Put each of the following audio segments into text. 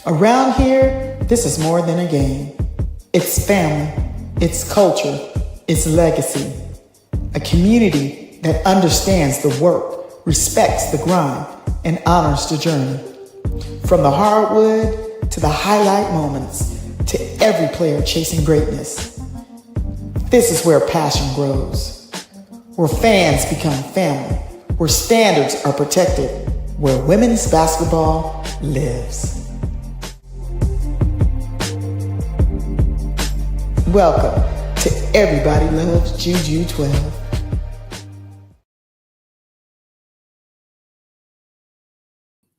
Around here, this is more than a game. It's family, it's culture, it's legacy. A community that understands the work, respects the grind, and honors the journey. From the hardwood to the highlight moments, to every player chasing greatness. This is where passion grows, where fans become family, where standards are protected, where women's basketball lives. Welcome to Everybody Loves Juju 12.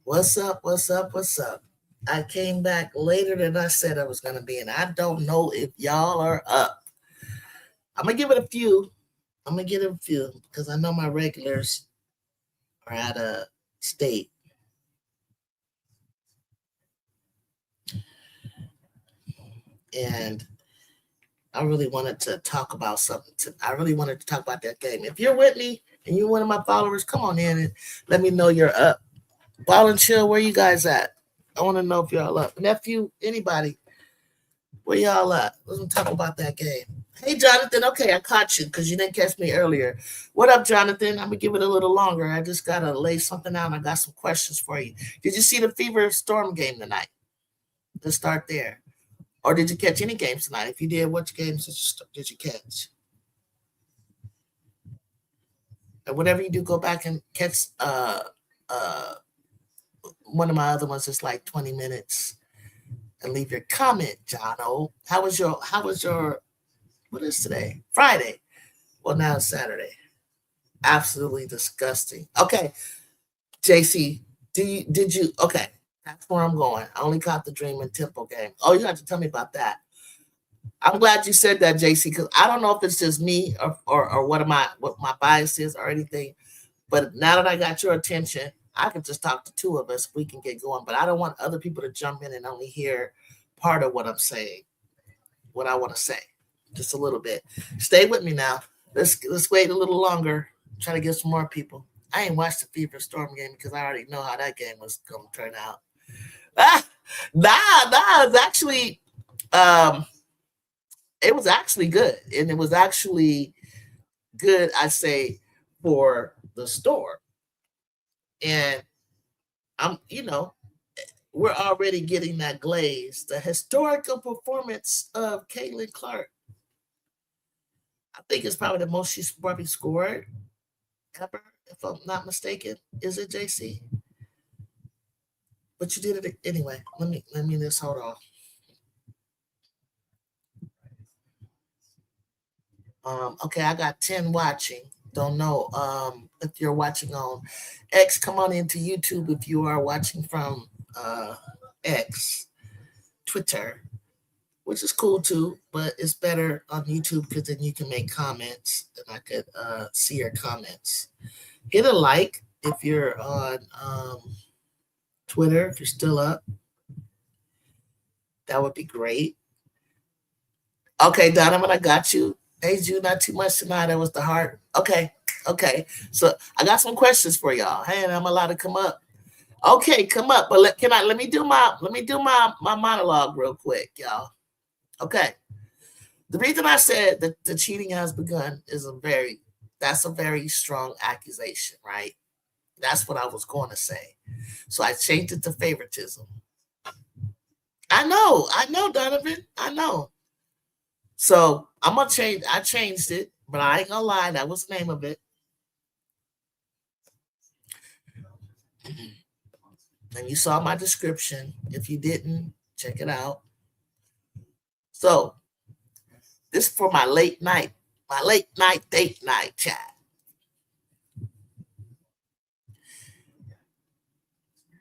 What's up? I came back later than I said I was going to be, and I don't know if y'all are up. I'm going to give it a few. Because I know my regulars are out of state. And I really wanted to talk about something. I really wanted to talk about that game. If you're with me and you're one of my followers, come on in and let me know you're up. Ball and Chill, where you guys at? I want to know if y'all up. Nephew, anybody, where y'all at? Let's talk about that game. Hey, Jonathan. Okay, I caught you because you didn't catch me earlier. What up, Jonathan? I'm going to give it a little longer. I just got to lay something out. I got some questions for you. Did you see the Fever Storm game tonight? Let's start there. Or did you catch any games tonight? If you did, what games did you catch? And whatever you do, go back and catch one of my other ones is like 20 minutes and leave your comment, Jono. How was your what is today? Friday. Well, now it's Saturday. Absolutely disgusting. Okay. JC, did you okay. That's where I'm going. I only caught the Dream and Temple game. Oh, you have to tell me about that. I'm glad you said that, JC, because I don't know if it's just me or what my bias is or anything. But now that I got your attention, I can just talk to two of us. We can get going. But I don't want other people to jump in and only hear part of what I'm saying, what I want to say. Just a little bit. Stay with me now. Let's wait a little longer. Try to get some more people. I ain't watched the Fever Storm game because I already know how that game was going to turn out. It's actually it was actually good. And it was actually good, I say, for the Storm. And we're already getting that glaze. The historical performance of Caitlin Clark. I think it's probably the most she's probably scored ever, if I'm not mistaken. Is it, JC? But you did it anyway. Let me just hold on. Okay, I got 10 watching. Don't know if you're watching on X. Come on into YouTube if you are watching from X, Twitter, which is cool too, but it's better on YouTube because then you can make comments and I could see your comments. Hit a like if you're on Twitter, if you're still up. That would be great. Okay, Donovan, I got you. Hey, Jude, not too much tonight. That was the heart. Okay. So I got some questions for y'all. Hey, I'm allowed to come up. Okay, come up. But let me do my monologue real quick, y'all. Okay. The reason I said that the cheating has begun is that's a very strong accusation, right? That's what I was going to say. So I changed it to favoritism. I know, Donovan. I know. So I'm going to change. I changed it, but I ain't going to lie. That was the name of it. And you saw my description. If you didn't, check it out. So this is for my late night date night chat.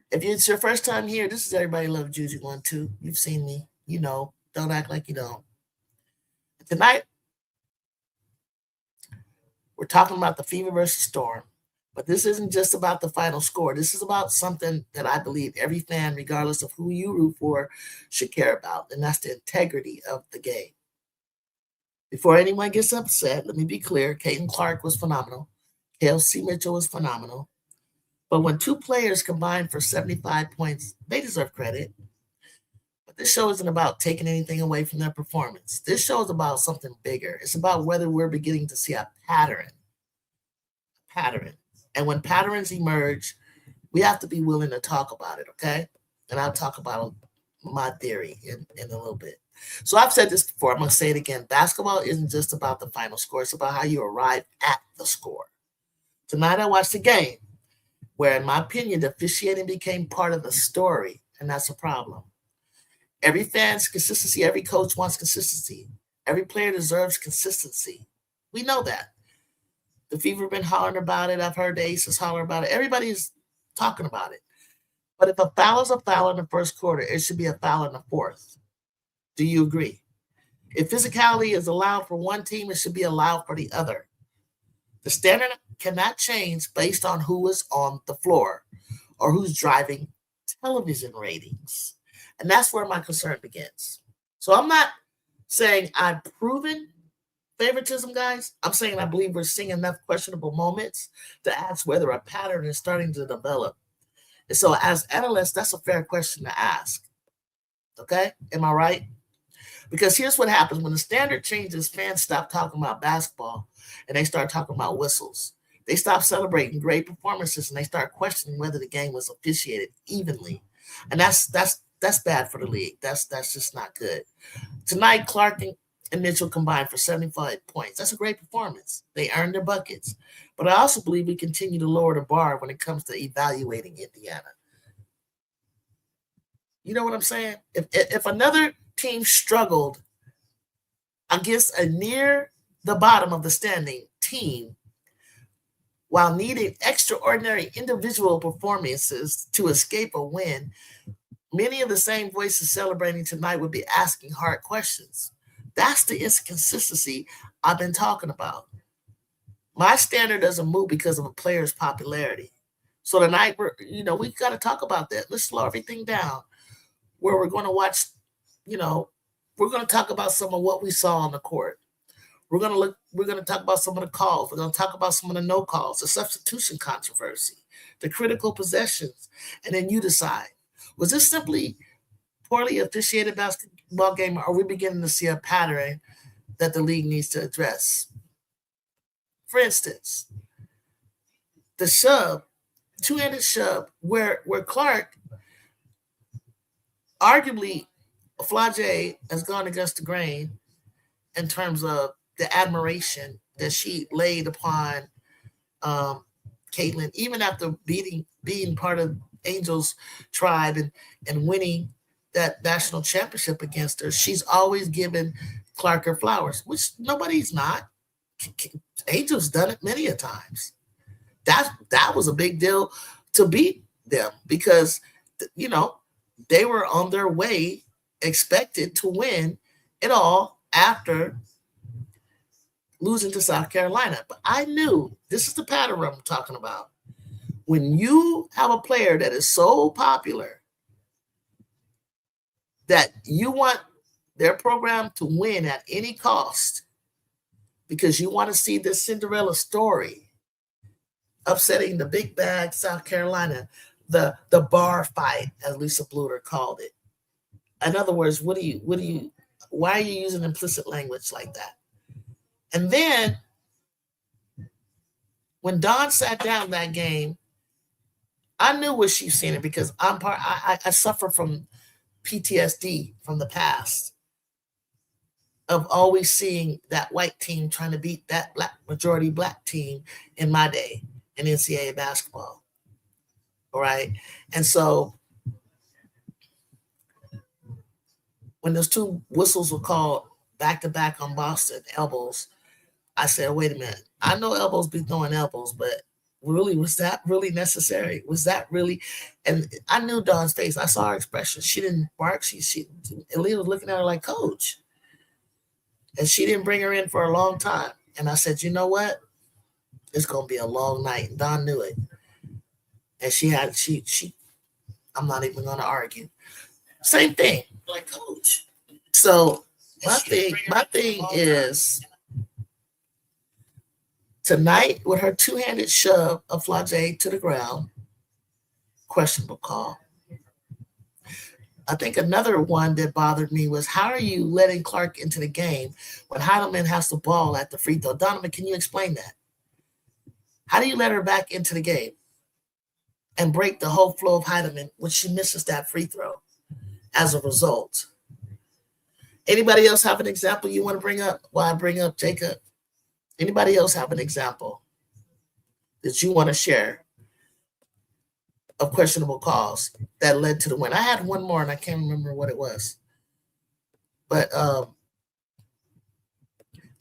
If it's your first time here, this is Everybody Love Juju 1-2. You've seen me. You know. Don't act like you don't. Tonight, we're talking about the Fever versus Storm. But this isn't just about the final score. This is about something that I believe every fan, regardless of who you root for, should care about. And that's the integrity of the game. Before anyone gets upset, let me be clear. Caitlin Clark was phenomenal. Kelsey Mitchell was phenomenal. But when two players combine for 75 points, they deserve credit. This show isn't about taking anything away from their performance. This show is about something bigger. It's about whether we're beginning to see a pattern. And when patterns emerge, we have to be willing to talk about it, okay? And I'll talk about my theory in a little bit. So I've said this before. I'm going to say it again. Basketball isn't just about the final score. It's about how you arrive at the score. Tonight I watched a game where, in my opinion, the officiating became part of the story, and that's a problem. Every fan's consistency, every coach wants consistency. Every player deserves consistency. We know that. The Fever been hollering about it. I've heard the Aces holler about it. Everybody's talking about it. But if a foul is a foul in the first quarter, it should be a foul in the fourth. Do you agree? If physicality is allowed for one team, it should be allowed for the other. The standard cannot change based on who is on the floor or who's driving television ratings. And that's where my concern begins. So I'm not saying I've proven favoritism, guys. I'm saying I believe we're seeing enough questionable moments to ask whether a pattern is starting to develop. And so as analysts, that's a fair question to ask. Okay? Am I right? Because here's what happens. When the standard changes, fans stop talking about basketball and they start talking about whistles. They stop celebrating great performances and they start questioning whether the game was officiated evenly. And that's bad for the league. That's just not good. Tonight, Clark and Mitchell combined for 75 points. That's a great performance. They earned their buckets. But I also believe we continue to lower the bar when it comes to evaluating Indiana. You know what I'm saying? If another team struggled against a near the bottom of the standing team while needing extraordinary individual performances to escape a win, many of the same voices celebrating tonight would be asking hard questions. That's the inconsistency I've been talking about. My standard doesn't move because of a player's popularity. So tonight, we got to talk about that. Let's slow everything down where we're going to watch, we're going to talk about some of what we saw on the court. We're going to talk about some of the calls. We're going to talk about some of the no calls, the substitution controversy, the critical possessions, and then you decide. Was this simply poorly officiated basketball game, or are we beginning to see a pattern that the league needs to address? For instance, the shove, two-handed shove, where Clark, arguably, Flage has gone against the grain in terms of the admiration that she laid upon Caitlin, even after being part of Angel's tribe and winning that national championship against her. She's always given Clark her flowers, which nobody's not. Angel's done it many a times. That was a big deal to beat them because, they were on their way, expected to win it all after losing to South Carolina. But I knew, this is the pattern I'm talking about. When you have a player that is so popular that you want their program to win at any cost because you want to see this Cinderella story upsetting the big bag South Carolina, the bar fight, as Lisa Bluter called it. In other words, why are you using implicit language like that? And then when Dawn sat down that game, I knew what she's seen it because I suffer from PTSD from the past of always seeing that white team trying to beat that majority black team in my day in NCAA basketball. All right. And so when those two whistles were called back to back on Boston, elbows, I said, wait a minute. I know elbows be throwing elbows, but really, was that really necessary? Was that really? And I knew Dawn's face. I saw her expression. She didn't bark. Aaliyah was looking at her like, coach. And she didn't bring her in for a long time. And I said, you know what? It's going to be a long night. And Dawn knew it. And I'm not even going to argue. Same thing, like coach. So my thing is tonight with her two-handed shove of Flage to the ground, questionable call. I think another one that bothered me was, how are you letting Clark into the game when Heidelman has the ball at the free throw? Donovan, can you explain that? How do you let her back into the game and break the whole flow of Heidelman when she misses that free throw as a result? Anybody else have an example you want to bring up while I bring up Jacob? Anybody else have an example that you want to share of questionable calls that led to the win? I had one more and I can't remember what it was. But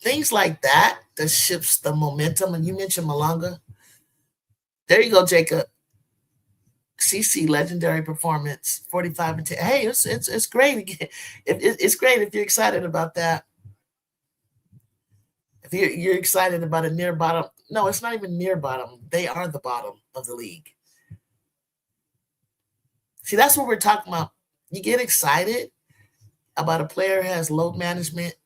things like that shifts the momentum. And you mentioned Malanga. There you go, Jacob. CC legendary performance, 45 and 10. Hey, it's great. It's great if you're excited about that. If you're excited about a near bottom. No, it's not even near bottom. They are the bottom of the league. See, that's what we're talking about. You get excited about a player who has load management,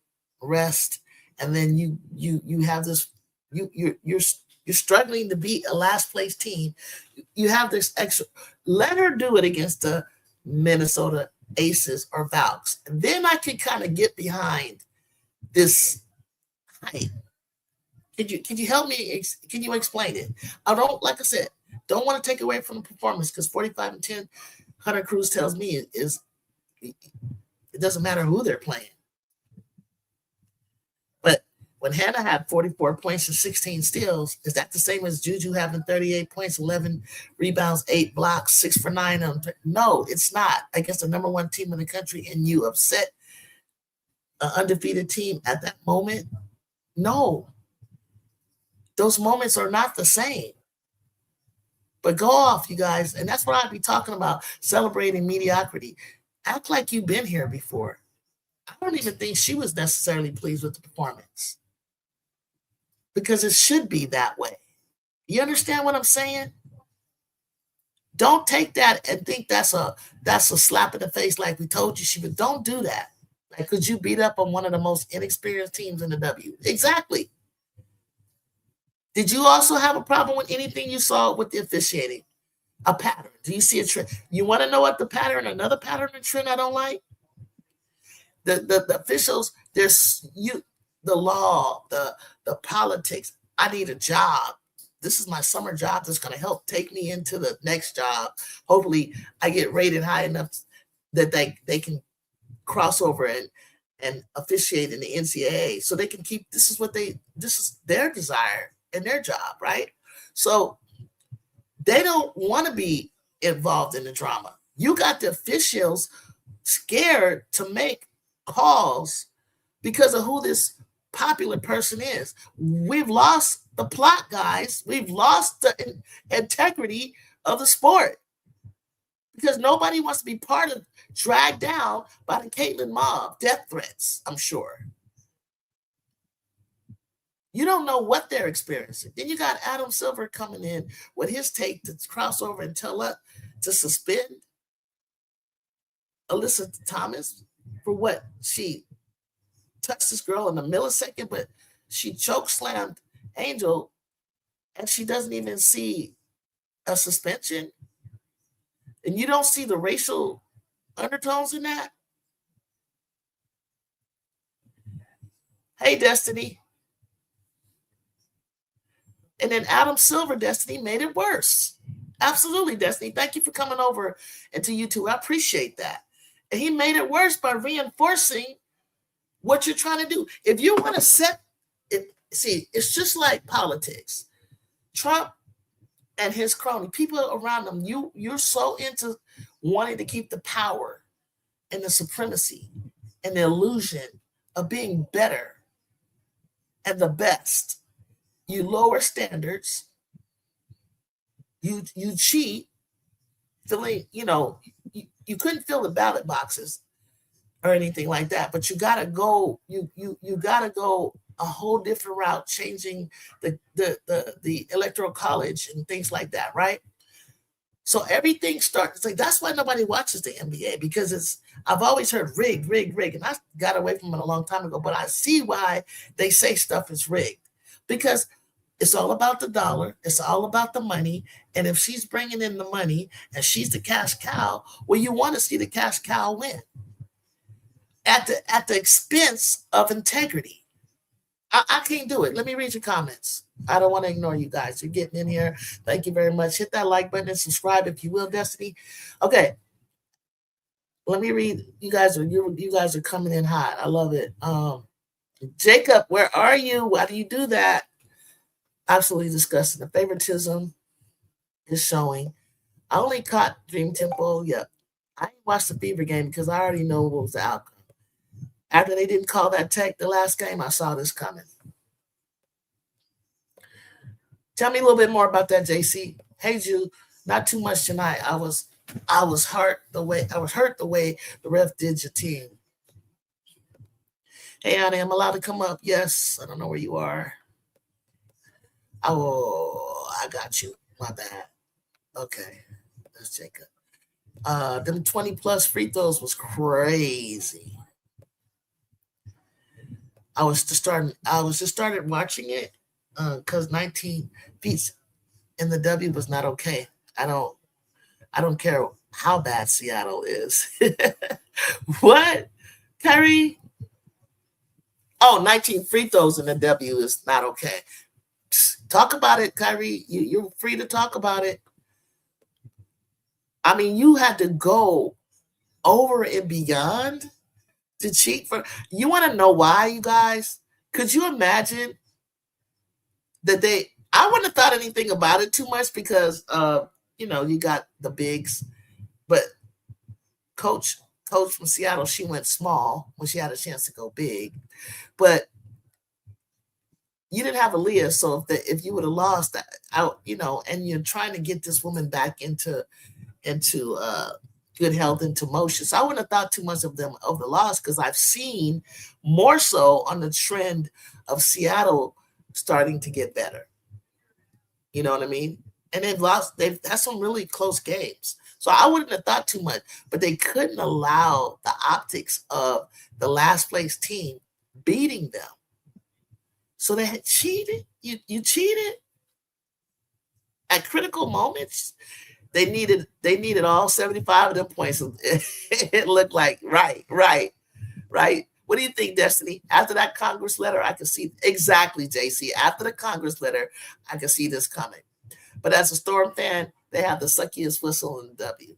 rest, and then you have this. You're struggling to beat a last place team. You have this extra. Let her do it against the Minnesota Aces or Valks, and then I can kind of get behind this hype. Can you help me? Can you explain it? I don't, like I said, don't want to take away from the performance, because 45 and 10, Hunter Cruz tells me it doesn't matter who they're playing. But when Hannah had 44 points and 16 steals, is that the same as Juju having 38 points, 11 rebounds, 8 blocks, 6 for 9? No, it's not. Against the number one team in the country, and you upset an undefeated team at that moment? No. Those moments are not the same. But go off, you guys. And that's what I'd be talking about, celebrating mediocrity. Act like you've been here before. I don't even think she was necessarily pleased with the performance, because it should be that way. You understand what I'm saying? Don't take that and think that's a slap in the face, like we told you she would. Don't do that. Like, could you beat up on one of the most inexperienced teams in the W? Exactly. Did you also have a problem with anything you saw with the officiating? A pattern? Do you see a trend? You want to know what the pattern, another pattern and trend I don't like? The officials, there's the law, the politics. I need a job. This is my summer job that's going to help take me into the next job. Hopefully I get rated high enough that they can cross over and officiate in the NCAA, so they can keep, this is their desire and their job, right? So they don't want to be involved in the drama. You got the officials scared to make calls because of who this popular person is. We've lost the plot, guys. We've lost the integrity of the sport, because nobody wants to be dragged down by the Caitlin mob. Death threats, I'm sure. You don't know what they're experiencing. Then you got Adam Silver coming in with his take to cross over and tell us to suspend Alyssa Thomas for what? She touched this girl in a millisecond, but she choke slammed Angel, and she doesn't even see a suspension. And you don't see the racial undertones in that? Hey, Destiny. And then Adam Silver, Destiny, made it worse. Absolutely, Destiny. Thank you for coming over into YouTube. I appreciate that. And he made it worse by reinforcing what you're trying to do. If you want to set it, see, it's just like politics. Trump and his crony, people around them, you're so into wanting to keep the power and the supremacy and the illusion of being better and the best. You lower standards, you cheat, filling, you couldn't fill the ballot boxes or anything like that, but you gotta go, you gotta go a whole different route, changing the electoral college and things like that, right? So everything starts, it's like, that's why nobody watches the NBA, because I've always heard rigged, and I got away from it a long time ago, but I see why they say stuff is rigged, because It's all about the dollar. It's all about the money. And if she's bringing in the money and she's the cash cow, well, you want to see the cash cow win at the expense of integrity. I can't do it. Let me read your comments. I don't want to ignore you guys. You're getting in here. Thank you very much. Hit that like button and subscribe if you will, Destiny. Okay. Let me read. You guys are coming in hot. I love it. Jacob, where are you? Why do you do that? Absolutely disgusting. The favoritism is showing. I only caught Dream Temple. Yep. I didn't watch the Fever game because I already know what was the outcome. After they didn't call that tech the last game, I saw this coming. Tell me a little bit more about that, JC. Hey, Ju, not too much tonight. I was hurt the way the ref did your team. Hey, Annie, I'm allowed to come up. Yes, I don't know where you are. Oh, I got you. My bad. Okay, that's Jacob. Them 20 plus free throws was crazy. I was just started watching it because 19 feet in the W was not okay. I don't care how bad Seattle is. What, Kyrie? Oh, 19 free throws in the W is not okay. Talk about it, Kyrie. You're free to talk about it. I mean, you had to go over and beyond to cheat for. You want to know why, you guys? Could you imagine that I wouldn't have thought anything about it too much because you got the bigs, but coach from Seattle, she went small when she had a chance to go big, but you didn't have Aaliyah, so if you would have lost that out, and you're trying to get this woman back into good health, into motion. So I wouldn't have thought too much of the loss because I've seen more so on the trend of Seattle starting to get better. You know what I mean? And they've had some really close games. So I wouldn't have thought too much, but they couldn't allow the optics of the last place team beating them. So they had cheated. You cheated at critical moments. They needed all 75 of them points. It looked like right. What do you think, Destiny? After that Congress letter, I can see exactly, JC. After the Congress letter, I can see this coming. But as a Storm fan, they have the suckiest whistle in the W.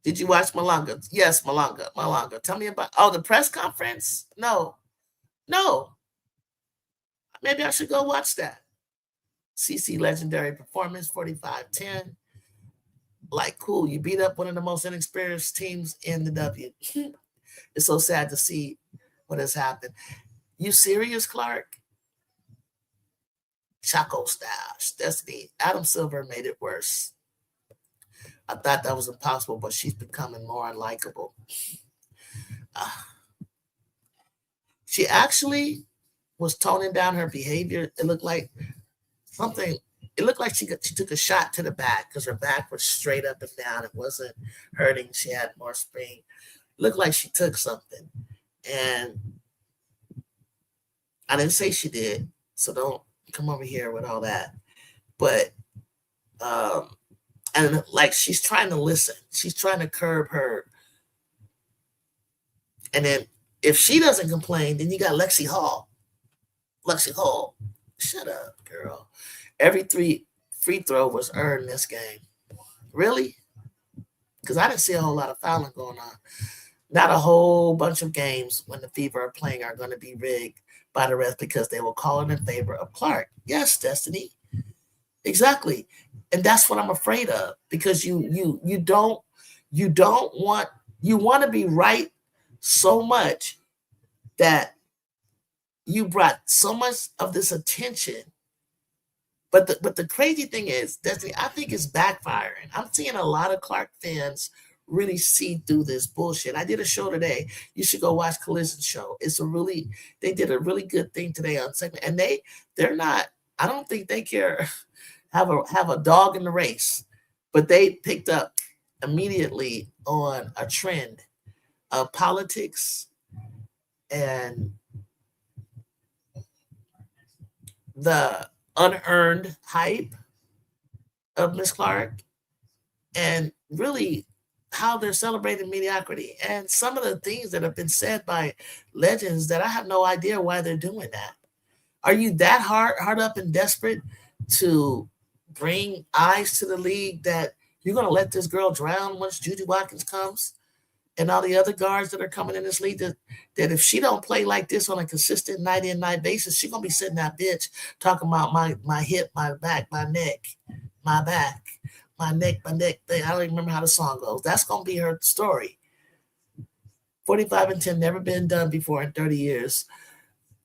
Did you watch Malanga? Yes, Malanga. Tell me about the press conference. No. Maybe I should go watch that. CC legendary performance, 45-10. Like, cool. You beat up one of the most inexperienced teams in the W. It's so sad to see what has happened. You serious, Clark? Chaco Stash. Destiny. Adam Silver made it worse. I thought that was impossible, but she's becoming more unlikable. She actually was toning down her behavior. It looked like she took a shot to the back because her back was straight up and down. It wasn't hurting. She had more spring. It looked like she took something. And I didn't say she did, so don't come over here with all that. But and like she's trying to listen. She's trying to curb her. And then if she doesn't complain, then you got Lexi Hall. Shut up, girl. Every free throw was earned this game. Really? Because I didn't see a whole lot of fouling going on. Not a whole bunch of games when the Fever are playing are going to be rigged by the refs because they will call it in favor of Clark. Yes, Destiny. Exactly. And that's what I'm afraid of because you want to be right so much that you brought so much of this attention. But the crazy thing is, Destiny, I think it's backfiring. I'm seeing a lot of Clark fans really see through this bullshit. I did a show today. You should go watch Collision Show. They did a really good thing today on segment, and they're not. I don't think they care. Have a dog in the race, but they picked up immediately on a trend of politics and the unearned hype of Miss Clark, and really how they're celebrating mediocrity and some of the things that have been said by legends that I have no idea why they're doing that. Are you that hard up and desperate to bring eyes to the league that you're going to let this girl drown once Judy Watkins comes and all the other guards that are coming in this league, that if she don't play like this on a consistent night in, night basis, she's going to be sitting that bitch talking about my hip, my back, my neck, my back, my neck. I don't even remember how the song goes. That's going to be her story. 45 and 10, never been done before in 30 years.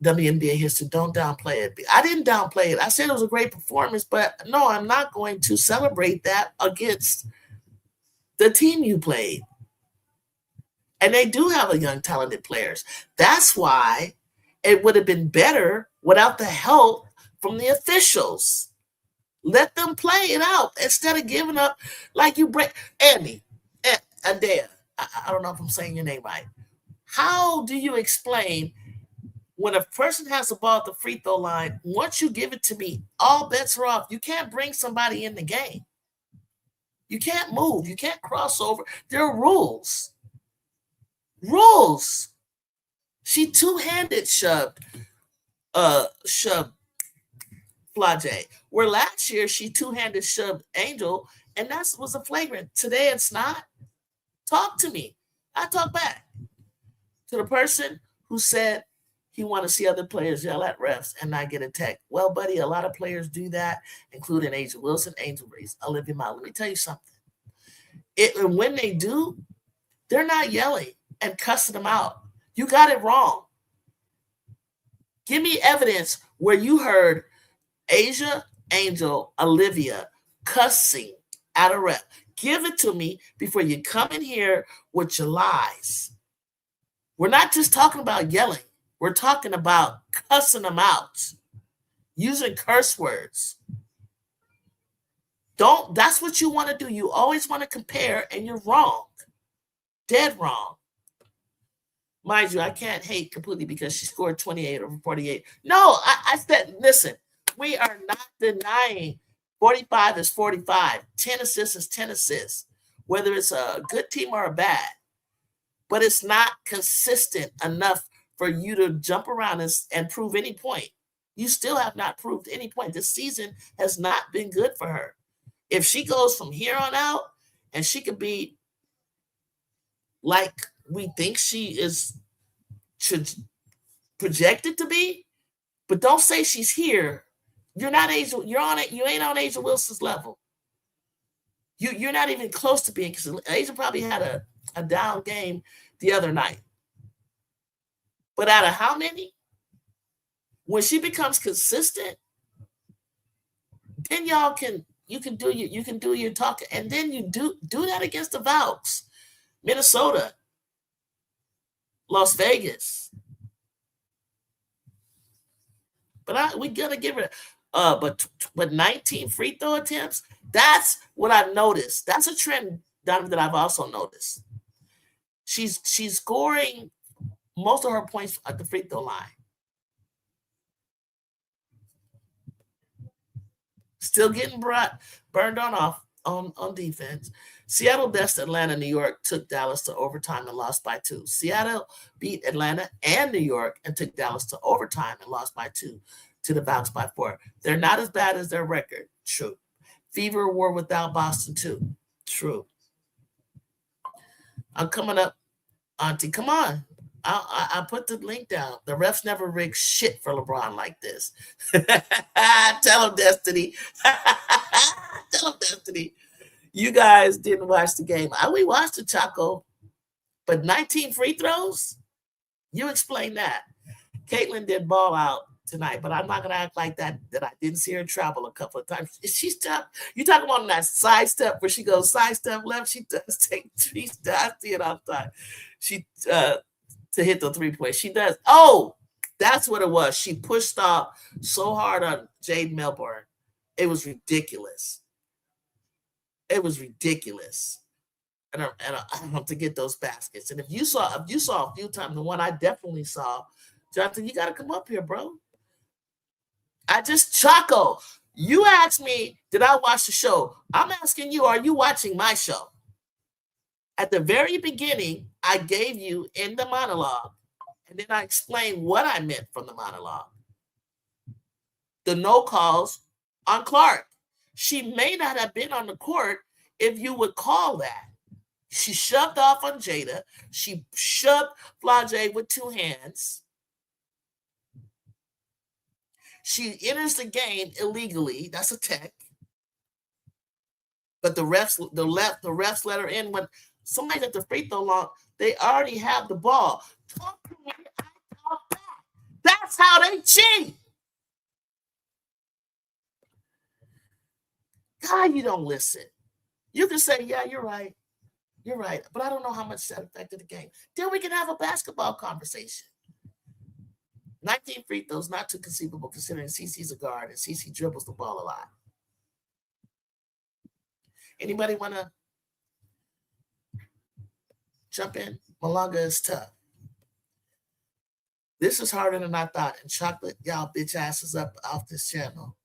WNBA history, don't downplay it. I didn't downplay it. I said it was a great performance, but no, I'm not going to celebrate that against the team you played. And they do have a young, talented players. That's why it would have been better without the help from the officials. Let them play it out instead of giving up like you break. Andy, Adea, I don't know if I'm saying your name right. How do you explain when a person has the ball at the free throw line, once you give it to me, all bets are off. You can't bring somebody in the game. You can't move. You can't cross over. There are rules. Rules. She two-handed shoved Flage. Where last year she two-handed shoved Angel, and that was a flagrant. Today it's not. Talk to me. I talk back to the person who said he want to see other players yell at refs and not get a tech. Well, buddy, a lot of players do that, including Angel Wilson, Angel Reese, Olivia Mile. Let me tell you something. And when they do, they're not yelling and cussing them out. You got it wrong. Give me evidence where you heard Asia, Angel, Olivia cussing at a ref. Give it to me before you come in here with your lies. We're not just talking about yelling. We're talking about cussing them out, using curse words. That's what you want to do. You always want to compare, and you're wrong. Dead wrong. Mind you, I can't hate completely because she scored 28 over 48. No, I said, listen, we are not denying 45 is 45. 10 assists is 10 assists, whether it's a good team or a bad. But it's not consistent enough for you to jump around and prove any point. You still have not proved any point. This season has not been good for her. If she goes from here on out and she could be like we think she is projected to be, but don't say she's here. You're not Angel. You're on it. You ain't on Angel Wilson's level. You're not even close to being. Because Angel probably had a down game the other night. But out of how many? When she becomes consistent, then you can do your talking, and then you do that against the Valks, Minnesota, Las Vegas. But we gotta give her. But 19 free throw attempts. That's what I've noticed. That's a trend that I've also noticed. She's scoring most of her points at the free throw line. Still getting burned on defense. Seattle best Atlanta, New York took Dallas to overtime and lost by 2. Seattle beat Atlanta and New York and took Dallas to overtime and lost by 2 to the Valks by 4. They're not as bad as their record. True. Fever were without Boston too. True. I'm coming up, Auntie. Come on. I put the link down. The refs never rigged shit for LeBron like this. Tell him, Destiny. Tell him, Destiny. You guys didn't watch the game. We watched the Chaco, but 19 free throws? You explain that. Caitlin did ball out tonight, but I'm not going to act like that I didn't see her travel a couple of times. She's tough. You talking about that side step where she goes side step left? She does take 3 steps. I see it all the time. She to hit the 3-point. She does. Oh, that's what it was. She pushed off so hard on Jade Melbourne. It was ridiculous. It was ridiculous. and to get those baskets. And if you saw a few times, the one I definitely saw, Jonathan, you got to come up here, bro. Chaco, you asked me, did I watch the show? I'm asking you, are you watching my show? At the very beginning, I gave you in the monologue, and then I explained what I meant from the monologue. The no calls on Clark. She may not have been on the court if you would call that. She shoved off on Jada. She shoved Flage with two hands. She enters the game illegally. That's a tech. But the refs let her in when somebody at the free throw line, they already have the ball. Talk to me, I talk back. That's how they cheat. God, you don't listen. You can say, yeah, you're right. You're right. But I don't know how much that affected the game. Then we can have a basketball conversation. 19 free throws, not too conceivable considering CeCe's a guard and CeCe dribbles the ball a lot. Anybody want to jump in? Malanga is tough. This is harder than I thought. And chocolate, y'all bitch asses up off this channel.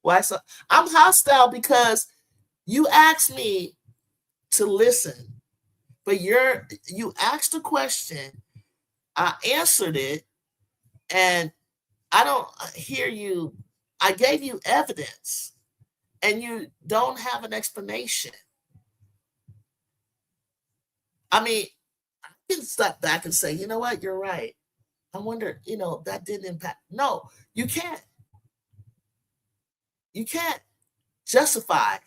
Why so? I'm hostile because you asked me to listen, but you asked a question, I answered it, and I don't hear you. I gave you evidence, and you don't have an explanation. I mean, I can step back and say, you know what, you're right. I wonder, that didn't impact. No, you can't. You can't justify.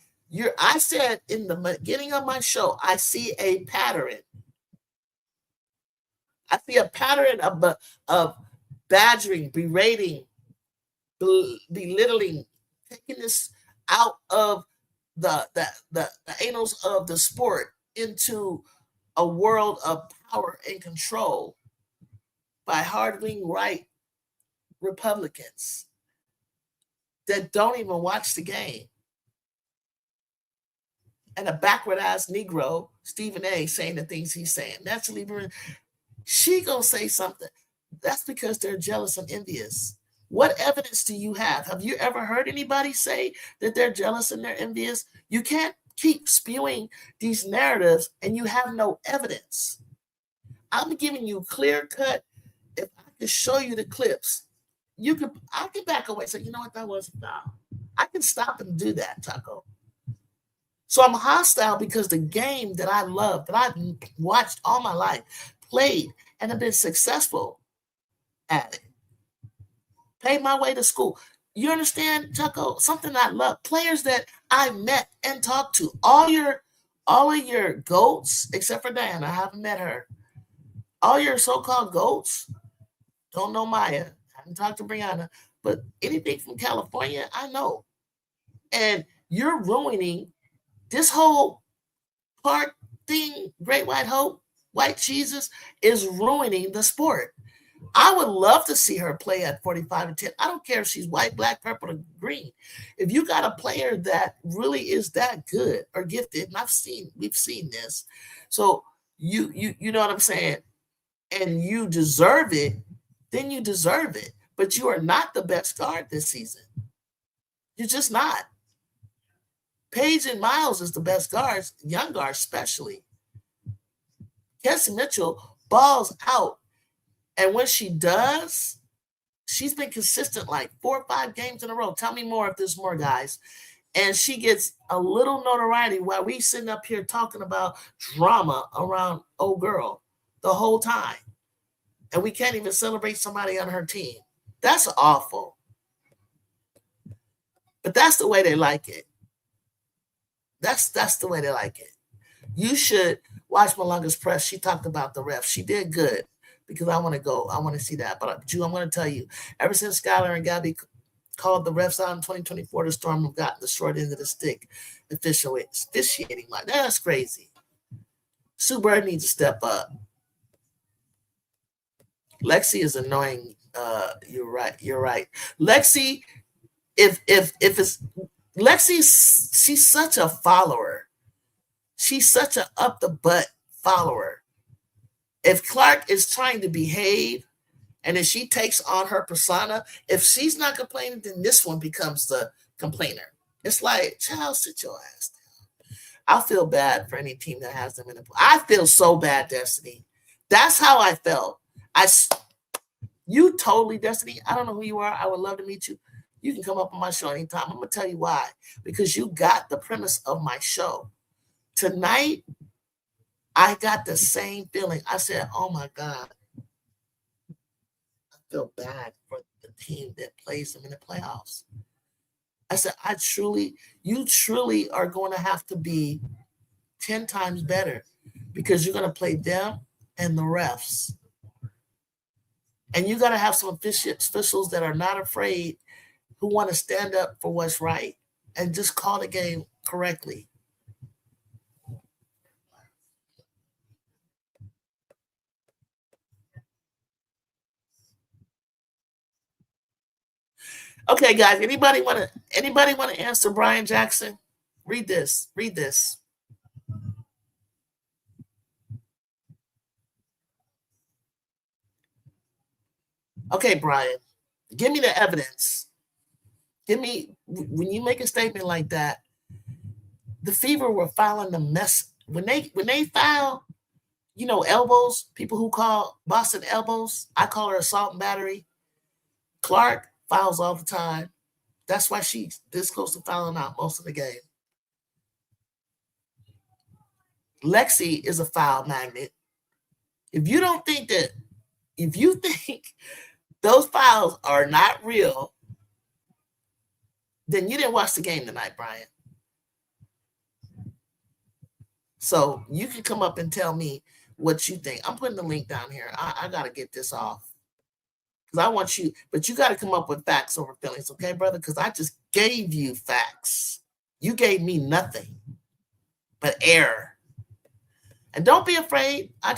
I said in the beginning of my show, I see a pattern. I see a pattern of badgering, berating, belittling, taking this out of the annals of the sport into a world of power and control by hard-wing right Republicans that don't even watch the game. And a backward-ass Negro, Stephen A., saying the things he's saying. That's Lieberman. She gonna say something. That's because they're jealous and envious. What evidence do you have? Have you ever heard anybody say that they're jealous and they're envious? You can't keep spewing these narratives and you have no evidence. I'm giving you clear cut. If I can show you the clips, I can back away and say, you know what, that wasn't foul. I can stop and do that, Taco. So I'm hostile because the game that I love, that I've watched all my life, played, and have been successful at it. Paid my way to school. You understand, Taco? Something I love. Players that I met and talked to. All of your GOATs, except for Diana, I haven't met her. All your so-called GOATs, don't know Maya, haven't talked to Brianna, but anything from California, I know. And you're ruining this whole Clark thing, Great White Hope, White Jesus, is ruining the sport. I would love to see her play at 45 and 10. I don't care if she's white, black, purple, or green. If you got a player that really is that good or gifted, and we've seen this. So you know what I'm saying? And you deserve it, then you deserve it. But you are not the best guard this season. You're just not. Paige and Miles is the best guards, young guards especially. Kelsey Mitchell balls out. And when she does, she's been consistent like 4 or 5 games in a row. Tell me more if there's more, guys. And she gets a little notoriety while we sitting up here talking about drama around old girl the whole time. And we can't even celebrate somebody on her team. That's awful. But that's the way they like it. That's the way they like it. You should watch Malanga's press. She talked about the refs. She did good because I want to go. I want to see that. But Drew, I'm going to tell you, ever since Skylar and Gabby called the refs out in 2024, the Storm have gotten the short end of the stick officiating. Like, that's crazy. Sue Bird needs to step up. Lexi is annoying. You're right. Lexi, if it's She's such a follower. She's such a up the butt follower. If Clark is trying to behave and if she takes on her persona, if she's not complaining, then this one becomes the complainer. It's like, child, sit your ass down. I feel bad for any team that has them in the play. I feel so bad, Destiny. That's how I felt. You totally, Destiny. I don't know who you are. I would love to meet you. You can come up on my show anytime. I'm going to tell you why. Because you got the premise of my show. Tonight, I got the same feeling. I said, oh my God. I feel bad for the team that plays them in the playoffs. I said, you truly are going to have to be 10 times better because you're going to play them and the refs. And you got to have some officials that are not afraid, who want to stand up for what's right and just call the game correctly. Okay, guys, anybody want to answer Brian Jackson? Read this. Okay, Brian, give me the evidence. Give me, when you make a statement like that, the Fever were fouling the mess. When they foul, elbows, people who call Boston elbows, I call her assault and battery. Clark fouls all the time. That's why she's this close to fouling out most of the game. Lexi is a foul magnet. If you think those fouls are not real, then you didn't watch the game tonight, Brian. So you can come up and tell me what you think. I'm putting the link down here. I got to get this off. Because I want you, but you got to come up with facts over feelings, okay, brother? Because I just gave you facts. You gave me nothing but error. And don't be afraid. I'm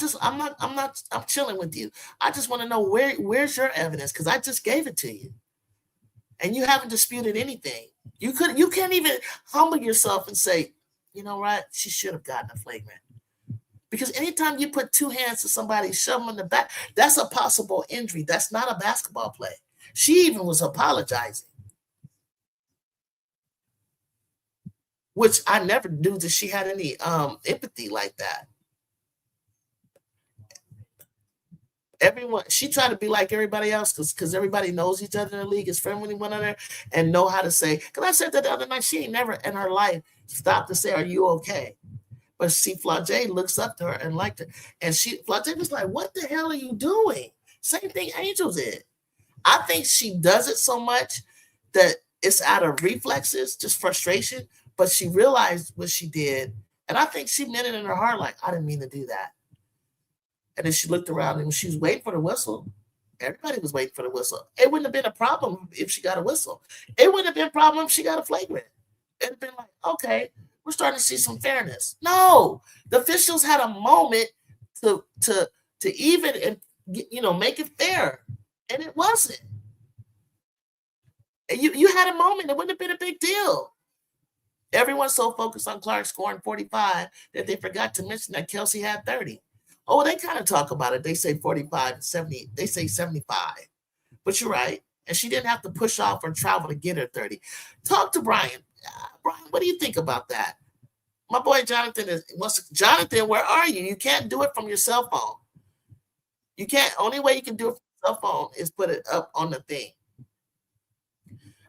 chilling with you. I just want to know where's your evidence, because I just gave it to you. And you haven't disputed anything. You can't even humble yourself and say, you know what, she should have gotten a flagrant. Because anytime you put two hands to somebody, shove them in the back, that's a possible injury. That's not a basketball play. She even was apologizing. Which I never knew that she had any empathy like that. She tried to be like everybody else because everybody knows each other in the league, is friendly with one another, and know how to say. Because I said that the other night, she ain't never in her life stopped to say, "Are you okay?" But see, Flau'jae looks up to her and liked her, and Flau'jae was like, "What the hell are you doing?" Same thing Angel did. I think she does it so much that it's out of reflexes, just frustration. But she realized what she did, and I think she meant it in her heart, like, I didn't mean to do that. And then she looked around, and when she was waiting for the whistle, everybody was waiting for the whistle. It wouldn't have been a problem if she got a whistle. It wouldn't have been a problem if she got a flagrant. It'd have been like, okay, we're starting to see some fairness. No, the officials had a moment to even and make it fair, and it wasn't. And you had a moment. It wouldn't have been a big deal. Everyone's so focused on Clark scoring 45 that they forgot to mention that Kelsey had 30. Oh, they kind of talk about it. They say 45, 70. They say 75. But you're right. And she didn't have to push off or travel to get her 30. Talk to Brian. Brian, what do you think about that? My boy Jonathan Jonathan, where are you? You can't do it from your cell phone. You can't. Only way you can do it from your cell phone is put it up on the thing.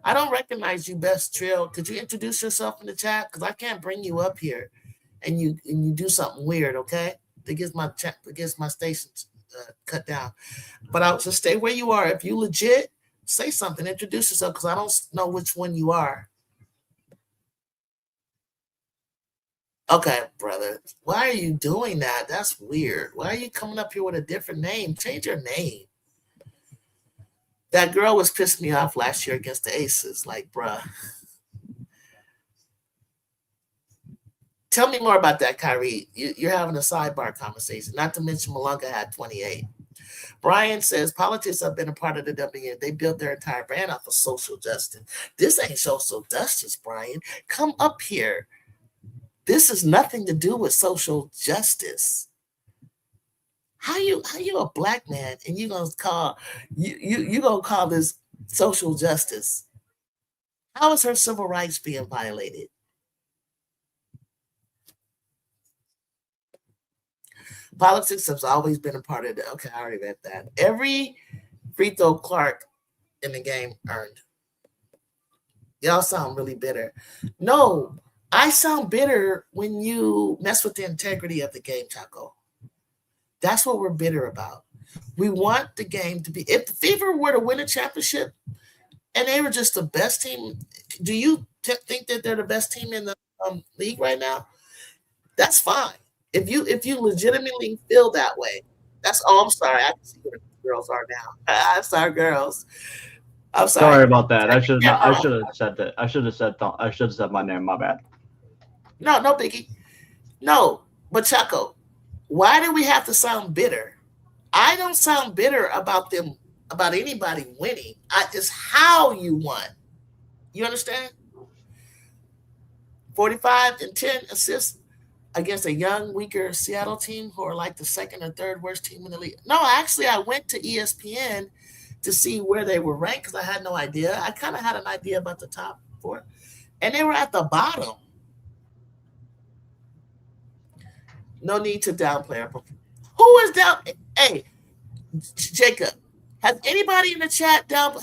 I don't recognize you, Best Trill. Could you introduce yourself in the chat? Because I can't bring you up here and you do something weird, okay? That gets my stations cut down. But I'll just stay where you are. If you legit, say something. Introduce yourself, because I don't know which one you are. Okay, brother. Why are you doing that? That's weird. Why are you coming up here with a different name? Change your name. That girl was pissing me off last year against the Aces. Like, bruh. Tell me more about that, Kyrie. You're having a sidebar conversation. Not to mention Malunga had 28. Brian says politics have been a part of the WNBA. They built their entire brand off of social justice. This ain't social justice, Brian. Come up here. This has nothing to do with social justice. How you a black man and you gonna call this social justice? How is her civil rights being violated? Politics has always been a part of it. Okay, I already read that. Every free throw Clark in the game earned. Y'all sound really bitter. No, I sound bitter when you mess with the integrity of the game, Chaco. That's what we're bitter about. We want the game to be. If the Fever were to win a championship and they were just the best team, do you think that they're the best team in the league right now? That's fine. If you legitimately feel that way, that's I'm sorry. I can see where the girls are now. I'm sorry, girls. I'm sorry. Sorry about that. I should have said that. I should have said my name. My bad. No biggie. No, but Chaco, why do we have to sound bitter? I don't sound bitter about anybody winning. It's how you won. You understand? 45 and 10 assists against a young, weaker Seattle team who are like the second or third worst team in the league. No, actually, I went to ESPN to see where they were ranked because I had no idea. I kind of had an idea about the top four, and they were at the bottom. No need to downplay her. Who is down? Hey, Jacob, has anybody in the chat down?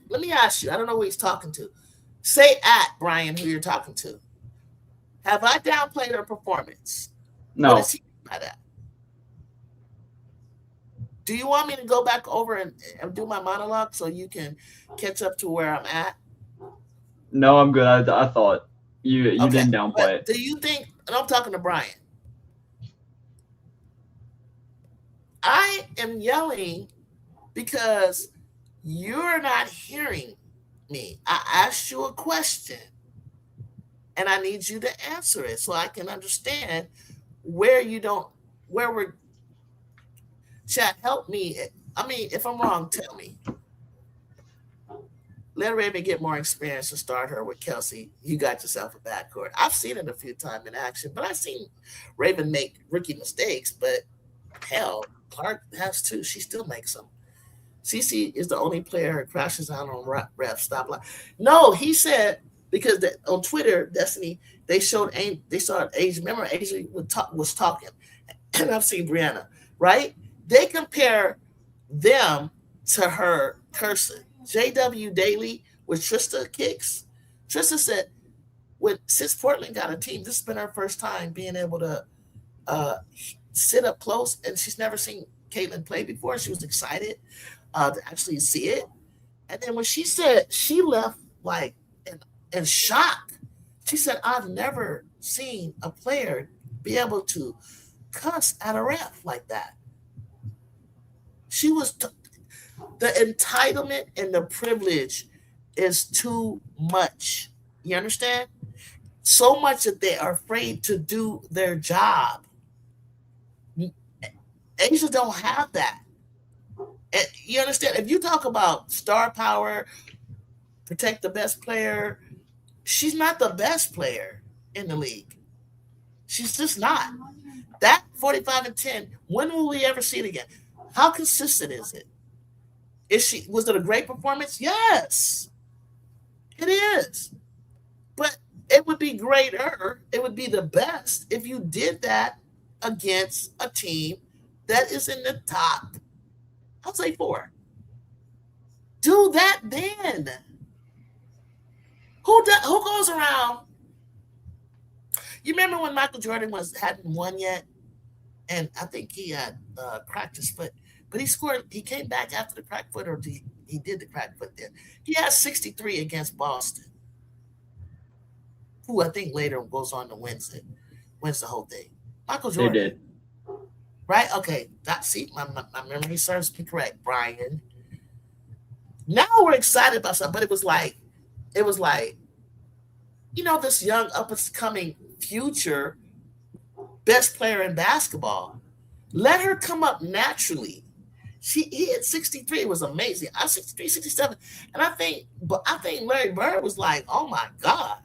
Let me ask you. I don't know who he's talking to. Say at Brian who you're talking to. Have I downplayed her performance? No. What is he by that? Do you want me to go back over and do my monologue so you can catch up to where I'm at? No, I'm good. I thought you didn't downplay it. Do you think? And I'm talking to Brian. I am yelling because you're not hearing me. I asked you a question. And I need you to answer it so I can understand where we're. Chat, help me. I mean, if I'm wrong, tell me. Let Raven get more experience and start her with Kelsey. You got yourself a backcourt. I've seen it a few times in action, but I've seen Raven make rookie mistakes. But hell, Clark has too. She still makes them. CeCe is the only player who crashes out on ref stop line. No, he said. Because on Twitter, Destiny, they saw Asia. Remember, Asia was talking, and I've seen Brianna, right? They compare them to her cursing. JW Daily with Trista kicks. Trista said, since Portland got a team, this has been her first time being able to sit up close, and she's never seen Caitlin play before. She was excited to actually see it. And then when she said she left like in shock, she said, I've never seen a player be able to cuss at a ref like that. She was the entitlement and the privilege is too much. You understand? So much that they are afraid to do their job. Asia don't have that. And you understand? If you talk about star power, protect the best player, she's not the best player in the league. She's just not. That 45 and 10, when will we ever see it again? How consistent is it? Was it a great performance? Yes, it is. But it would be greater, it would be the best if you did that against a team that is in the top, I'll say 4. Do that then. Who goes around? You remember when Michael Jordan hadn't won yet, and I think he had cracked his foot, but he scored. He came back after the cracked foot, or he did the cracked foot then. He has 63 against Boston, who I think later goes on to wins the whole thing. Michael Jordan. They did. Right? Okay. My memory serves me correct, Brian. Now we're excited about something, but it was like, this young up-and-coming future best player in basketball. Let her come up naturally. He hit 63. It was amazing. I 63, 67. And I think Larry Bird was like, oh my God.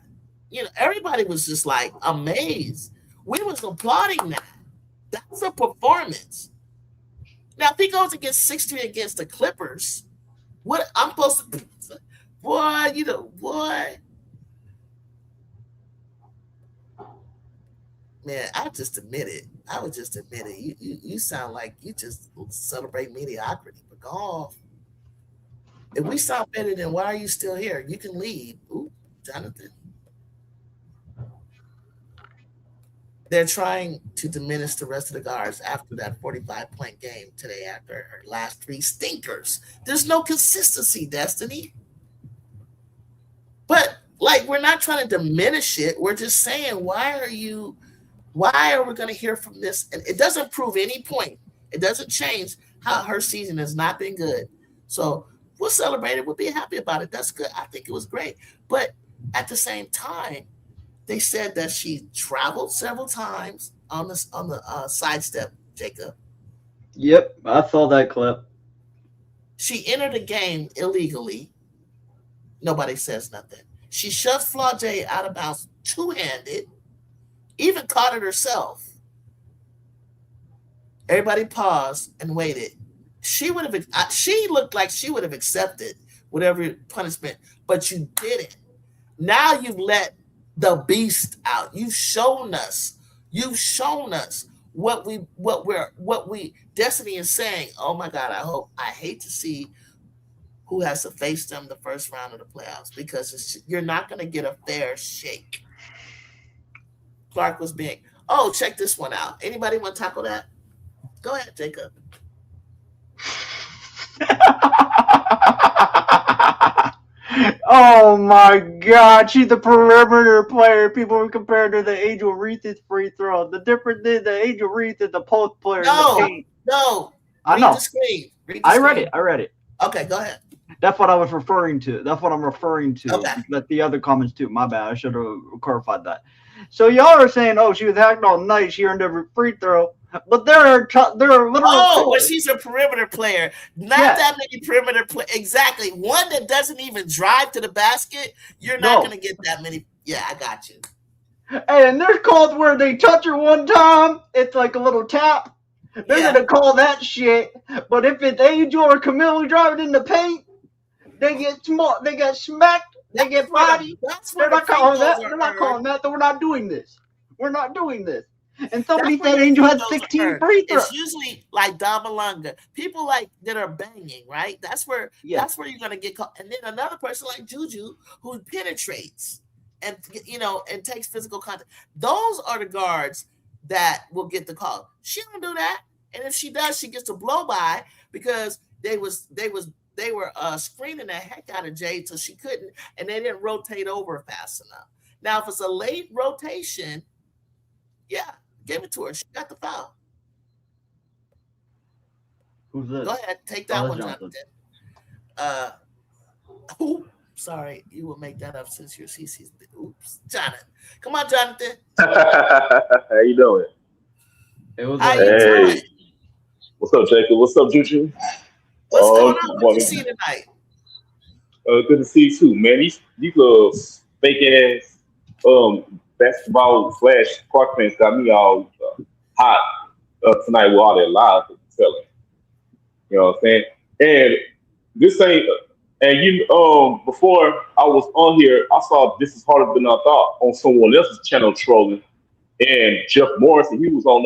Everybody was just like amazed. We was applauding that. That was a performance. Now, if he goes against 63 against the Clippers, what I'm supposed to do? Boy. Man, I would just admit it. You sound like you just celebrate mediocrity. But go off. If we sound better, then why are you still here? You can leave. Ooh, Jonathan. They're trying to diminish the rest of the guards after that 45-point game today after her last 3 stinkers. There's no consistency, Destiny. But, we're not trying to diminish it. We're just saying, why are we going to hear from this? And it doesn't prove any point. It doesn't change how her season has not been good. So we'll celebrate it. We'll be happy about it. That's good. I think it was great. But at the same time, they said that she traveled several times on the sidestep, Jacob. Yep, I saw that clip. She entered the game illegally. Nobody says nothing. She shoved Flau'jae out of bounds two-handed. Even caught it herself. Everybody paused and waited. She looked like she would have accepted whatever punishment, but you didn't. Now you've let the beast out. You've shown us what Destiny is saying. Oh my God, I hate to see who has to face them the first round of the playoffs, because you're not going to get a fair shake. Clark was being, check this one out. Anybody want to tackle that? Go ahead, Jacob. Oh my God, she's the perimeter player. People were compared to the Angel Reese's free throw. The difference is the Angel Reese is the post player. No. I know. The screen. I read it. Okay, go ahead. That's what I was referring to. That's what I'm referring to. Okay. But the other comments too. My bad. I should have clarified that. So y'all are saying, she was acting all nice. She earned every free throw. But there are literally. But she's a perimeter player. Not that many perimeter players. Exactly. One that doesn't even drive to the basket. You're not going to get that many. Yeah, I got you. And there's calls where they touch her one time. It's like a little tap. They're going to call that shit. But if it's Angel or Camille driving in the paint, they get smart. They get smacked. They get bodied. They're not calling that. They're not calling that. We're not doing this. And somebody said Angel had 16 free throws. It's usually like Damalanga. People that are banging, right? That's where you're gonna get caught. And then another person like Juju who penetrates and and takes physical contact. Those are the guards that will get the call. She don't do that. And if she does, she gets a blow by because they were screening the heck out of Jade so she couldn't, and they didn't rotate over fast enough. Now, if it's a late rotation, give it to her. She got the foul. Who's this? Go ahead, take that one, Jonathan. Sorry, you will make that up since you're CC's. Oops, Jonathan. Come on, Jonathan. How you doing? Hey. What's up, Jacob? What's up, Juju? What's going on? What you see tonight? Good to see you too, man. These fake ass basketball flash Clark fans got me all hot tonight with all their lies telling. You know what I'm saying? And this ain't. And before I was on here, I saw This Is Harder Than I Thought on someone else's channel trolling, and Jeff Morrison, he was on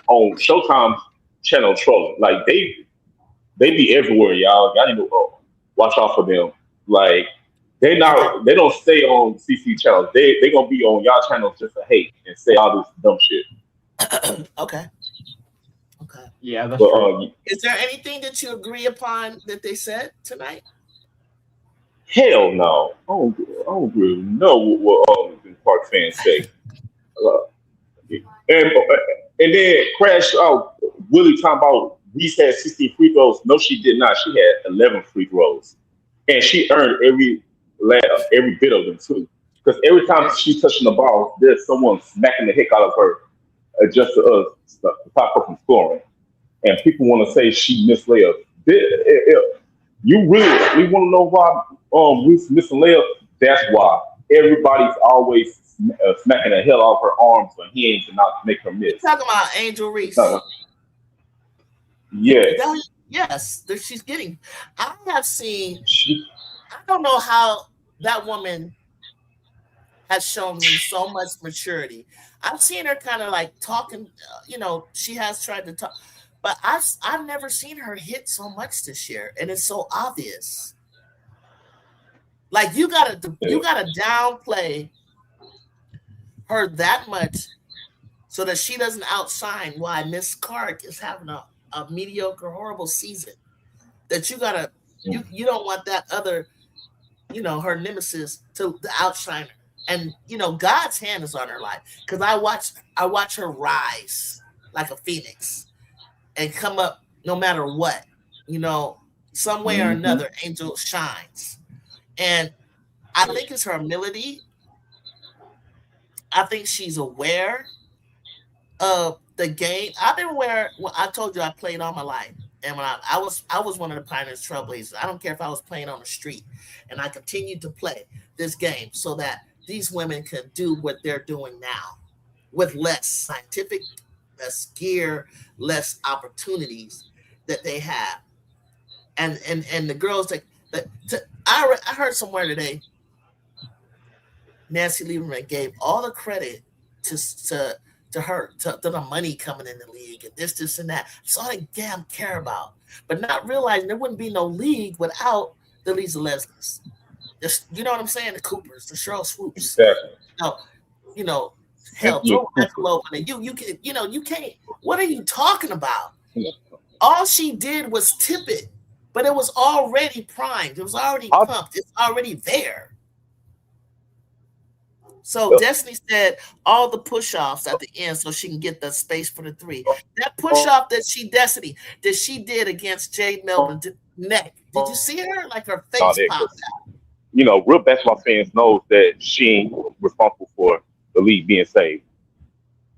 on Showtime's channel trolling. Like they be everywhere, y'all. Y'all need to watch out for them. Like they don't stay on CC channels. They gonna be on y'all channels just to hate and say all this dumb shit. Okay. Yeah, that's true. Is there anything that you agree upon that they said tonight? Hell no. I don't really know what the Park fans say. And then Crash out Willie talking about Reese had 16 free throws. No, she did not. She had 11 free throws. And she earned every bit of them too. Because every time she's touching the ball, there's someone smacking the heck out of her just to stop her from scoring. and people want to say she missed layup. You really want to know why Reese missing layup? That's why everybody's always smacking the hell off her arms or hands to not make her miss. You talking about Angel Reese? Yes. Yes, she's getting. I have seen. I don't know how that woman has shown me so much maturity. I've seen her kind of like talking. She has tried to talk, but I've never seen her hit so much this year, and it's so obvious. Like you gotta downplay her that much so that she doesn't outshine why Miss Clark is having a mediocre, horrible season. That you gotta you don't want that other, her nemesis to outshine her. And God's hand is on her life because I watch her rise like a phoenix and come up no matter what. Some way or another, Angel shines. And I think it's her humility. I think she's aware of the game. I've been aware. Well, I told you I played all my life, and when I was one of the pioneers, trailblazers. I don't care if I was playing on the street, and I continued to play this game so that these women can do what they're doing now, with less scientific, less gear, less opportunities that they have, and the girls I heard somewhere today, Nancy Lieberman gave all the credit to her, to the money coming in the league and this and that. That's all they damn care about. But not realizing there wouldn't be no league without the Lisa Leslies. You know what I'm saying? The Coopers, the Cheryl Swoops. Exactly. Hell, throw Michael over there. You can't. What are you talking about? All she did was tip it, but it was already primed. It was already pumped. It's already there. So Destiny said all the push-offs at the end so she can get the space for the three. That push-off that she did against Jade Melvin neck. Did you see her? Like her face popped out. Real basketball fans knows that she ain't responsible for the league being saved.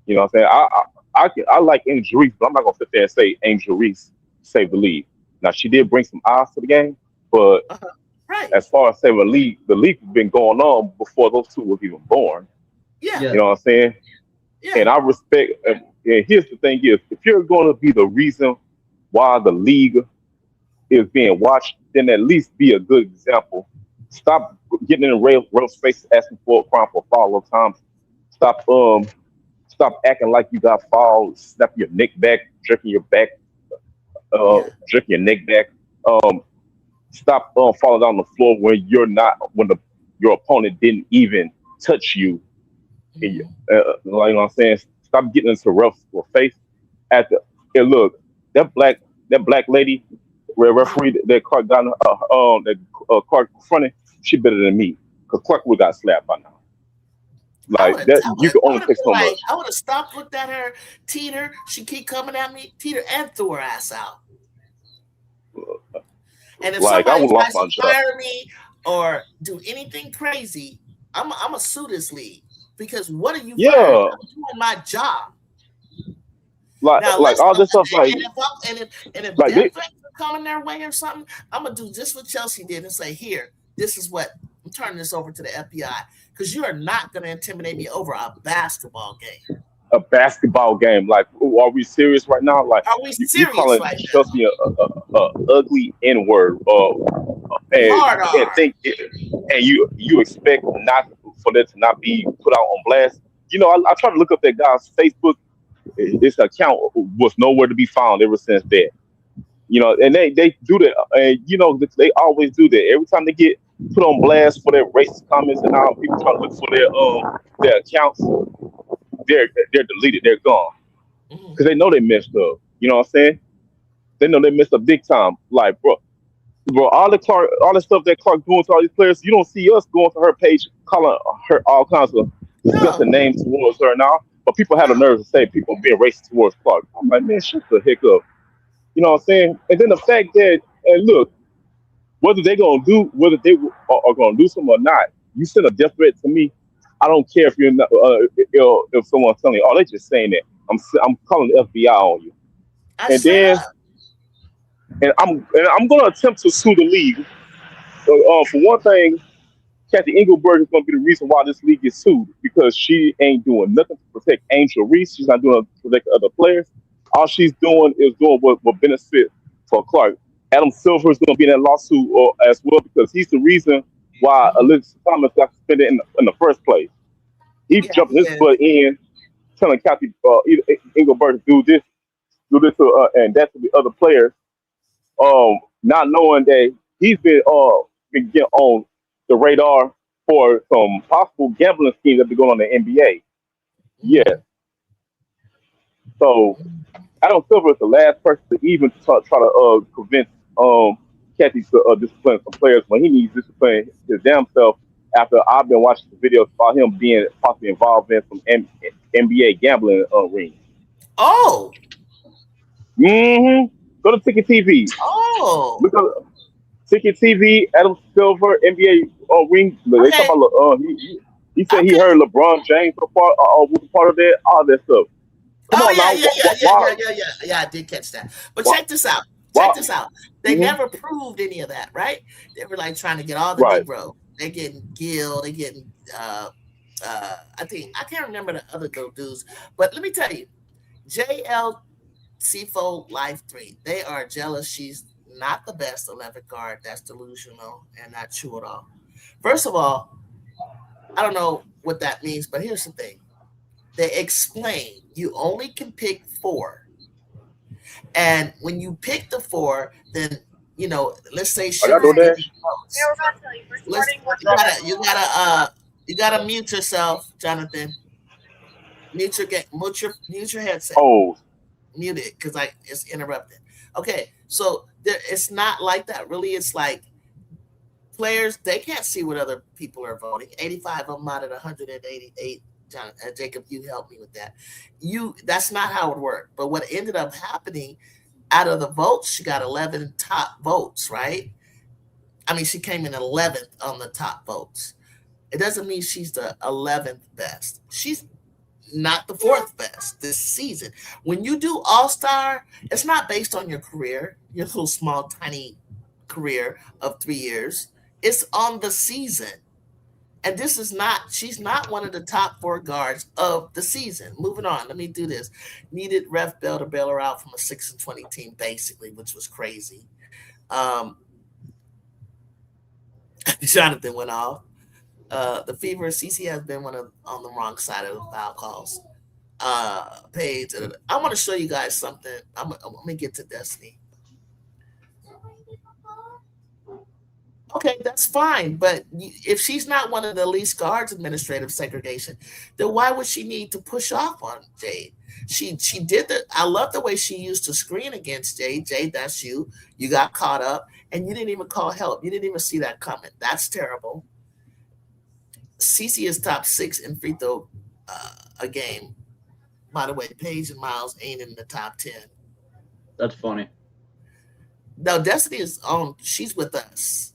You know what I'm saying? I like Angel Reese, but I'm not gonna sit there and say Angel Reese saved the league. Now she did bring some eyes to the game, but right. As far as saving the league has been going on before those two was even born. Yeah. You know what I'm saying? Yeah. And I respect. And here's the thing: is if you're going to be the reason why the league is being watched, then at least be a good example. Stop getting in the rail space, asking for a crime for foul all the time. Stop acting like you got fouled. Snap your neck back, jerking your back, jerking your neck back. Stop falling down the floor when your opponent didn't even touch you. You know what I'm saying? Stop getting into rough face. Look, that black lady, referee that Clark got Clark confronted, she better than me because Clark would got slapped by now. Like that, you can only take so much. I would have stopped, looked at her, teeter. She keep coming at me, teeter, and threw her ass out. And if somebody tries to fire me or do anything crazy, I'm a sue this league because what are you? I'm doing my job. Like all this stuff, like if their friends are coming their way or something, I'm gonna do just what Chelsea did and say, here, this is what I'm turning this over to the FBI because you are not gonna intimidate me over a basketball game. A basketball game, like, are we serious right now? Like, are we serious you calling right Chelsea a ugly N-word, and you expect not for that to not be put out on blast? I tried to look up that guy's Facebook. His account was nowhere to be found ever since that. And they do that, and they always do that. Every time they get put on blast for their racist comments and how people try to look for their accounts, they're deleted, they're gone. Because they know they messed up. You know what I'm saying? They know they messed up big time. Like, bro, all the stuff that Clark doing to all these players, you don't see us going to her page calling her all kinds of disgusting names towards her now. But people have the nerve to say people being racist towards Clark. I'm like, man, shut the heck up. You know what I'm saying? And then the fact that, and look, whether they are gonna do something or not, you send a death threat to me. I don't care if you're not, if someone's telling you, oh, they're just saying that. I'm calling the FBI on you. And then I'm gonna attempt to sue the league. For one thing, Kathy Engelberg is going to be the reason why this league is sued because she ain't doing nothing to protect Angel Reese. She's not doing to protect other players. All she's doing is doing what benefits for Clark. Adam Silver is going to be in that lawsuit as well because he's the reason why Elizabeth Thomas got suspended in the first place. He jumped his butt in, telling Kathy Engelberg to do this to and that to the other players, not knowing that he's been getting on the radar for some possible gambling schemes that be going on in the NBA. Yeah. So Adam Silver is the last person to even try to convince Kathy to discipline some players when he needs to discipline his damn self. After I've been watching the videos about him being possibly involved in some NBA gambling rings. Oh. Go to Ticket TV. Oh. Look at Ticket TV. Adam Silver NBA ring. They talk about. He said he heard LeBron James was part of that. All that stuff. Come on now. Yeah, I did catch that. But check this out. Check this out. They never proved any of that, right? They were like trying to get all the Negro. They're getting Gil. They're getting. I can't remember the other dudes. But let me tell you, JL C4 Life 3. They are jealous. She's not the best 11th guard. That's delusional and not true at all. First of all, I don't know what that means, but here's the thing. They explain you only can pick 4. And when you pick the 4, then, let's say you gotta mute yourself, Jonathan. Mute your headset. Oh. Mute it because it's interrupted. Okay, so it's not like that. Really, it's like players, they can't see what other people are voting. 85 of them out of 188. Jacob, you helped me with that. That's not how it worked. But what ended up happening, out of the votes, she got 11 top votes, right? I mean, she came in 11th on the top votes. It doesn't mean she's the 11th best. She's not the 4th best this season. When you do All-Star, it's not based on your career, your little small, tiny career of 3 years. It's on the season. And she's not one of the top 4 guards of the season. Moving on, let me do this. Needed ref Bell to bail her out from a 6-20 team, basically, which was crazy. Jonathan went off. The Fever CC has been on the wrong side of the foul calls. Page. I want to show you guys something. Let me get to Destiny. Okay, that's fine. But if she's not one of the least guards administrative segregation, then why would she need to push off on Jade? She did that. I love the way she used to screen against Jade. Jade, that's you. You got caught up, and you didn't even call help. You didn't even see that coming. That's terrible. Cece is top 6 in free throw a game. By the way, Paige and Miles ain't in the top 10. That's funny. No, Destiny is on. She's with us.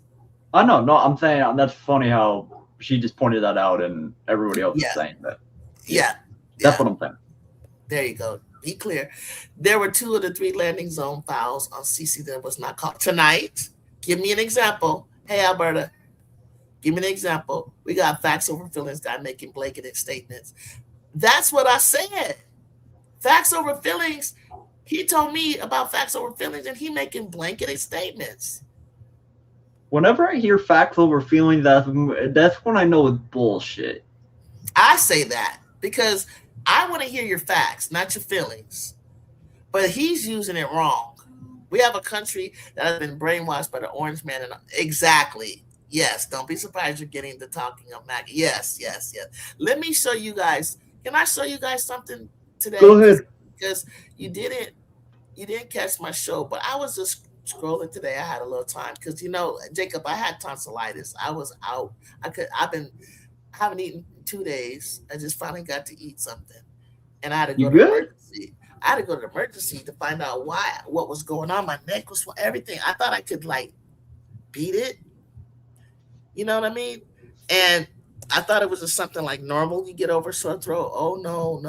I know. No, I'm saying that's funny how she just pointed that out and everybody else is saying that. Yeah. That's what I'm saying. There you go. Be clear. There were 2 of the 3 landing zone fouls on CC that was not caught tonight. Give me an example. Hey, Alberta. Give me an example. We got facts over feelings guy making blanketed statements. That's what I said. Facts over feelings. He told me about facts over feelings, and he making blanketed statements. Whenever I hear facts over feelings, that's when I know it's bullshit. I say that because I want to hear your facts, not your feelings. But he's using it wrong. We have a country that has been brainwashed by the orange man. And exactly. Yes. Don't be surprised you're getting the talking of Maggie. Yes. Let me show you guys. Can I show you guys something today? Go ahead. Because you didn't catch my show, but I was just scrolling today. I had a little time because Jacob, I had tonsillitis. I was out. I haven't eaten in 2 days. I just finally got to eat something, and I had to go to emergency. I had to go to emergency to find out what was going on. My neck was everything. I thought I could beat it. You know what I mean? And I thought it was just something like normal. You get over sore throat. Oh no!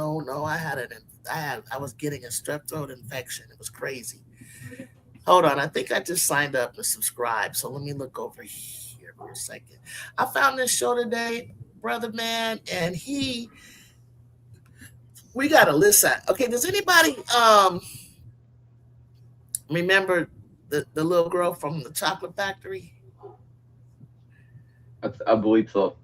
I was getting a strep throat infection. It was crazy. Hold on, I think I just signed up and subscribed. So let me look over here for a second. I found this show today, brother man, and we got a list. Okay, does anybody remember the little girl from the chocolate factory? I believe so.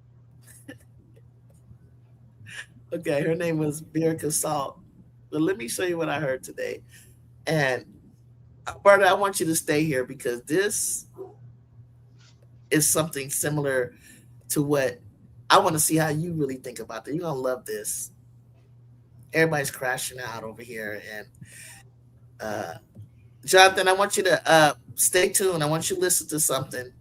Okay, her name was Birka Salt. But let me show you what I heard today. And Alberta, I want you to stay here because this is something similar to what I want to see how you really think about it. You're gonna love this. Everybody's crashing out over here. And Jonathan, I want you to stay tuned. I want you to listen to something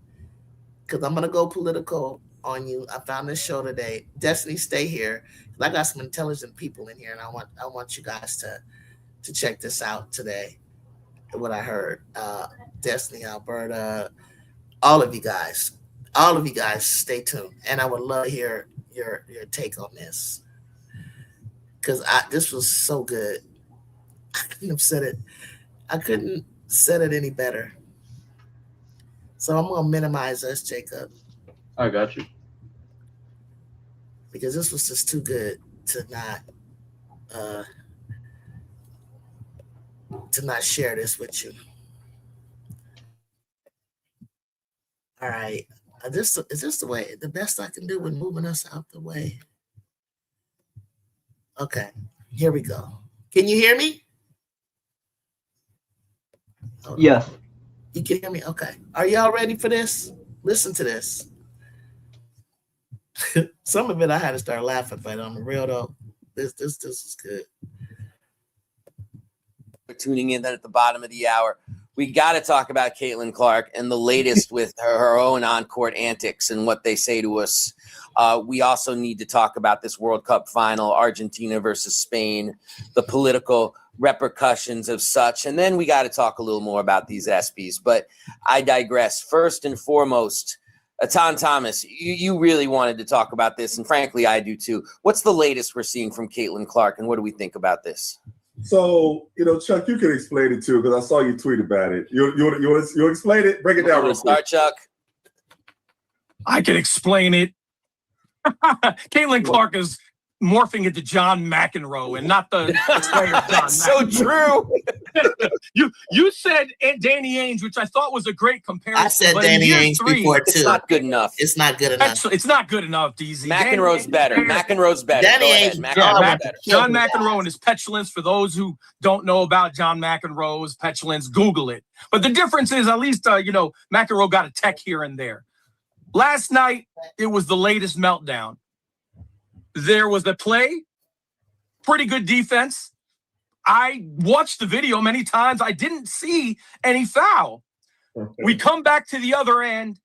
because I'm gonna go political on you. I found this show today. Destiny, stay here. I got some intelligent people in here, and I want you guys to check this out today. What I heard. Destiny, Alberta, all of you guys, stay tuned. And I would love to hear your take on this. Because this was so good. I couldn't have said it any better. So I'm gonna minimize us, Jacob. I got you. Because this was just too good to not share this with you. All right. Is this the best I can do with moving us out the way? Okay, here we go. Can you hear me? Yes. You can hear me? Okay. Are y'all ready for this? Listen to this. Some of it I had to start laughing, but on the real though, this is good. For tuning in at the bottom of the hour, we got to talk about Caitlin Clark and the latest with her own on-court antics and what they say to us. We also need to talk about this World Cup final, Argentina versus Spain, the political repercussions of such. And then we got to talk a little more about these ESPYs. But I digress. First and foremost, Atan Thomas, you really wanted to talk about this, and frankly, I do too. What's the latest we're seeing from Caitlin Clark, and what do we think about this? So, Chuck, you can explain it too, because I saw you tweet about it. You explain it? Break it down real quick. Start, Chuck. I can explain it. Caitlin Clark is morphing into John McEnroe and not the player John That's so true. You said Danny Ainge, which I thought was a great comparison. I said Danny Ainge before too. It's not good enough. It's not good enough. It's not good enough, DZ. McEnroe's better. McEnroe's better. Danny Ainge, better. John McEnroe and his petulance. For those who don't know about John McEnroe's petulance, Google it. But the difference is, at least McEnroe got a tech here and there. Last night, it was the latest meltdown. There was a play, pretty good defense. I watched the video many times. I didn't see any foul. Okay. We come back to the other end,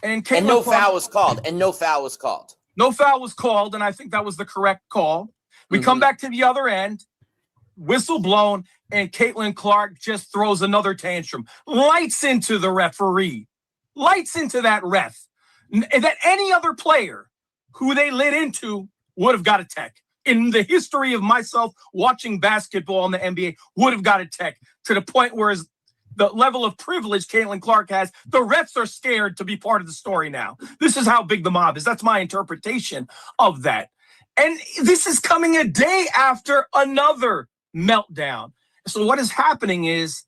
and no foul was called. No foul was called, and I think that was the correct call. We come back to the other end, whistle blown, and Caitlin Clark just throws another tantrum. Lights into the referee. Lights into that ref. That any other player who they lit into would have got a tech. In the history of myself watching basketball in the NBA, would have got a tech, to the point where the level of privilege Caitlin Clark has, the refs are scared to be part of the story now. This is how big the mob is. That's my interpretation of that. And this is coming a day after another meltdown. So what is happening is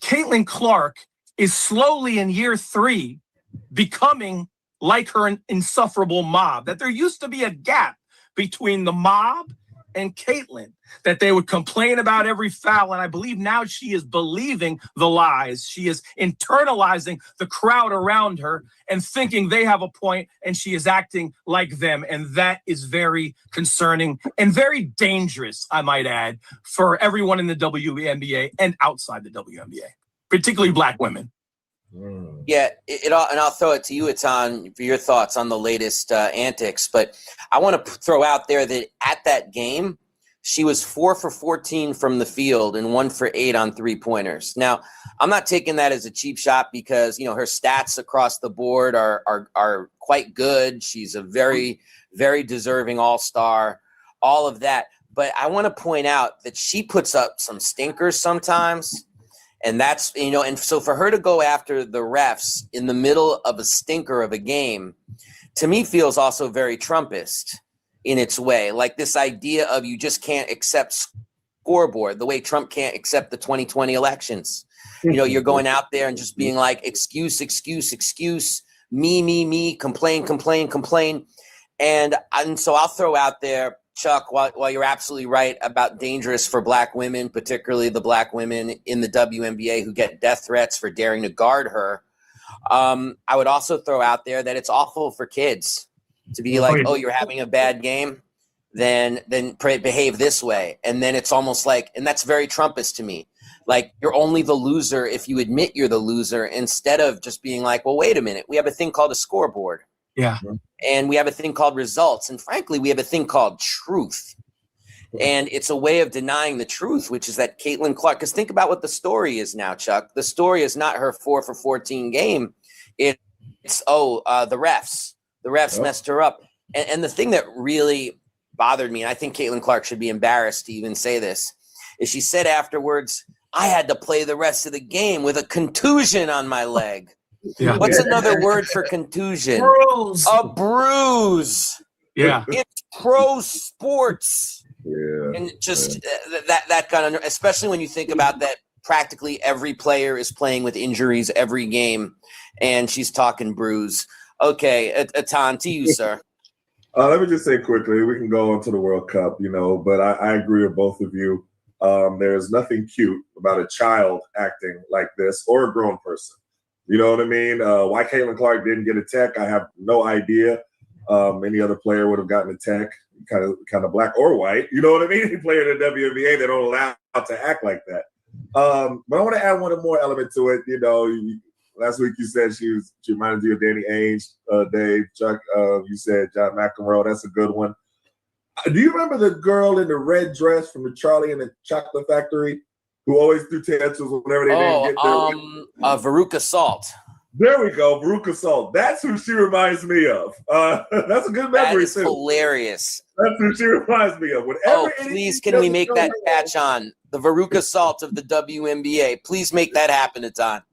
Caitlin Clark is slowly in year 3 becoming like her insufferable mob. That there used to be a gap between the mob and Caitlin, that they would complain about every foul. And I believe now she is believing the lies. She is internalizing the crowd around her and thinking they have a point, and she is acting like them. And that is very concerning and very dangerous, I might add, for everyone in the WNBA and outside the WNBA, particularly Black women. Yeah, and I'll throw it to you, Atan, for your thoughts on the latest antics. But I want to throw out there that at that game, she was 4 for 14 from the field and 1 for 8 on 3-pointers. Now, I'm not taking that as a cheap shot because, her stats across the board are quite good. She's a very, very deserving all-star, all of that. But I want to point out that she puts up some stinkers sometimes. And that's, and so for her to go after the refs in the middle of a stinker of a game, to me feels also very Trumpist in its way. Like this idea of you just can't accept scoreboard, the way Trump can't accept the 2020 elections. You're going out there and just being like, excuse, me, complain. And so I'll throw out there, Chuck, while you're absolutely right about dangerous for Black women, particularly the Black women in the WNBA who get death threats for daring to guard her, I would also throw out there that it's awful for kids to be like, oh, you're having a bad game, then behave this way. And then it's almost like, and that's very Trumpist to me. Like, you're only the loser if you admit you're the loser, instead of just being like, well, wait a minute. We have a thing called a scoreboard. Yeah. And we have a thing called results. And frankly, we have a thing called truth. And it's a way of denying the truth, which is that Caitlin Clark, because think about what the story is now, Chuck. The story is not her 4 for 14 game. It's the refs. The refs messed her up. And the thing that really bothered me, and I think Caitlin Clark should be embarrassed to even say this, is she said afterwards, I had to play the rest of the game with a contusion on my leg. Yeah. What's another word for contusion? Bruise. A bruise. Yeah. It's pro sports. Yeah. And just that kind of, especially when you think about that, practically every player is playing with injuries every game, and she's talking bruise. Okay, Atan, to you, sir. Let me just say quickly, we can go on to the World Cup, but I agree with both of you. There's nothing cute about a child acting like this, or a grown person. You know what I mean? Why Caitlin Clark didn't get a tech, I have no idea. Any other player would have gotten a tech, kind of black or white. You know what I mean? Any player in the WNBA, they don't allow to act like that. But I want to add one more element to it. Last week you said she reminded you of Danny Ainge, Dave, Chuck. You said John McEnroe. That's a good one. Do you remember the girl in the red dress from the Charlie and the Chocolate Factory who always threw tantrums whenever they didn't get their Veruca Salt. There we go, Veruca Salt. That's who she reminds me of. That's a good memory. That is hilarious. That's who she reminds me of. Please, can we make that catch on the Veruca Salt of the WNBA? Please make that happen, Atan.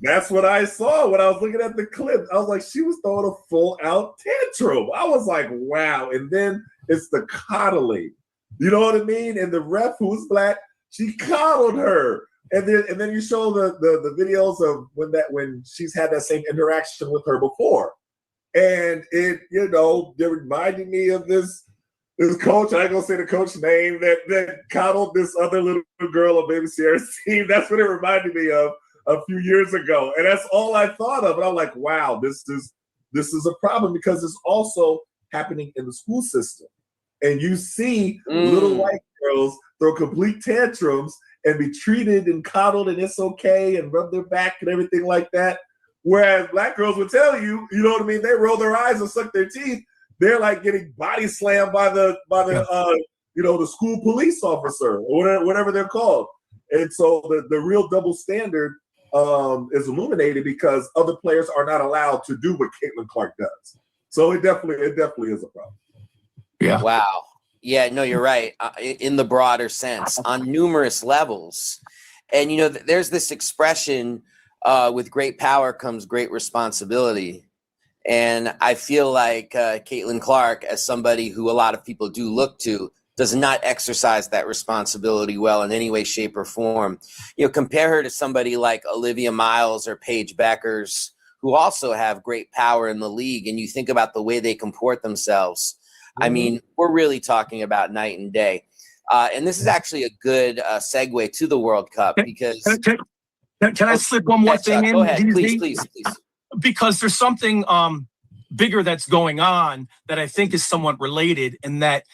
That's what I saw when I was looking at the clip. I was like, she was throwing a full-out tantrum. I was like, wow. And then it's the coddling. You know what I mean? And the ref, who's black, she coddled her. And then you show the videos of when she's had that same interaction with her before. And it, they reminded me of this coach. I ain't gonna say the coach's name that coddled this other little girl on Baby Sierra's team. That's what it reminded me of a few years ago. And that's all I thought of. And I'm like, wow, this is a problem, because it's also happening in the school system. And you see little white girls throw complete tantrums and be treated and coddled, and it's okay, and rub their back and everything like that. Whereas black girls would tell you, you know what I mean? They roll their eyes and suck their teeth. They're like getting body slammed by the school police officer or whatever they're called. And so the real double standard is illuminated because other players are not allowed to do what Caitlin Clark does. So it definitely is a problem. Yeah. Wow. Yeah, no, you're right. In the broader sense, on numerous levels. And, there's this expression, with great power comes great responsibility. And I feel like Caitlin Clark, as somebody who a lot of people do look to, does not exercise that responsibility well in any way, shape, or form. Compare her to somebody like Olivia Miles or Paige Beckers, who also have great power in the league. And you think about the way they comport themselves. I mean, we're really talking about night and day. And this is actually a good segue to the World Cup, because... Can I slip one more thing in? Go ahead, please. Because there's something bigger that's going on that I think is somewhat related, in that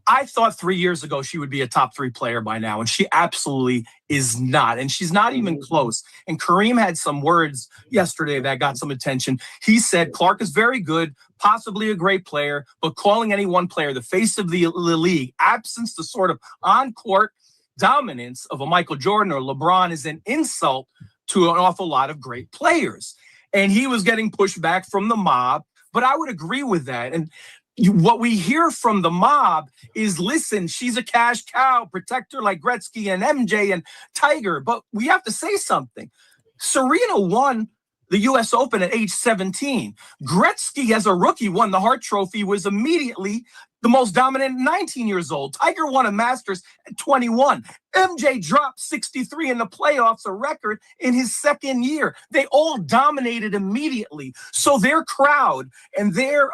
I thought 3 years ago she would be a top 3 player by now, and she absolutely is not. And she's not even close. And Kareem had some words yesterday that got some attention. He said Clark is very good, possibly a great player, but calling any one player the face of the league, absence the sort of on-court dominance of a Michael Jordan or LeBron, is an insult to an awful lot of great players. And he was getting pushback from the mob, but I would agree with that. And what we hear from the mob is, listen, she's a cash cow, protect her like Gretzky and MJ and Tiger. But we have to say something. Serena won the U.S. Open at age 17. Gretzky, as a rookie, won the Hart Trophy, was immediately the most dominant 19 years old. Tiger won a Masters at 21. MJ dropped 63 in the playoffs, a record in his second year. They all dominated immediately. So their crowd and their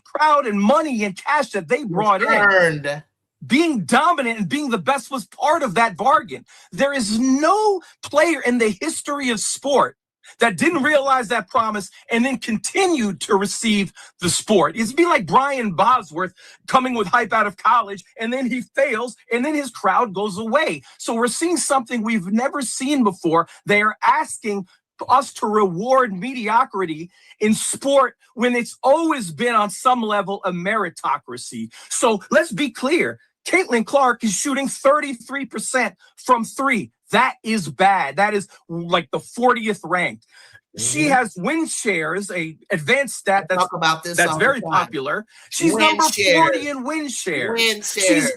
crowd and money and cash that they brought in, being dominant and being the best was part of that bargain. There is no player in the history of sport that didn't realize that promise and then continued to receive the sport. It'd be like Brian Bosworth coming with hype out of college, and then he fails, and then his crowd goes away. So we're seeing something we've never seen before. They are asking us to reward mediocrity in sport when it's always been on some level a meritocracy. So let's be clear. Caitlin Clark is shooting 33% from 3. That is bad. That is like the 40th ranked. She has win shares, a advanced stat that's very popular. She's number 40 in win share.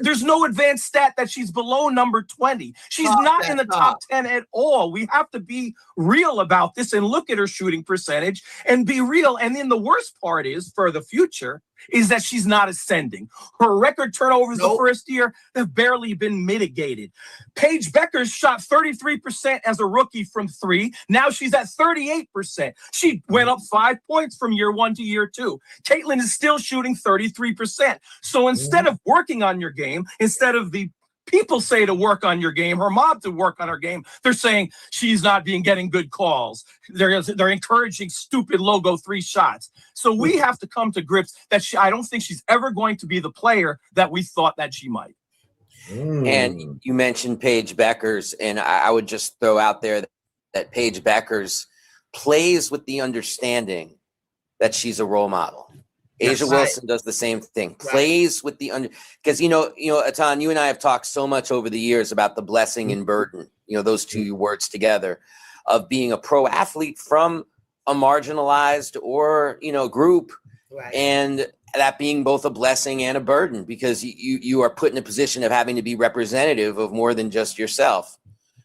There's no advanced stat that she's below number 20. She's not in the top 10 at all. We have to be real about this and look at her shooting percentage and be real. And then the worst part is, for the future, is that she's not ascending. Her record turnovers the first year have barely been mitigated. Paige Beckers shot 33% as a rookie from 3. Now she's at 38%. She went up 5 points from year 1 to year 2. Caitlin is still shooting 33%. So instead of working on your game, instead of the people say to work on your game, her mob to work on her game, they're saying she's not getting good calls. They're encouraging stupid logo 3 shots. So we have to come to grips that I don't think she's ever going to be the player that we thought that she might. And you mentioned Paige Beckers, and I would just throw out there that Paige Beckers plays with the understanding that she's a role model. Asia Wilson does the same thing, plays with the because Atan, you and I have talked so much over the years about the blessing and burden, those 2 words together, of being a pro athlete from a marginalized or group, and that being both a blessing and a burden, because you are put in a position of having to be representative of more than just yourself,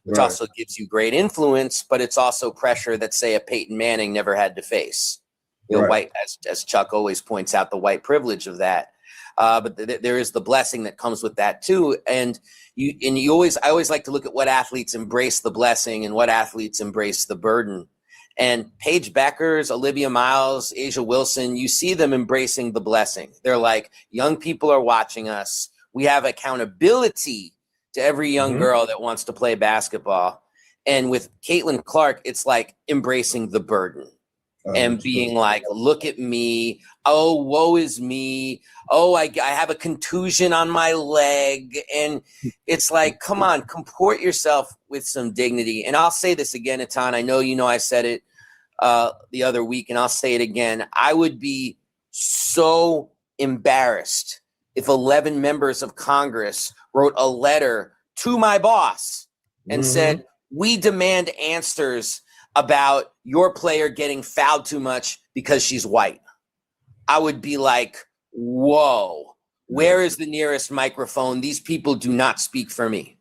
which also gives you great influence, but it's also pressure that, say, a Peyton Manning never had to face. White, as Chuck always points out, the white privilege of that. But there is the blessing that comes with that too. And I always like to look at what athletes embrace the blessing and what athletes embrace the burden. And Paige Beckers, Olivia Miles, Asia Wilson, you see them embracing the blessing. They're like, young people are watching us. We have accountability to every young girl that wants to play basketball. And with Caitlin Clark, it's like embracing the burden. And being like, look at me. Oh, woe is me. Oh, I have a contusion on my leg. And it's like, come on, comport yourself with some dignity. And I'll say this again, Atan. I know I said it the other week, and I'll say it again. I would be so embarrassed if 11 members of Congress wrote a letter to my boss and said, we demand answers about your player getting fouled too much because she's white. I would be like, whoa, where is the nearest microphone? These people do not speak for me.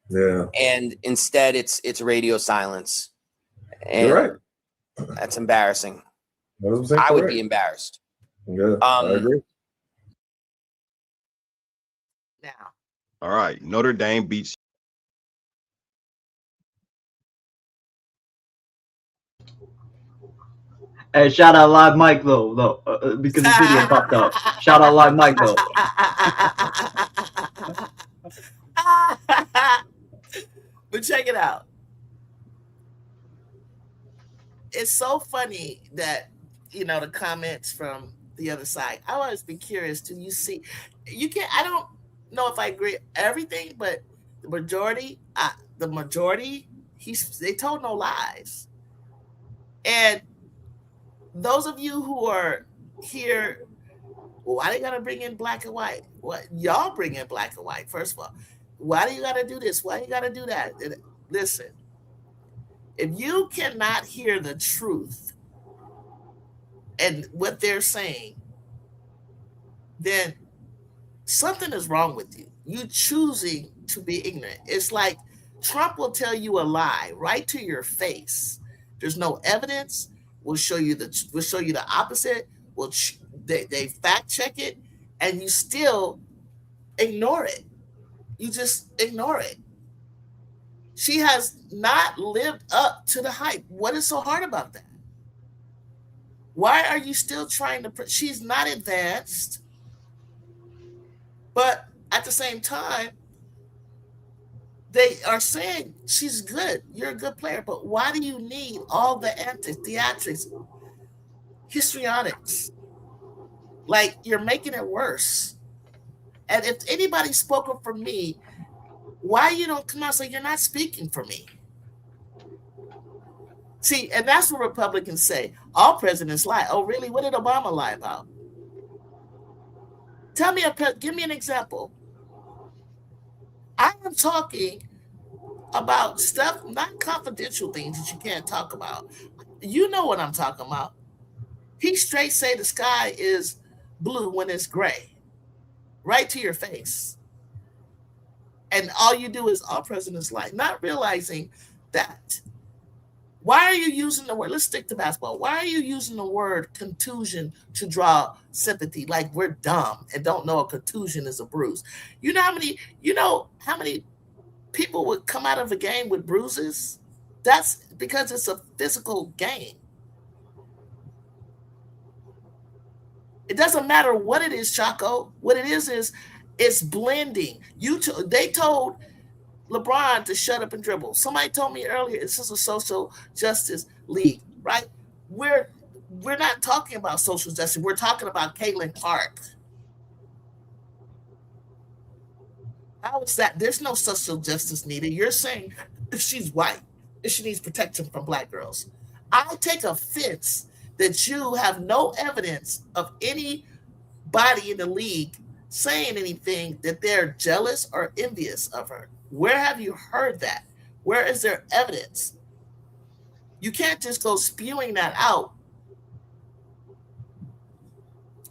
Yeah. And instead it's radio silence. And you're right. That's embarrassing. I would be embarrassed. Yeah, I agree. Now. All right. Notre Dame beats. Hey, shout out Live Mike though, because the video fucked up. Shout out Live Mike though. But check it out. It's so funny that the comments from the other side. I always be curious. Do you see? You can't. I don't know if I agree with everything, but the majority, they told no lies. And those of you who are here, why do you gotta bring in black and white? What y'all bring in black and white? First of all, why do you gotta do this? Why do you gotta do that? Listen, if you cannot hear the truth and what they're saying, then something is wrong with you. You choosing to be ignorant. It's like Trump will tell you a lie right to your face. There's no evidence. We'll show you the opposite. They fact check it, and you still ignore it. You just ignore it. She has not lived up to the hype. What is so hard about that? Why are you still trying to? She's not advanced, but at the same time, they are saying she's good. You're a good player, but why do you need all the antics, theatrics, histrionics? Like, you're making it worse. And if anybody spoke up for me, why you don't come out and say you're not speaking for me? See, and that's what Republicans say. All presidents lie. Oh, really? What did Obama lie about? Give me an example. I am talking about stuff, not confidential things that you can't talk about. You know what I'm talking about. He straight say the sky is blue when it's gray, right to your face. And all you do is all presidents lie, not realizing that. Why are you using the word? Let's stick to basketball. Why are you using the word contusion to draw sympathy? Like we're dumb and don't know a contusion is a bruise. You know how many people would come out of a game with bruises? That's because it's a physical game. It doesn't matter what it is, Chaco. What it is it's blending. They told LeBron to shut up and dribble. Somebody told me earlier, this is a social justice league, right? We're not talking about social justice. We're talking about Caitlin Clark. How is that? There's no social justice needed. You're saying if she's white, if she needs protection from black girls. I take offense that you have no evidence of anybody in the league saying anything that they're jealous or envious of her. Where have you heard that? Where is there evidence? You can't just go spewing that out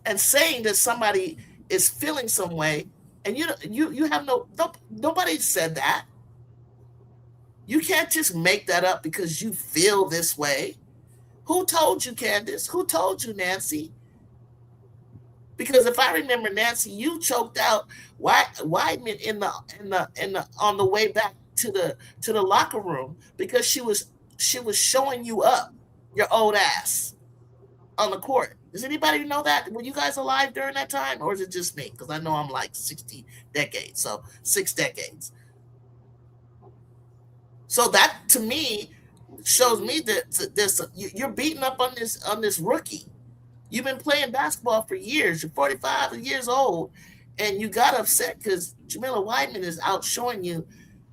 and saying that somebody is feeling some way, and you have nobody said that. You can't just make that up because you feel this way. Who told you, Candace? Who told you, Nancy? Because if I remember, Nancy, you choked out Weidman in the on the way back to the locker room because she was showing you up your old ass on the court. Does anybody know that? Were you guys alive during that time, or is it just me? Because I know I'm like 60 decades, so 6 decades. So that to me shows me that you're beating up on this rookie. You've been playing basketball for years. You're 45 years old, and you got upset because Jamila Weidman is out showing you.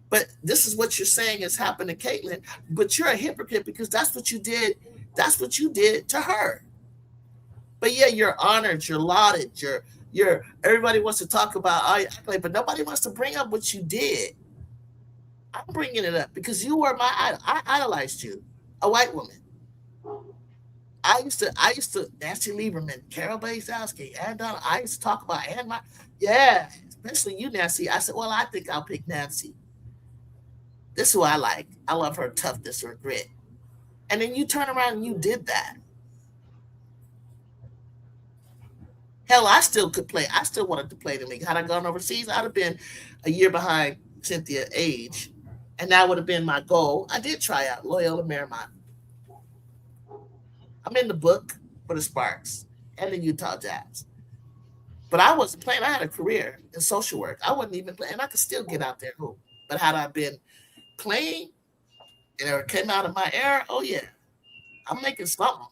But this is what you're saying has happened to Caitlin. But you're a hypocrite because that's what you did. That's what you did to her. But yeah, you're honored. You're lauded. You're. Everybody wants to talk about but nobody wants to bring up what you did. I'm bringing it up because you were my idol. I idolized you, a white woman. I used to Nancy Lieberman, Carol Bazowski, and Donna. I used to talk about especially you, Nancy. I said, well, I think I'll pick Nancy. This is who I like. I love her toughness, her grit. And then you turn around and you did that. Hell, I still could play. I still wanted to play the league. Had I gone overseas, I'd have been a year behind Cynthia age, and that would have been my goal. I did try out Loyola Marymount. I'm in the book for the Sparks and the Utah Jazz. But I wasn't playing. I had a career in social work. I wasn't even playing. I could still get out there and hoop. But had I been playing and it came out of my era, oh, yeah, I'm making something.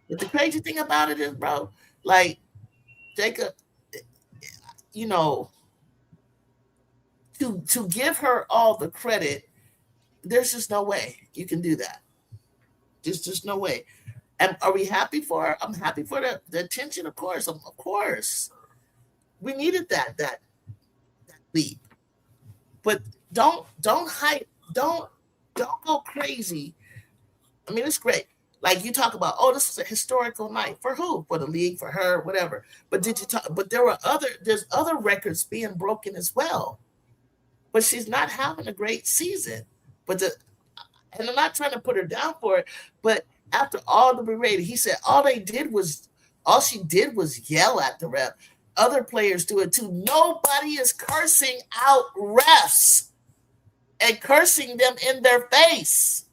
But the crazy thing about it is, bro, like Jacob, you know, to give her all the credit, there's just no way you can do that. There's just no way. And are we happy for her? I'm happy for the attention, of course. Of course. We needed that leap. But don't hype, don't go crazy. I mean, it's great. Like you talk about, oh, this is a historical night. For who? For the league, for her, whatever. But there's other records being broken as well. But she's not having a great season. And I'm not trying to put her down for it, but after all the berating, he said all she did was yell at the ref. Other players do it too. Nobody is cursing out refs and cursing them in their face.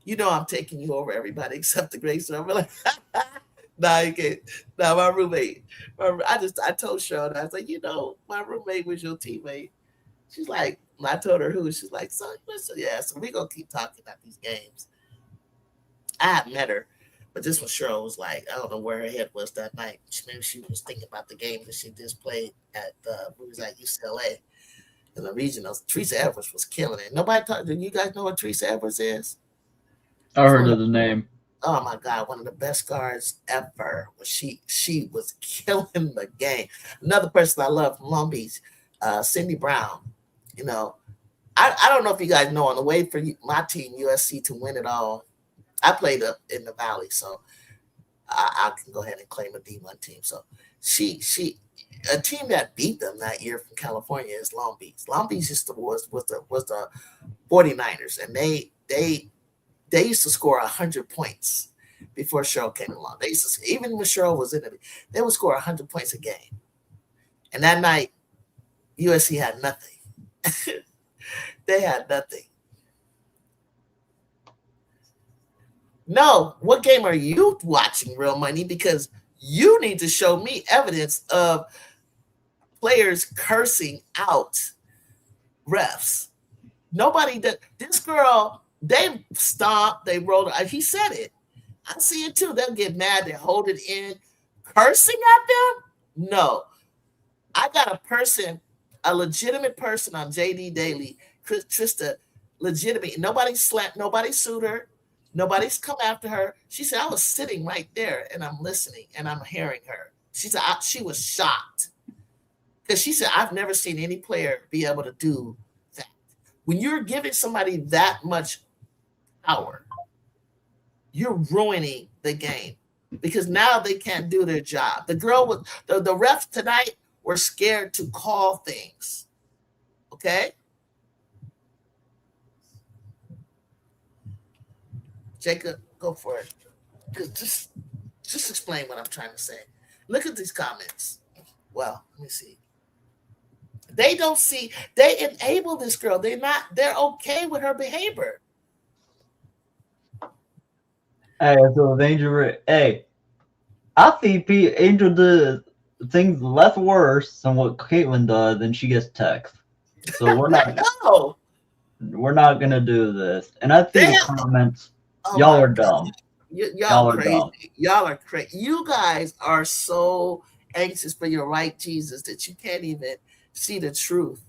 You know I'm taking you over, everybody except the great son. I'm like, nah, you can't. Nah, my roommate. I told Sean, I was like, my roommate was your teammate. She's like, I told her who. She's like, so listen, yeah, so we're going to keep talking about these games. I had met her, but this one Cheryl was like, I don't know where her head was that night. Maybe she was thinking about the game that she just played at UCLA in the regionals. Teresa Edwards was killing it. Do you guys know what Teresa Edwards is? I heard of the name. Oh my God, one of the best guards ever. She was killing the game. Another person I love from Long Beach, Cindy Brown. I don't know if you guys know, on the way for my team, USC, to win it all, I played up in the Valley, so I can go ahead and claim a D1 team. So a team that beat them that year from California is Long Beach. Long Beach was the 49ers, and they used to score 100 points before Cheryl came along. Even when Cheryl was in it, they would score 100 points a game. And that night, USC had nothing. They had nothing. No, what game are you watching, Real Money? Because you need to show me evidence of players cursing out refs. Nobody did. This girl, they stomped, they rolled. He said it. I see it too. They'll get mad, they hold it in. Cursing at them? No. I got a legitimate person on JD Daily, Trista, legitimate. Nobody slapped, nobody sued her. Nobody's come after her. She said, I was sitting right there and I'm listening and I'm hearing her. She said, she was shocked. Because she said, I've never seen any player be able to do that. When you're giving somebody that much power, you're ruining the game. Because now they can't do their job. The refs tonight were scared to call things. Okay? Jacob, go for it. Just explain what I'm trying to say. Look at these comments. Well, let me see. They don't see. They enable this girl. They're okay with her behavior. Hey, so Angel, hey, I think Angel did things less worse than what Caitlyn does, and she gets text. So we're not. No. We're not gonna do this. And I think the comments. Oh, y'all are dumb. Y'all are crazy. Dumb. Y'all are crazy. You guys are so anxious for your right Jesus that you can't even see the truth.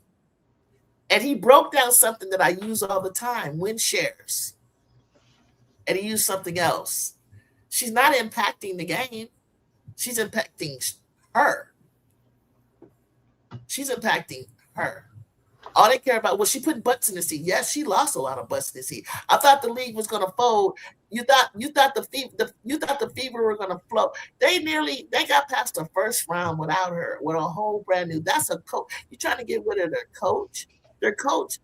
And he broke down something that I use all the time, win shares. And he used something else. She's not impacting the game. She's impacting her. She's impacting her. All they care about was she put butts in the seat. Yes, she lost a lot of butts in the seat. I thought the league was gonna fold. You thought the fever were gonna flow. They got past the first round without her, with a whole brand new. That's a coach. You're trying to get rid of their coach. Their coach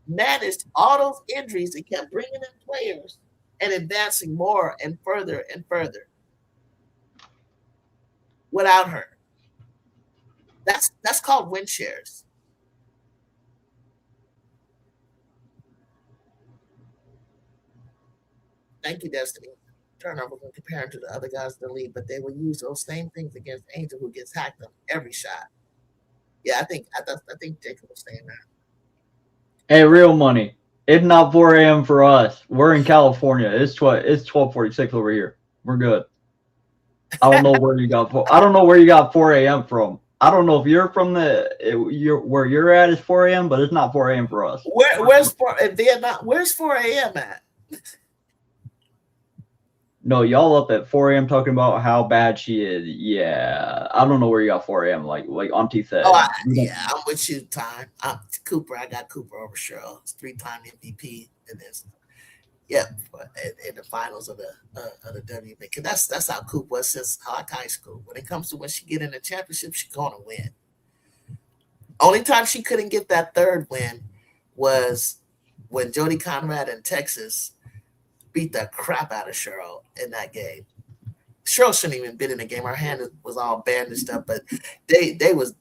managed all those injuries and kept bringing in players and advancing more and further and further without her. That's called win shares. Thank you, Destiny. Turnover when comparing to the other guys in the league, but they will use those same things against Angel, who gets hacked on every shot. Yeah, I think Jacob was saying that. Hey, Real Money. It's not 4 a.m. for us. We're in California. It's 12:46 over here. We're good. I don't know where you got 4 a.m. from. I don't know if you're from where you're at is 4 a.m., but it's not 4 a.m. for us. Where's in Vietnam? Where's 4 a.m. at? No, y'all up at 4 a.m. talking about how bad she is. Yeah, I don't know where you got 4 a.m. Like Auntie said. Oh, I'm with you, Time. Cooper. I got Cooper over Cheryl. It's 3-time MVP in this. Yeah, in the finals of the WNBA. Because that's how Coop was since high school. When it comes to when she get in the championship, she's gonna win. Only time she couldn't get that third win was when Jody Conrad in Texas beat the crap out of Cheryl in that game. Cheryl shouldn't even been in the game. Her hand was all bandaged up, but they was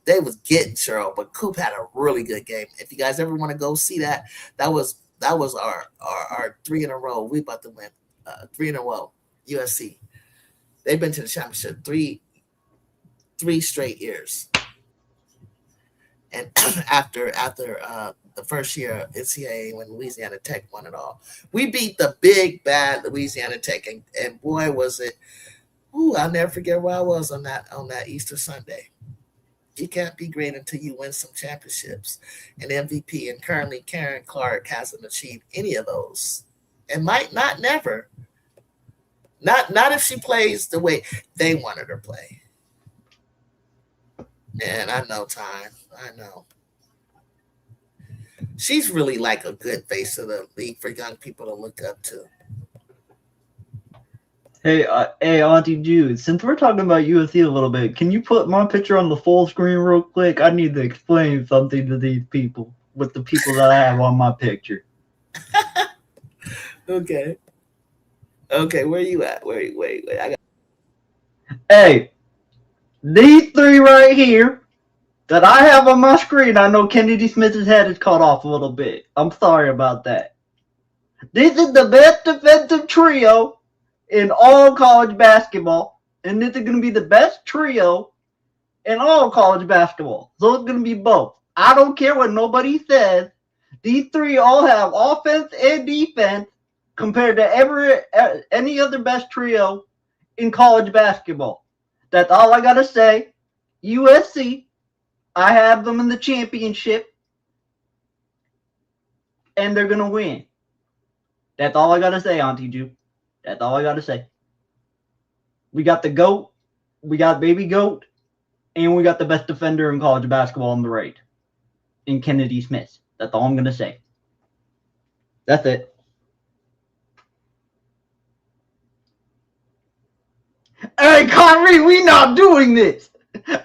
getting Cheryl. But Coop had a really good game. If you guys ever want to go see that, that was our 3 in a row. We about to win 3 in a row. USC. They've been to the championship three straight years. And after the first year NCAA when Louisiana Tech won it all, we beat the big bad Louisiana Tech, and boy was it! Ooh, I'll never forget where I was on that Easter Sunday. You can't be great until you win some championships. And MVP, and currently Karen Clark hasn't achieved any of those, and might not never. Not if she plays the way they wanted her to play. Man, I know, Time. I know. She's really like a good face of the league for young people to look up to. Hey, Auntie Jude, since we're talking about USC a little bit, can you put my picture on the full screen real quick? I need to explain something to these people with the people that I have on my picture. Okay, where you at? Wait. Hey, these 3 right here that I have on my screen, I know Kennedy Smith's head is cut off a little bit. I'm sorry about that. This is the best defensive trio in all college basketball, and this is going to be the best trio in all college basketball. So it's going to be both. I don't care what nobody says. These 3 all have offense and defense compared to any other best trio in college basketball. That's all I got to say. USC, I have them in the championship, and they're going to win. That's all I got to say, Auntie Ju. That's all I got to say. We got the GOAT, we got Baby GOAT, and we got the best defender in college basketball on the right, in Kennedy Smith. That's all I'm going to say. That's it. Hey, Kyrie, we not doing this.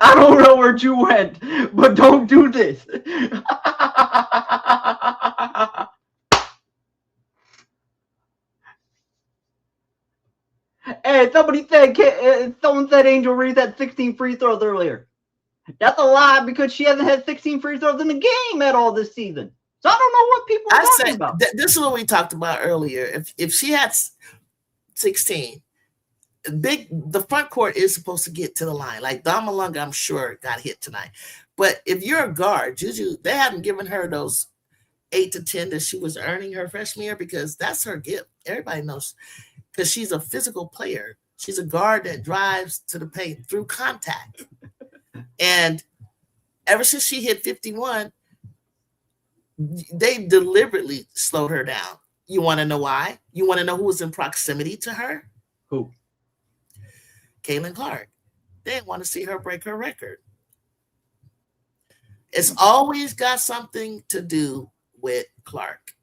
I don't know where you went, but don't do this. Hey, someone said Angel Reese had 16 free throws earlier. That's a lie because she hasn't had 16 free throws in the game at all this season. So I don't know what people are talking about. This is what we talked about earlier. If she had 16, the front court is supposed to get to the line. Like Dom Malunga, I'm sure got hit tonight. But if you're a guard, Juju, they haven't given her those 8 to 10 that she was earning her freshman year because that's her gift. Everybody knows because she's a physical player. She's a guard that drives to the paint through contact. And ever since she hit 51, they deliberately slowed her down. You want to know why? You want to know who was in proximity to her? Who? Caitlin Clark. They didn't want to see her break her record. It's always got something to do with Clark.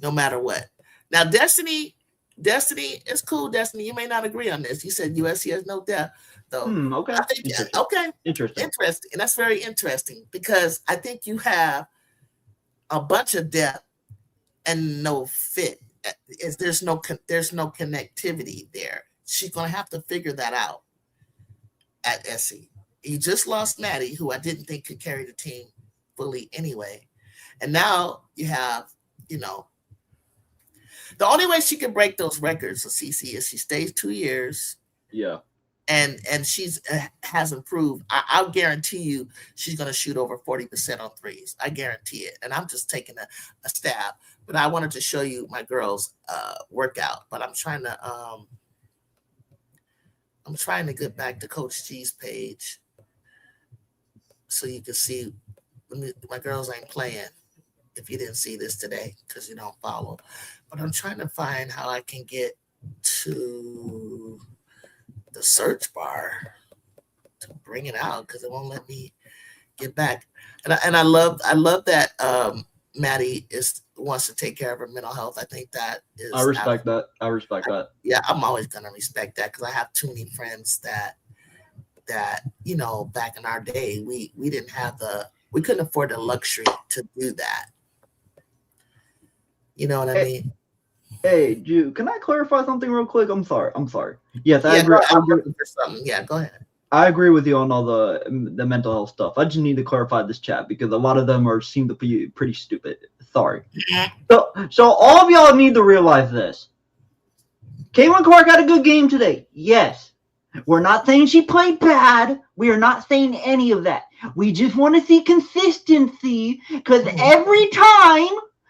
No matter what. Now, Destiny is cool, Destiny. You may not agree on this. You said USC has no depth, though. Okay. I think, Interesting. And that's very interesting because I think you have a bunch of depth and no fit. There's no connectivity there. She's going to have to figure that out at SC. You just lost Maddie, who I didn't think could carry the team fully anyway. And now you have, the only way she can break those records for CC is she stays 2 years. Yeah. and she's has improved. I'll guarantee you she's going to shoot over 40% on threes. I guarantee it. And I'm just taking a stab. But I wanted to show you my girls' workout. But I'm trying to get back to Coach G's page so you can see. My girls ain't playing. If you didn't see this today, because you don't follow. But I'm trying to find how I can get to the search bar to bring it out, because it won't let me get back. And I love that Maddie wants to take care of her mental health. I think that is. I respect that. Yeah, I'm always gonna respect that, because I have too many friends that back in our day we we couldn't afford the luxury to do that. You know what I mean? Hey, Jew, can I clarify something real quick? I'm sorry. Yes, I agree. Yeah, go ahead. I agree with you on all the mental health stuff. I just need to clarify this chat because a lot of them seem to be pretty stupid. Sorry. So all of y'all need to realize this. Caitlin Clark had a good game today. Yes. We're not saying she played bad. We are not saying any of that. We just want to see consistency, because every time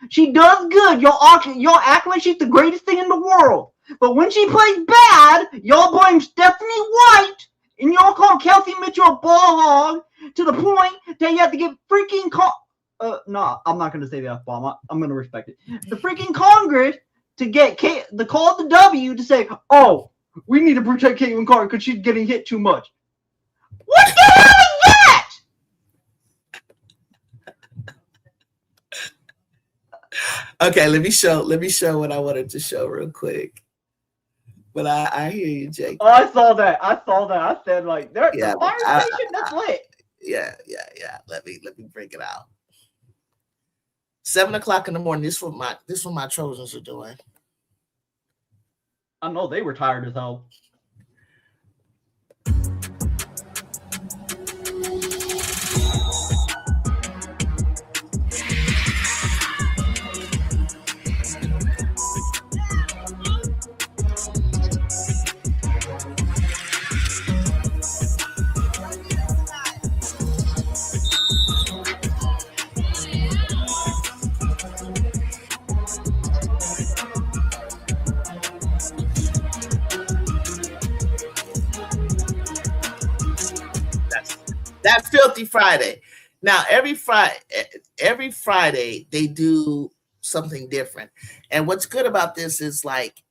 she does good, y'all act like she's the greatest thing in the world. But when she plays bad, y'all blame Stephanie White, and y'all call Kelsey Mitchell a ball hog to the point that you have to get freaking no, I'm not going to say the F-bomb. I'm going to respect it. The freaking Congress to get the call of the W to say, oh, we need to protect Caitlin Clark because she's getting hit too much. What the hell is that? Okay, let me show what I wanted to show real quick. But I hear you, Jake. Oh, I saw that. I said, like, the fire station that's lit. Yeah. Let me bring it out. 7:00 in the morning. This is what my Trojans are doing. I know they were tired as hell. That's Filthy Friday. Now, every Friday they do something different. And what's good about this is, like,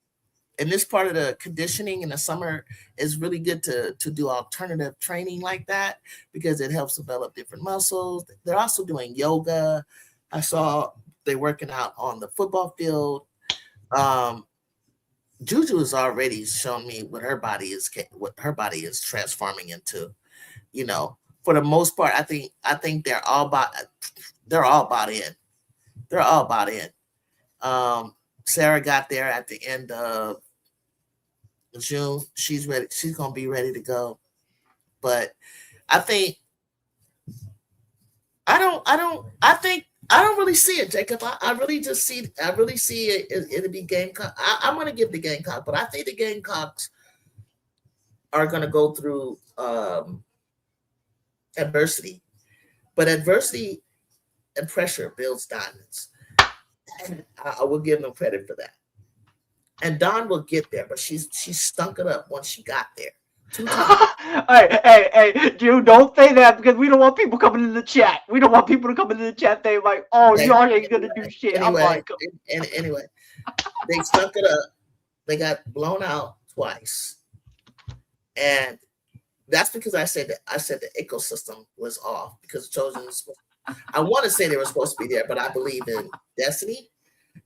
in this part of the conditioning in the summer is really good to do alternative training like that, because it helps develop different muscles. They're also doing yoga. I saw they're working out on the football field. Juju has already shown me what her body is transforming into. You know, for the most part, I think they're all bought in. They're all bought in. Sarah got there at the end of June. She's ready. She's gonna be ready to go. But I think I don't really see it, Jacob. I really see it. It'll be Gamecock. I'm gonna give the Gamecock, but I think the Gamecocks are gonna go through adversity. But adversity and pressure builds diamonds. And I will give them credit for that. And Dawn will get there, but she stunk it up once she got there. 2 times. Hey, Drew, don't say that, because we don't want people coming in the chat. We don't want people to come into the chat saying, like, oh, y'all ain't gonna do shit. Anyway, they stunk it up. They got blown out twice. And that's because I said the ecosystem was off, because Chosen was I want to say they were supposed to be there, but I believe in destiny,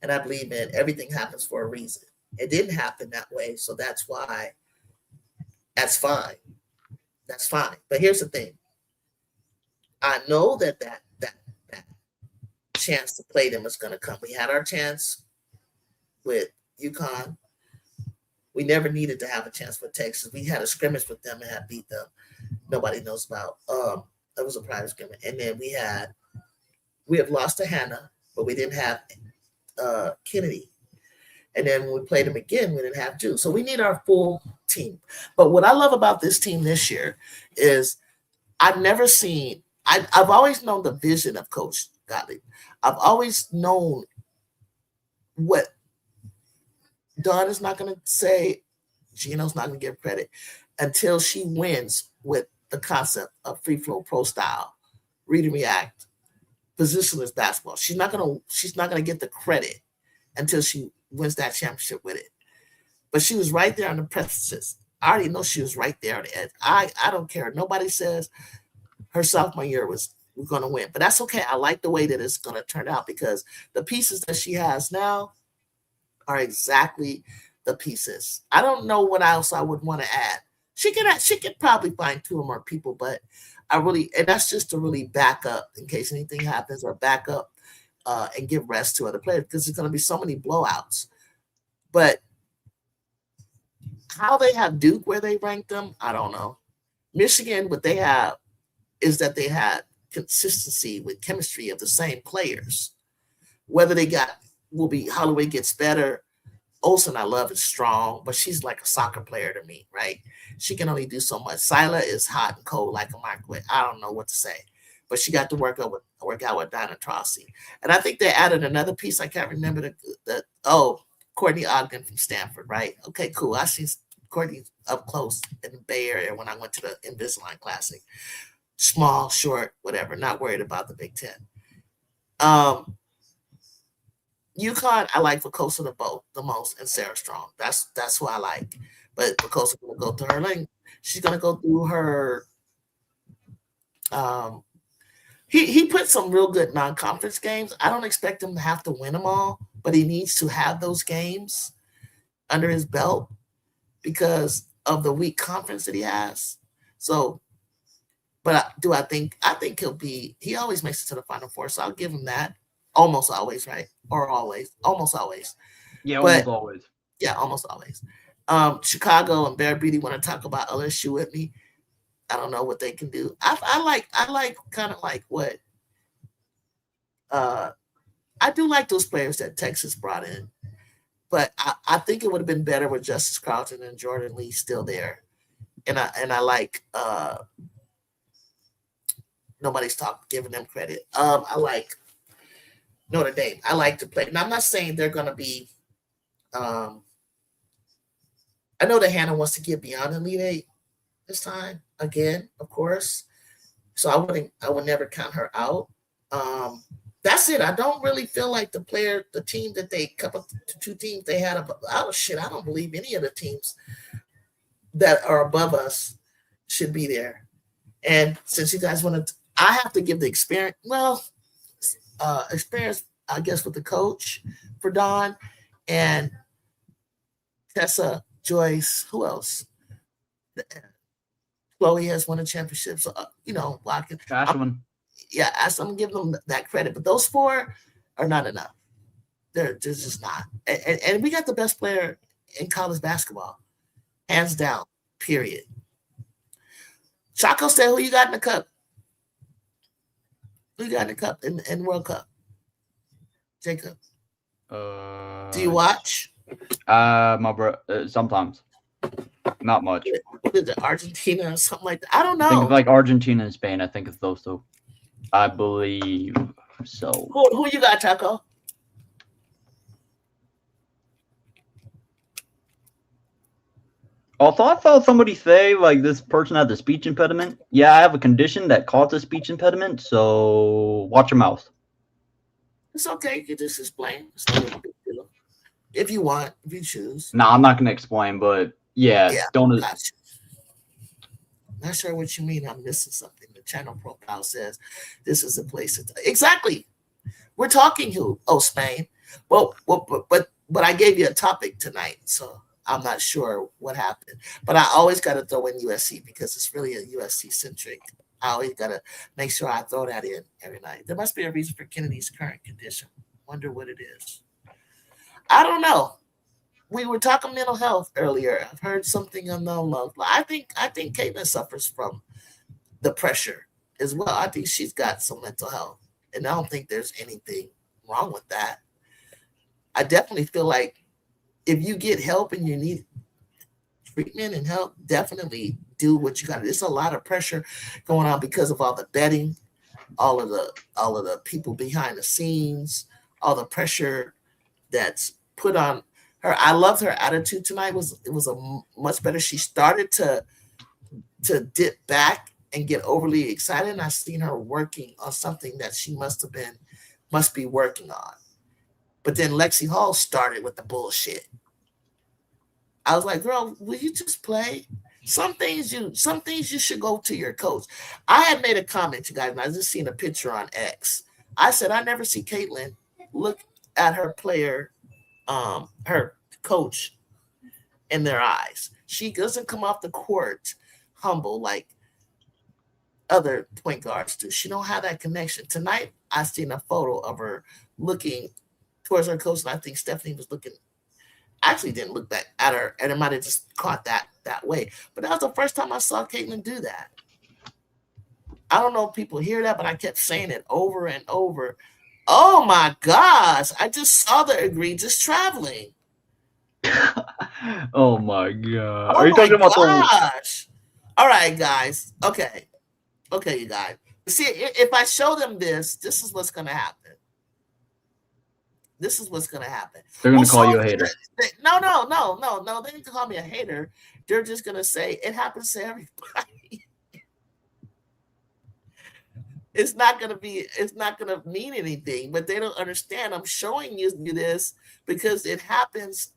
and I believe in everything happens for a reason. It didn't happen that way, so that's why. That's fine. That's fine. But here's the thing. I know that chance to play them is going to come. We had our chance with UConn. We never needed to have a chance with Texas. We had a scrimmage with them and had beat them. Nobody knows about. It was a private scrimmage. And then we have lost to Hannah, but we didn't have Kennedy. And then when we played them again, we didn't have Jude. So we need our full team. But what I love about this team this year is I've always known the vision of Coach Gottlieb. I've always known what Dawn is not going to say, Gino's not going to give credit until she wins with the concept of free flow pro style, read and react, positionless basketball. She's not gonna get the credit until she wins that championship with it. But she was right there on the precipice. I already know she was right there on the edge. I don't care. Nobody says her sophomore year we're gonna win, but that's okay. I like the way that it's gonna turn out because the pieces that she has now are exactly the pieces. I don't know what else I would want to add. She could probably find 2 or more people, but and that's just to really back up in case anything happens or back up and give rest to other players because there's going to be so many blowouts. But how they have Duke where they ranked them, I don't know. Michigan, what they have is that they had consistency with chemistry of the same players. Whether Holloway gets better. Olsen, I love, is strong, but she's like a soccer player to me, right? She can only do so much. Sila is hot and cold like a microwave. I don't know what to say, but she got to work out with Dinah Trossi. And I think they added another piece. I can't remember Courtney Ogden from Stanford, right? Okay, cool. I seen Courtney up close in the Bay Area when I went to the Invisalign Classic. Small, short, whatever. Not worried about the Big Ten. UConn, I like Vacosa the most, and Sarah Strong. That's who I like. But Vacosa going to go through her lane. She's going to go through her. He put some real good non-conference games. I don't expect him to have to win them all, but he needs to have those games under his belt because of the weak conference that he has. So, but I think he always makes it to the Final Four, so I'll give him that. Almost always, right? Or always. Almost always. Yeah, almost always. Yeah, almost always. Chicago and Bear Beauty want to talk about LSU with me. I don't know what they can do. I like kind of like what I do like those players that Texas brought in. But I think it would have been better with Justice Carlton and Jordan Lee still there. And I like nobody's giving them credit. I like Notre Dame. I like to play. And I'm not saying they're going to be I know that Hannah wants to get beyond the Elite Eight this time again, of course. So I would never count her out. That's it. I don't really feel like the team that the 2 teams they had I don't believe any of the teams that are above us should be there. And since you guys want to, I have to give the experience. Well, experience, I guess, with the coach for Dawn and Tessa, Joyce, who else? Chloe has won a championship, so Watkins. Ashwin. Yeah, I'm gonna give them that credit, but those 4 are not enough. They're just not. And we got the best player in college basketball, hands down. Period. Chaco said, "Who you got in the cup? Who you got in the cup in World Cup?" Jacob. Do you watch? My bro. Sometimes. Not much. Is it Argentina or something like that? I don't know. Think of like Argentina and Spain. I think it's those 2. I believe so. Who you got, Chaco? Although I thought somebody say like this person had the speech impediment. Yeah, I have a condition that causes speech impediment, so watch your mouth. It's okay. You can just explain. It's not a big deal. If you want, if you choose. No, I'm not gonna explain, but yeah don't. Not sure what you mean. I'm missing something. The channel profile says this is a place. Exactly. We're talking who? Oh, Spain. Well, but I gave you a topic tonight, so I'm not sure what happened. But I always got to throw in USC because it's really a USC centric. I always got to make sure I throw that in every night. There must be a reason for Kennedy's current condition. Wonder what it is. I don't know. We were talking mental health earlier. I've heard something unknown love. I think Caitlin suffers from the pressure as well. I think she's got some mental health, and I don't think there's anything wrong with that. I definitely feel like if you get help and you need treatment and help, definitely do what you got to do. There's a lot of pressure going on because of all the betting, all of the people behind the scenes, all the pressure that's put on her. I loved her attitude tonight. It was a much better. She started to dip back and get overly excited, and I've seen her working on something that she must be working on. But then Lexi Hall started with the bullshit. I was like, girl, will you just play? Some things you should go to your coach. I had made a comment, you guys, and I just seen a picture on X. I said, I never see Caitlin look at her player, her coach in their eyes. She doesn't come off the court humble like other point guards do. She don't have that connection. Tonight, I seen a photo of her looking towards her coach, and I think Stephanie was looking, actually didn't look back at her, and it might have just caught that way. But that was the first time I saw Caitlin do that. I don't know if people hear that, but I kept saying it over and over. Oh my gosh, I just saw the egregious traveling. Oh my god. Oh Are you talking about gosh. All right, guys. Okay, you guys. See, if I show them this is what's going to happen. This is what's going to happen. They're going to call you a hater. No. They didn't call me a hater. They're just going to say it happens to everybody. It's not going to mean anything, but they don't understand. I'm showing you this because it happens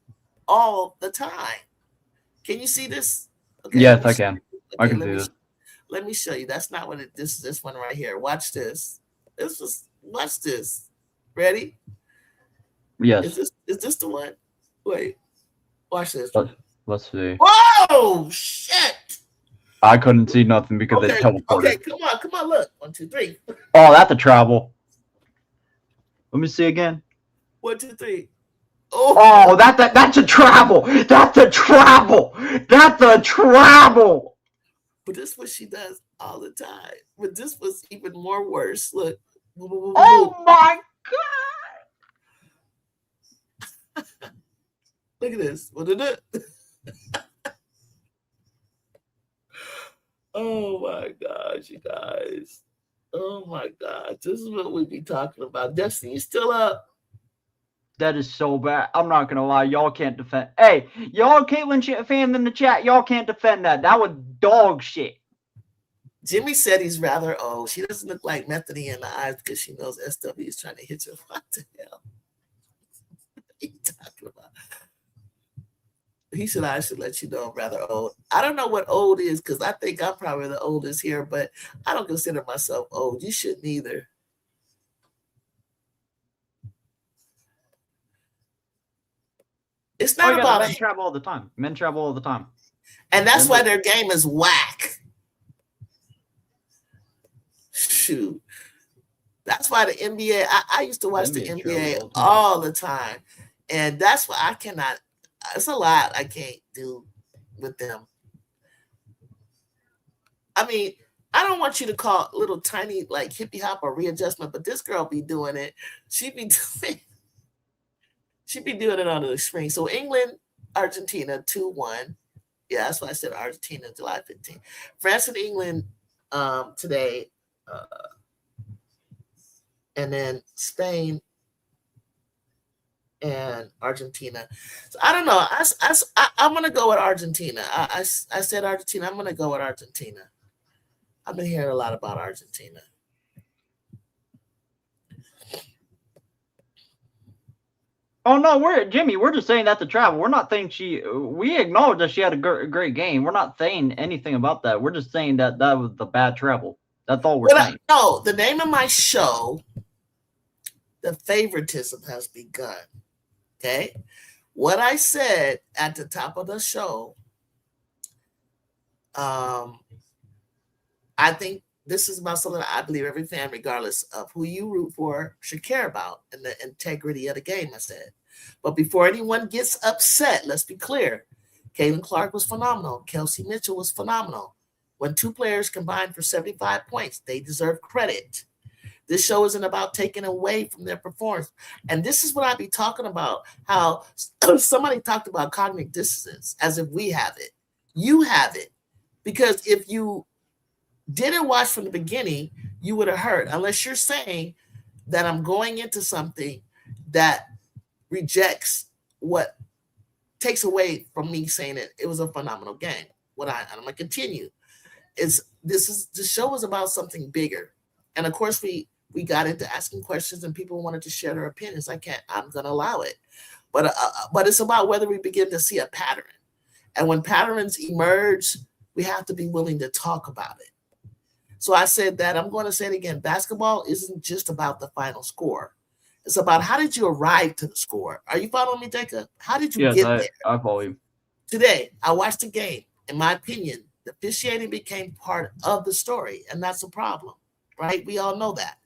all the time. Can you see this? Okay, yes, I can. Okay, I can see this. Let me show you. That's not what this one right here. Watch this. Watch this. Ready? Yes. Is this the one? Wait. Watch this. Let's see. Whoa! Shit! I couldn't see nothing because they teleported. Okay, come on, look. 1, 2, 3. Oh, that's a travel. Let me see again. 1, 2, 3. Oh, that's a travel. That's a travel. That's a travel. But this is what she does all the time. But this was even more worse. Look. Oh my god! Look at this. Oh my gosh, you guys. Oh my gosh. This is what we be talking about. Destiny, you still up? That is so bad. I'm not gonna lie, y'all can't defend. Hey, y'all Caitlyn fans in the chat, y'all can't defend that. That was dog shit. Jimmy said he's rather old. She doesn't look like Methody in the eyes because she knows SW is trying to hit her. What the hell? What are you talking about? I should let you know I'm rather old. I don't know what old is because I think I'm probably the oldest here, but I don't consider myself old. You shouldn't either. It's not about men travel all the time. Men travel all the time. And that's why their game is whack. Shoot. That's why the NBA, I used to watch the NBA all the time. And that's why I cannot, it's a lot I can't do with them. I mean, I don't want you to call little tiny like hippie hop or readjustment, but this girl be doing it. She be doing it on the screen. So England, Argentina, 2-1. Yeah, that's why I said Argentina, July 15th. France and England today. And then Spain and Argentina. So I don't know. I'm going to go with Argentina. I said Argentina. I'm going to go with Argentina. I've been hearing a lot about Argentina. Oh no, we're just saying that to travel. We're not saying we acknowledge that she had a great game. We're not saying anything about that. We're just saying that was the bad travel. That's all we're saying. No, the name of my show, The Favoritism Has Begun. Okay? What I said at the top of the show, I think this is about something I believe every fan, regardless of who you root for, should care about, and the integrity of the game, I said. But before anyone gets upset, let's be clear. Caitlin Clark was phenomenal. Kelsey Mitchell was phenomenal. When two players combined for 75 points, they deserve credit. This show isn't about taking away from their performance. And this is what I be talking about, how somebody talked about cognitive dissonance as if we have it. You have it. Because if you didn't watch from the beginning, you would have heard, unless you're saying that I'm going into something that rejects what takes away from me saying it was a phenomenal game. I'm gonna continue. The show is about something bigger. And of course we got into asking questions and people wanted to share their opinions. I'm gonna allow it. But it's about whether we begin to see a pattern. And when patterns emerge, we have to be willing to talk about it. So I said that, I'm going to say it again. Basketball isn't just about the final score. It's about how did you arrive to the score? Are you following me, Jacob? How did you get there? I follow you. Today, I watched the game. In my opinion, the officiating became part of the story, and that's a problem, right? We all know that.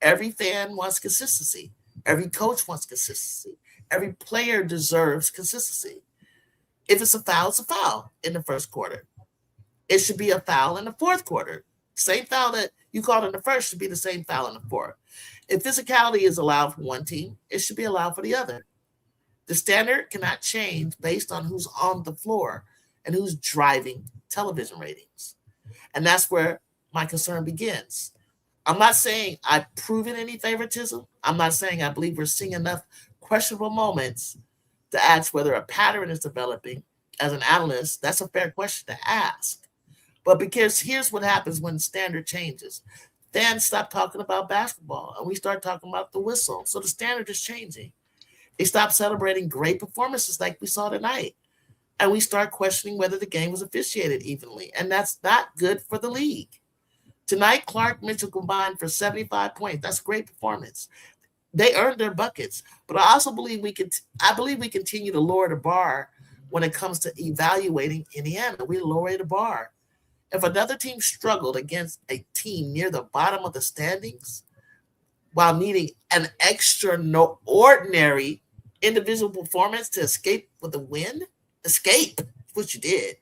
Every fan wants consistency. Every coach wants consistency. Every player deserves consistency. If it's a foul in the first quarter. It should be a foul in the fourth quarter. Same foul that you called in the first should be the same foul in the fourth. If physicality is allowed for one team, it should be allowed for the other. The standard cannot change based on who's on the floor and who's driving television ratings. And that's where my concern begins. I'm not saying I've proven any favoritism. I'm not saying I believe we're seeing enough questionable moments to ask whether a pattern is developing. As an analyst, that's a fair question to ask. But because here's what happens when standard changes. Fans stop talking about basketball and we start talking about the whistle. So the standard is changing. They stop celebrating great performances like we saw tonight. And we start questioning whether the game was officiated evenly. And that's not good for the league. Tonight, Clark Mitchell combined for 75 points. That's a great performance. They earned their buckets. But I also believe we continue to lower the bar when it comes to evaluating Indiana. We lower the bar. If another team struggled against a team near the bottom of the standings while needing an extraordinary individual performance to escape with a win, what you did.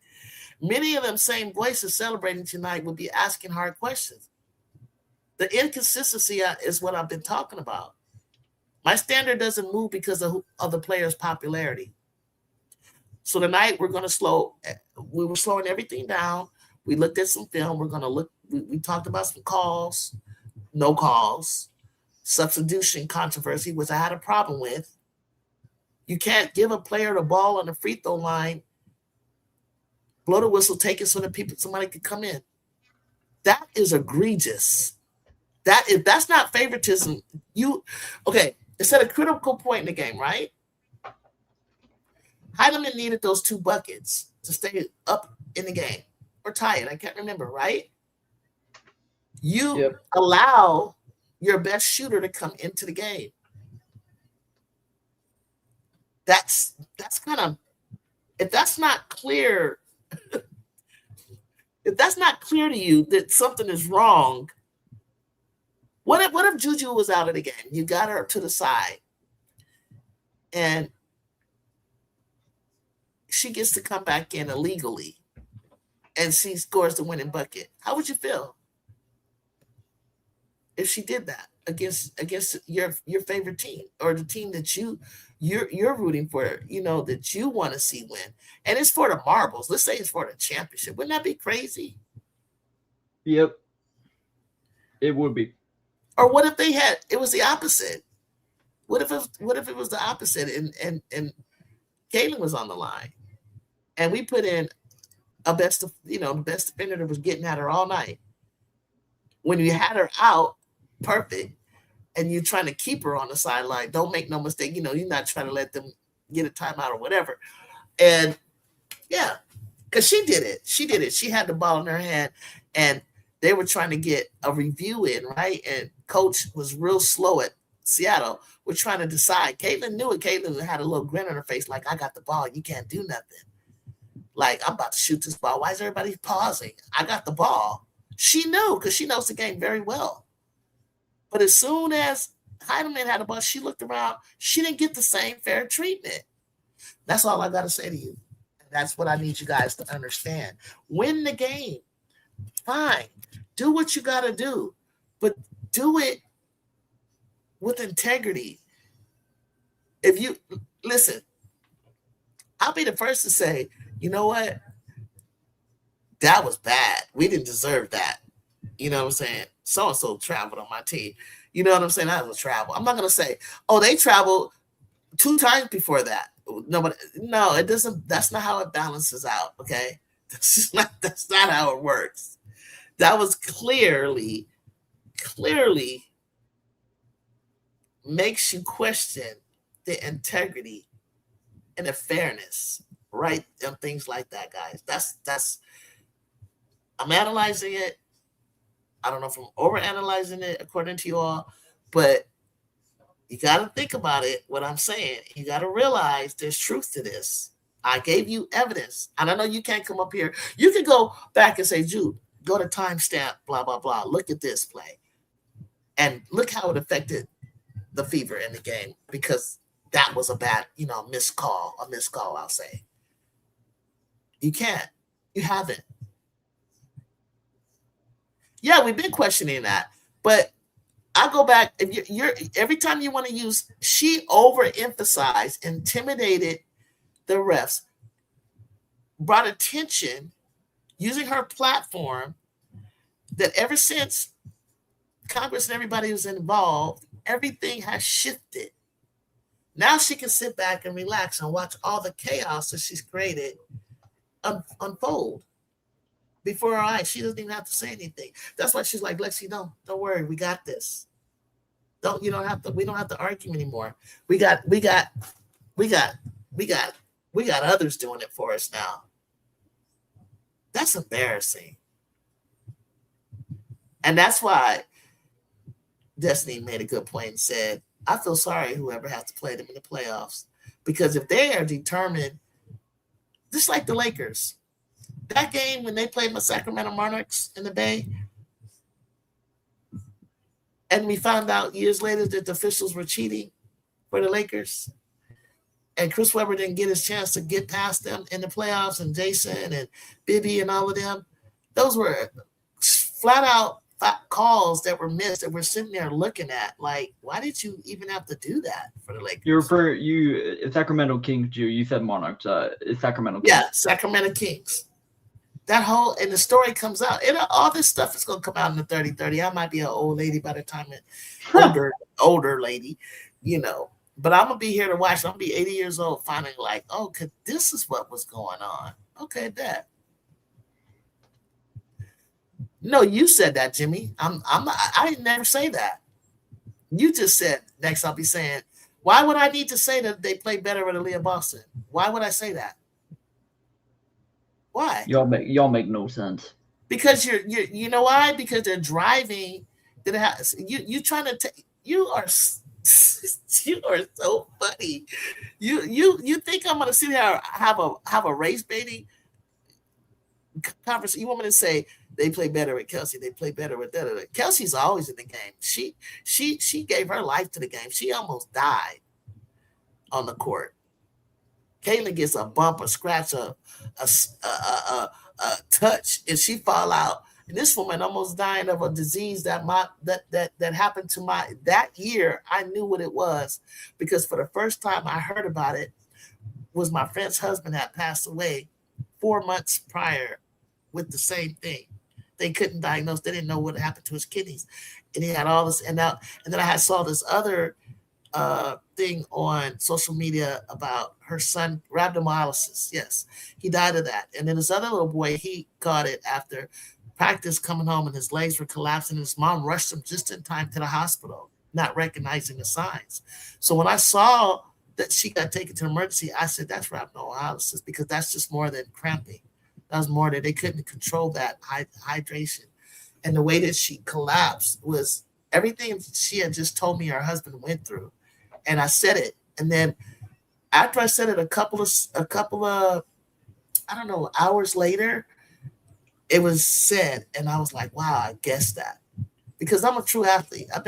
Many of them same voices celebrating tonight would be asking hard questions. The inconsistency is what I've been talking about. My standard doesn't move because of the player's popularity. So tonight we were slowing everything down. We looked at some film. We talked about some calls, no calls, substitution controversy, which I had a problem with. You can't give a player the ball on the free throw line, blow the whistle, take it so that somebody could come in. That is egregious. If that's not favoritism, it's at a critical point in the game, right? Heidemann needed those 2 buckets to stay up in the game. Or tie it. I can't remember, right? You allow your best shooter to come into the game. That's kind of, if that's not clear to you that something is wrong, what if Juju was out of the game? You got her to the side and she gets to come back in illegally and she scores the winning bucket. How would you feel if she did that against your favorite team or the team that you're rooting for, that you want to see win? And it's for the marbles. Let's say it's for the championship. Wouldn't that be crazy? Yep. It would be. Or what if it was the opposite? What if it was the opposite and Caitlin was on the line and we put in the best defender that was getting at her all night. When you had her out, perfect, and you're trying to keep her on the sideline, don't make no mistake. You're not trying to let them get a timeout or whatever. And yeah, because she did it. She had the ball in her hand, and they were trying to get a review in, right? And coach was real slow at Seattle. We're trying to decide. Caitlin knew it. Caitlin had a little grin on her face, like, I got the ball. You can't do nothing. Like, I'm about to shoot this ball. Why is everybody pausing? I got the ball. She knew because she knows the game very well. But as soon as Heidemann had the ball, she looked around. She didn't get the same fair treatment. That's all I got to say to you. That's what I need you guys to understand. Win the game. Fine. Do what you got to do. But do it with integrity. Listen, I'll be the first to say, you know what? That was bad. We didn't deserve that. You know what I'm saying? So-and-so traveled on my team. You know what I'm saying? That was travel. I'm not going to say, oh, they traveled 2 times before that. No, it doesn't. That's not how it balances out. Okay. That's not how it works. That was clearly makes you question the integrity and the fairness, right? And things like that, guys. That's I'm analyzing it. I don't know if I'm overanalyzing it according to you all, but you got to think about it, what I'm saying. You got to realize there's truth to this. I gave you evidence. And I know you can't come up here. You can go back and say, Jude, go to timestamp, blah, blah, blah. Look at this play. And look how it affected the Fever in the game, because that was a bad, missed call, I'll say. You can't. You haven't. Yeah, we've been questioning that. But I go back, if you're every time you want to use, she overemphasized, intimidated the refs, brought attention using her platform that ever since Congress and everybody was involved, everything has shifted. Now she can sit back and relax and watch all the chaos that she's created unfold before her eyes. She doesn't even have to say anything. That's why she's like, Lexi, don't worry, we got this. We don't have to argue anymore. We got others doing it for us now. That's embarrassing. And that's why Destiny made a good point and said, I feel sorry whoever has to play them in the playoffs, because if they are determined, just like the Lakers, that game when they played the Sacramento Monarchs in the Bay, and we found out years later that the officials were cheating for the Lakers, and Chris Webber didn't get his chance to get past them in the playoffs, and Jason and Bibby and all of them, those were flat out calls that were missed that we're sitting there looking at. Like, why did you even have to do that for the Lakers? Sacramento Kings, you said Monarchs. It's Sacramento Kings. Yeah, Sacramento Kings. That whole, and the story comes out. All this stuff is going to come out in the 30-30. I might be an old lady by the time older lady, but I'm going to be here to watch. I'm going to be 80 years old, finding like, oh, this is what was going on. Okay, that. No, you said that, Jimmy. I didn't never say that. You just said, next I'll be saying, why would I need to say that they play better with Aaliyah Boston? Why would I say that? Why? Y'all make no sense. Because you know why? Because they're driving. You trying to take. You are so funny. You think I'm gonna sit here have a race baiting conversation? You want me to say they play better with Kelsey? They play better with that. Kelsey's always in the game. She gave her life to the game. She almost died on the court. Caitlin gets a bump, a scratch, a touch, and she fall out. And this woman almost dying of a disease that happened to that year. I knew what it was, because for the first time I heard about it was my friend's husband had passed away 4 months prior with the same thing. They couldn't diagnose. They didn't know what happened to his kidneys, and he had all this. And then I saw this other thing on social media about her son, rhabdomyolysis. Yes, he died of that. And then this other little boy, he caught it after practice, coming home, and his legs were collapsing. And his mom rushed him just in time to the hospital, not recognizing the signs. So when I saw that she got taken to emergency, I said, that's rhabdomyolysis, because that's just more than cramping. That was more that they couldn't control that hydration. And the way that she collapsed was everything she had just told me her husband went through. And I said it. And then after I said it, a couple of I don't know, hours later, it was said. And I was like, wow, I guessed that. Because I'm a true athlete. I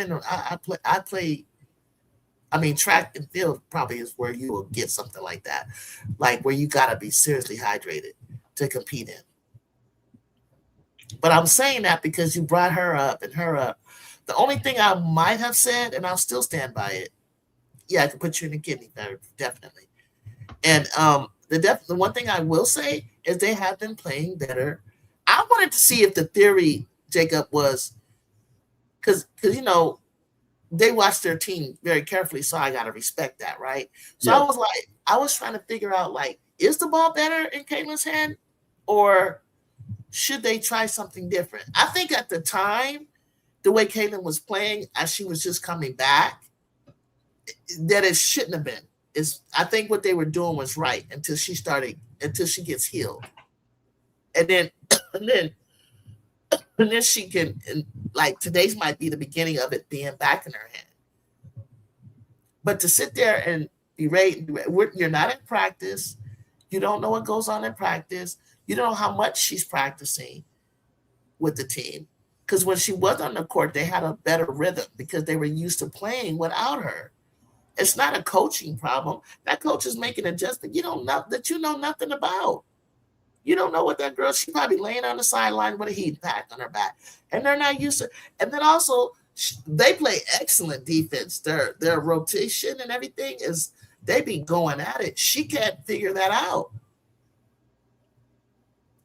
mean, track and field probably is where you will get something like that. Like where you got to be seriously hydrated to compete in. But I'm saying that because you brought her up. The only thing I might have said, and I'll still stand by it, yeah, I could put you in the kidney, definitely. And the one thing I will say is they have been playing better I wanted to see if the theory, Jacob, was because they watch their team very carefully, so I gotta respect that, right? So Yeah. I was trying to figure out, like, is the ball better in Caitlin's hand, or should they try something different? I think at the time, the way Caitlin was playing as she was just coming back, that it shouldn't have been. I think what they were doing was right until she gets healed. And then and then she can, like, today's might be the beginning of it being back in her hand. But to sit there and berate, you're not in practice. You don't know what goes on in practice. You don't know how much she's practicing with the team. Because when she was on the court, they had a better rhythm because they were used to playing without her. It's not a coaching problem. That coach is making an adjustment you know nothing about. You don't know what that girl, she's probably laying on the sideline with a heat pack on her back. And they're not used to. And then also, they play excellent defense. Their rotation and everything they be going at it. She can't figure that out.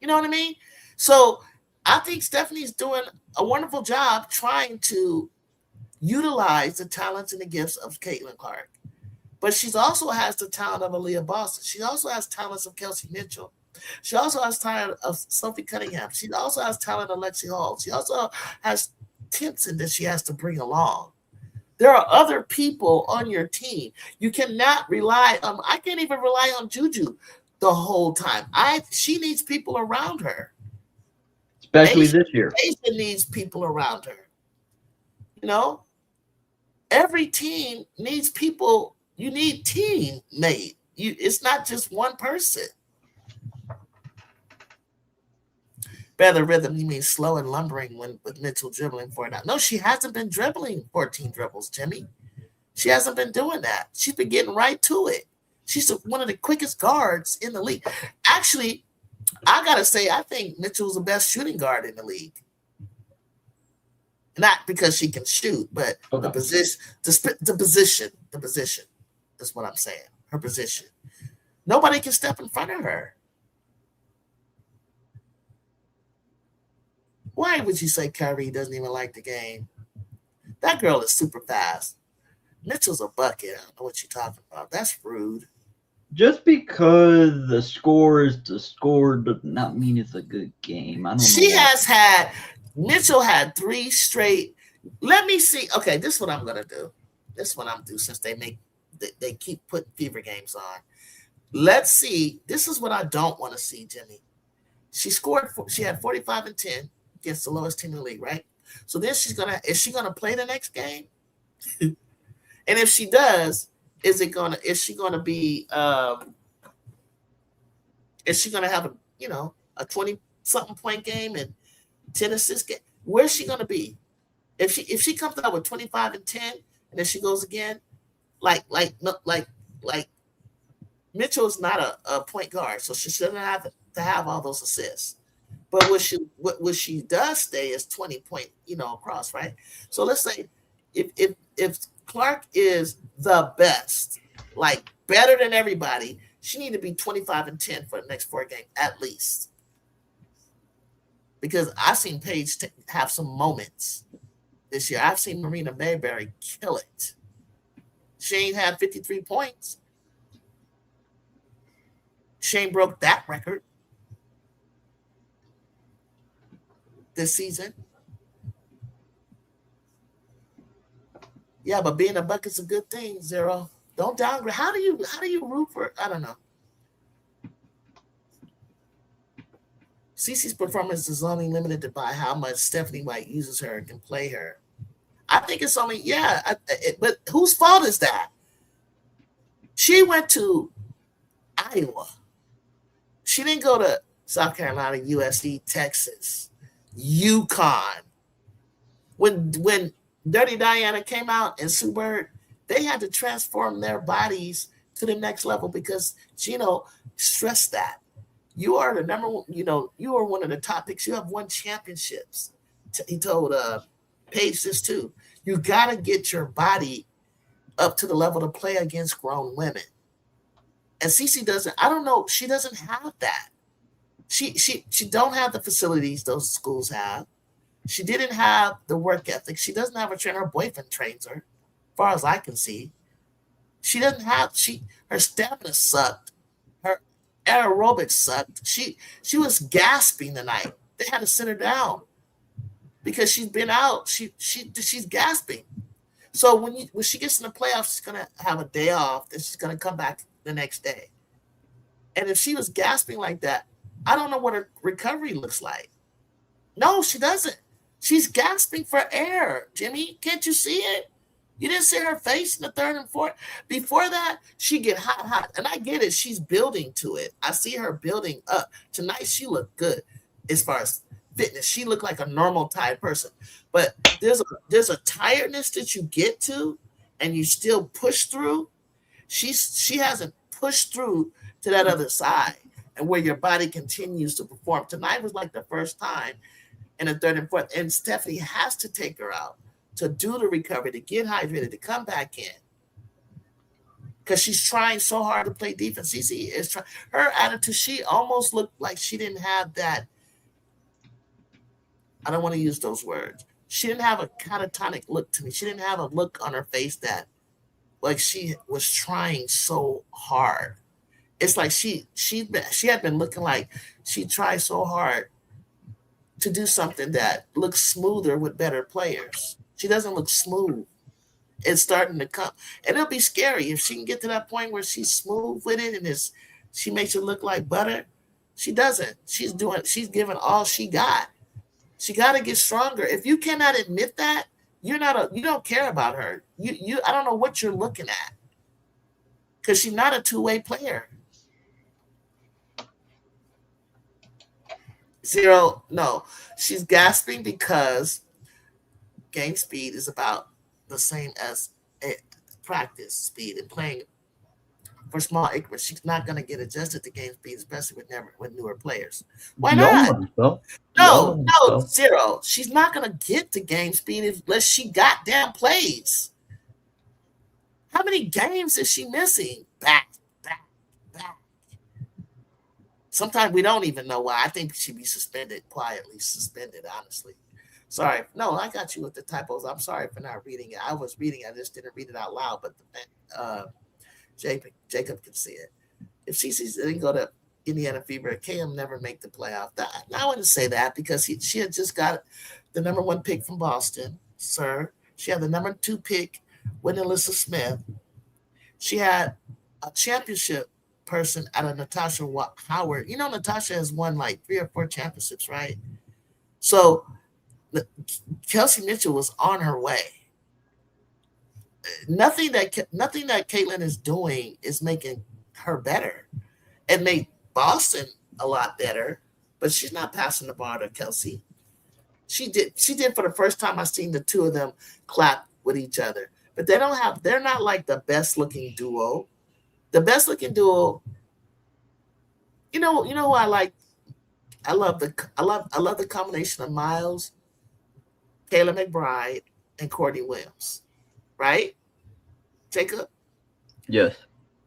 You know what I mean? So I think Stephanie's doing a wonderful job trying to utilize the talents and the gifts of Caitlin Clark. But she also has the talent of Aaliyah Boston. She also has talents of Kelsey Mitchell. She also has talent of Sophie Cunningham. She also has talent of Lexi Hall. She also has Timpson that she has to bring along. There are other people on your team. You cannot rely on, I can't even rely on Juju the whole time. She needs people around her. Especially this year. Asia needs people around her. You know? Every team needs people. You need teammate. It's not just one person. Better rhythm, you mean slow and lumbering with Mitchell dribbling for it out. No, she hasn't been dribbling 14 dribbles, Jimmy. She hasn't been doing that. She's been getting right to it. She's one of the quickest guards in the league. Actually, I got to say, I think Mitchell's the best shooting guard in the league. Not because she can shoot, but the position. That's what I'm saying. Her position. Nobody can step in front of her. Why would you say Kyrie doesn't even like the game? That girl is super fast. Mitchell's a bucket. I don't know what you're talking about. That's rude. Just because the score is the score does not mean it's a good game. I don't know. Mitchell had 3 straight. Let me see. Okay, this is what I'm gonna do. This is what I'm gonna do since they keep putting fever games on. Let's see. This is what I don't want to see, Jimmy. She had 45 and 10 against the lowest team in the league, right? So then is she gonna play the next game? And if she does, is she gonna have a 20-something point game and 10 assists game? Where's she gonna be? If she comes out with 25 and 10 and then she goes again, like Mitchell's not a point guard, so she shouldn't have to have all those assists. But what she does stay is 20 point, across, right? So let's say if Clark is the best, like better than everybody, she need to be 25 and 10 for the next 4 games at least. Because I've seen Paige have some moments this year. I've seen Marina Mayberry kill it. She ain't had 53 points. Shane broke that record this season. Yeah, but being a bucket's a good thing, Zero. Don't downgrade. How do you root for? I don't know. Cece's performance is only limited by how much Stephanie White uses her and can play her. I think it's only, but whose fault is that? She went to Iowa. She didn't go to South Carolina, USC, Texas, UConn. When Dirty Diana came out and Sue Bird, they had to transform their bodies to the next level because Gino stressed that. You are the number one, you are one of the top picks. You have won championships. He told Paige this too. You got to get your body up to the level to play against grown women. And Cece doesn't, I don't know, she doesn't have that. She don't have the facilities those schools have. She didn't have the work ethic. She doesn't have a trainer. Her boyfriend trains her, as far as I can see. She doesn't have her stamina sucked. Her aerobics sucked. She was gasping tonight. They had to sit her down because she's been out. She's gasping. So when she gets in the playoffs, she's gonna have a day off. Then she's gonna come back the next day. And if she was gasping like that, I don't know what her recovery looks like. No, she doesn't. She's gasping for air, Jimmy. Can't you see it? You didn't see her face in the third and fourth. Before that, she get hot. And I get it. She's building to it. I see her building up. Tonight, she looked good as far as fitness. She looked like a normal type person. But there's a tiredness that you get to and you still push through. She hasn't pushed through to that other side and where your body continues to perform. Tonight was like the first time in the third and fourth. And Stephanie has to take her out to do the recovery, to get hydrated, to come back in. Because she's trying so hard to play defense. CC is trying. Her attitude, she almost looked like she didn't have that. I don't want to use those words. She didn't have a catatonic look to me. She didn't have a look on her face that like she was trying so hard. It's like she had been looking like she tried so hard to do something that looks smoother with better players. She doesn't look smooth. It's starting to come. And it'll be scary if she can get to that point where she's smooth with it and she makes it look like butter. She doesn't. She's giving all she got. She got to get stronger. If you cannot admit that, you don't care about her. I don't know what you're looking at. Because she's not a two-way player. Zero, no. She's gasping because game speed is about the same as practice speed and playing for small increments. She's not going to get adjusted to game speed, especially with newer players. Why not? No, Zero. She's not going to get to game speed unless she goddamn plays. How many games is she missing? Back. Sometimes we don't even know why. I think she'd be quietly suspended, honestly. Sorry. No, I got you with the typos. I'm sorry for not reading it. I was reading it. I just didn't read it out loud, but Jacob can see it. If she didn't go to Indiana Fever, KM never make the playoff. I wouldn't say that because she had just got the number 1 pick from Boston, sir. She had the number 2 pick with Alyssa Smith. She had a championship person out of Natasha Howard. You know, Natasha has won like 3 or 4 championships, right? So Kelsey Mitchell was on her way. Nothing that Caitlin is doing is making her better. It made Boston a lot better, but she's not passing the bar to Kelsey. She did for the first time. I've seen the two of them clap with each other, but they're not like the best looking duo. The best looking duo, you know who I like? I love the combination of Miles, Kayla McBride, and Courtney Williams. Right? Jacob? Yes.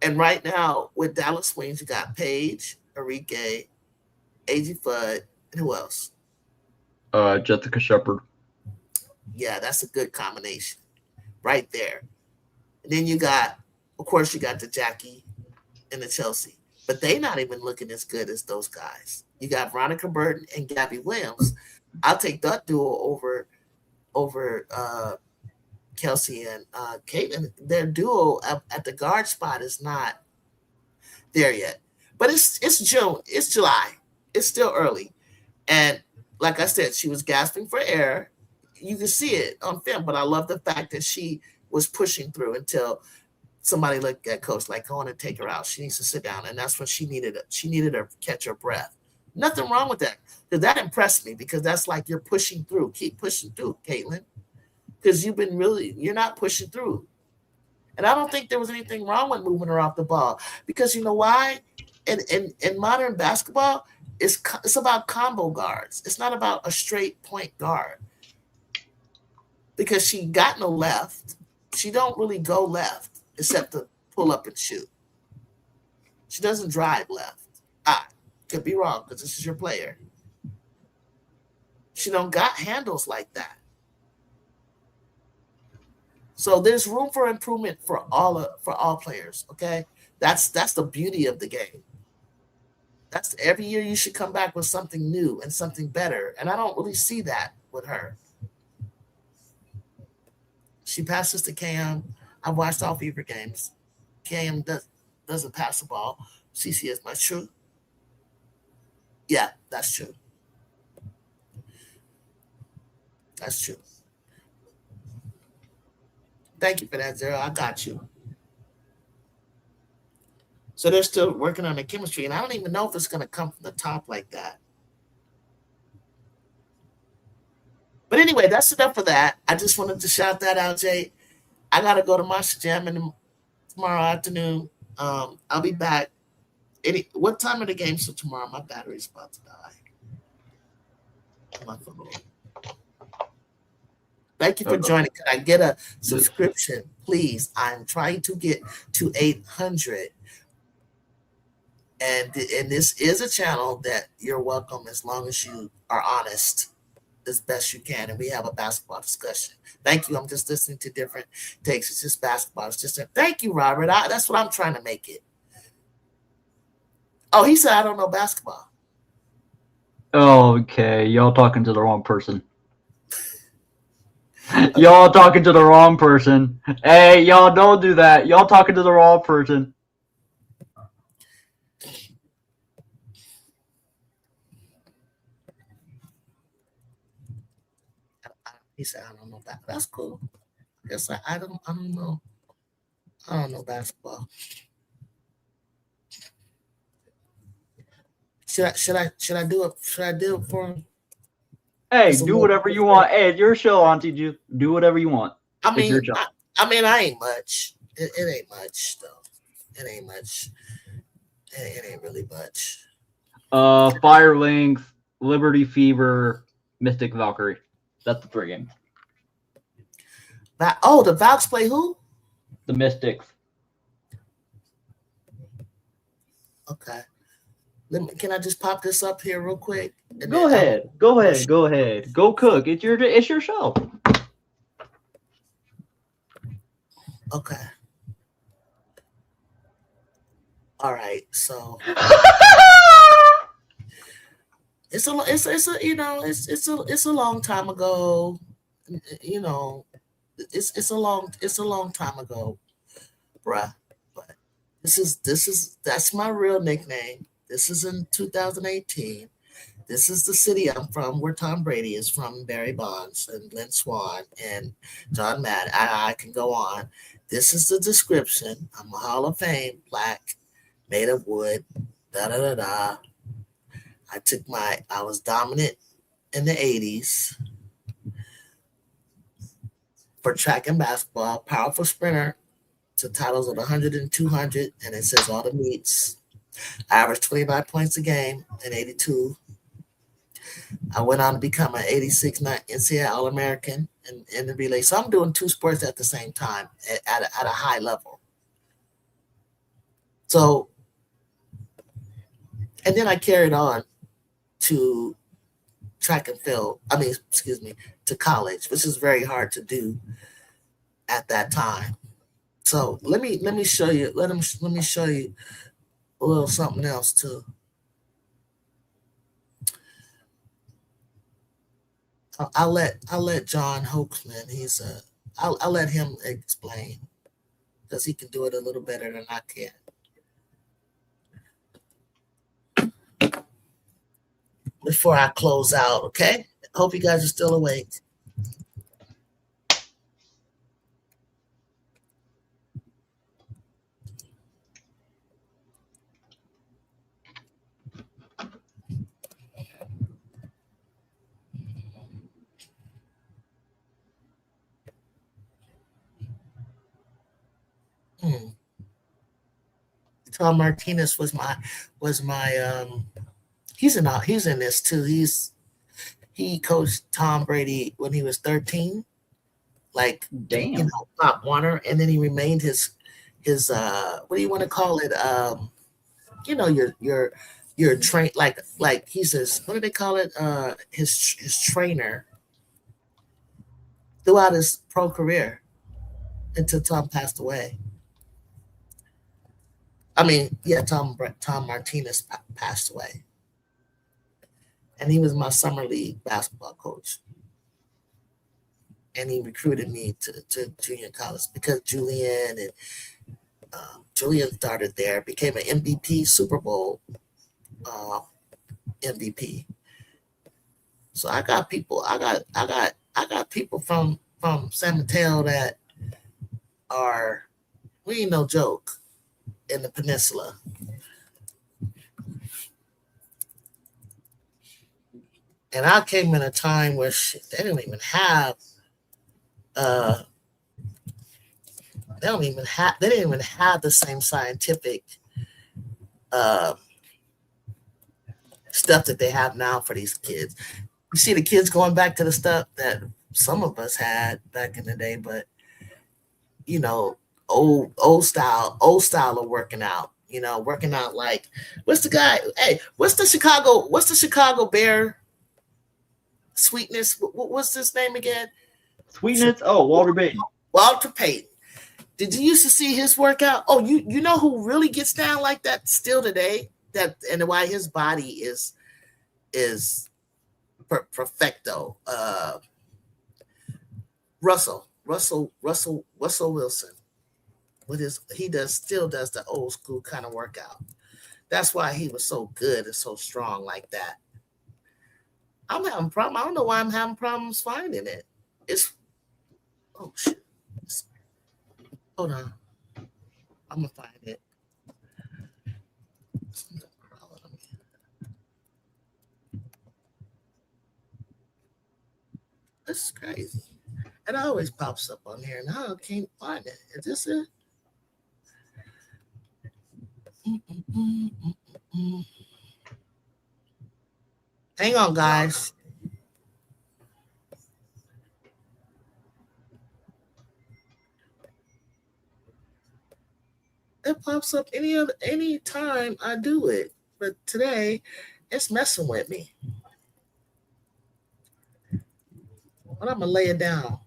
And right now with Dallas Wings, you got Paige, Enrique, A.G. Fudd, and who else? Jessica Shepard. Yeah, that's a good combination right there. And then you got the Jackie and the Chelsea, but they not even looking as good as those guys. You got Veronica Burton and Gabby Williams. I'll take that duo over Kelsey and Caitlin. Their duo at the guard spot is not there yet. But it's June. It's July. It's still early. And like I said, she was gasping for air. You can see it on film, but I love the fact that she was pushing through until somebody looked at coach like, I want to take her out. She needs to sit down. And that's when she needed to catch her breath. Nothing wrong with that. Because that impressed me because that's like you're pushing through. Keep pushing through, Caitlin. Because you're not pushing through. And I don't think there was anything wrong with moving her off the ball. Because you know why? In modern basketball, it's about combo guards. It's not about a straight point guard. Because she got no left. She don't really go left except to pull up and shoot. She doesn't drive left. Could be wrong because this is your player. She don't got handles like that. So there's room for improvement for all players. Okay, that's the beauty of the game. That's every year you should come back with something new and something better, and I don't really see that with her. She passes to Cam. I've watched all Fever games. Cam doesn't pass the ball. CC is much true. Yeah, that's true. That's true. Thank you for that, Zero. I got you. So they're still working on the chemistry, and I don't even know if it's going to come from the top like that. But anyway, that's enough for that. I just wanted to shout that out, Jay. I got to go to Monster Jam tomorrow afternoon. I'll be back. What time are the games for tomorrow? My battery's about to die. My phone. Thank you for joining. Can I get a subscription, please? I'm trying to get to 800. And this is a channel that you're welcome as long as you are honest as best you can. And we have a basketball discussion. Thank you. I'm just listening to different takes. It's just basketball. It's just thank you, Robert. That's what I'm trying to make it. Oh, he said I don't know basketball. Okay, y'all talking to the wrong person. Y'all talking to the wrong person. Hey, y'all don't do that. Y'all talking to the wrong person. He said, I don't know that. That's cool. Yes, I don't know. I don't know basketball. Should I do it? Should I do it for him? Hey, do whatever you want. Hey, it's your show, Auntie Ju. Do whatever you want. I mean, I ain't much. It ain't much though. It ain't much. It ain't really much. Fire Length, Liberty Fever, Mystic Valkyrie. That's the 3 games. The Valks play who? The Mystics. Okay. Can I just pop this up here real quick? Go ahead. Go cook. It's your show. Okay. All right. So it's a long time ago. You know, it's a long time ago, bruh. But that's my real nickname. This is in 2018. This is the city I'm from, where Tom Brady is from, Barry Bonds and Lynn Swan and John Madden. I can go on. This is the description. I'm a Hall of Fame, black, made of wood, da-da-da-da. I was dominant in the 80s for track and basketball, powerful sprinter to titles of 100 and 200, and it says all the meets. I averaged 29 points a game in 82. I went on to become an 86 NCAA All-American in the relay. So I'm doing 2 sports at the same time at a high level. So, and then I carried on to track and field. To college, which is very hard to do at that time. So let me show you. Let me show you a little something else too. I'll let John Hoaxman. I'll let him explain because he can do it a little better than I can. Before I close out, okay? Hope you guys are still awake. Tom Martinez was my he's in this too. He coached Tom Brady when he was 13, like damn, Pop Warner, and then he remained his what do you want to call it? Your you're trained like he says, what do they call it? His trainer throughout his pro career until Tom passed away. I mean, yeah, Tom Martinez passed away, and he was my summer league basketball coach, and he recruited me to junior college because Julian started there, became an MVP, Super Bowl MVP. So I got people from San Mateo that we ain't no joke in the peninsula. And I came in a time where they didn't even have the same scientific stuff that they have now for these kids. You see the kids going back to the stuff that some of us had back in the day, but you know, old style of working out. You know, working out like what's the Chicago Bear Sweetness? What's his name again? Sweetness. Oh, Walter Payton. Walter Payton. Did you used to see his workout? Oh, you know who really gets down like that still today? That and why his body is perfecto. Russell Wilson. Still does the old school kind of workout. That's why he was so good and so strong like that. I'm having problems. I don't know why I'm having problems finding it. Oh shit. Hold on. I'm gonna find it. This is crazy. It always pops up on here, and I can't find it. Is this it? Hang on, guys. It pops up any time I do it, but today it's messing with me. But I'm gonna lay it down.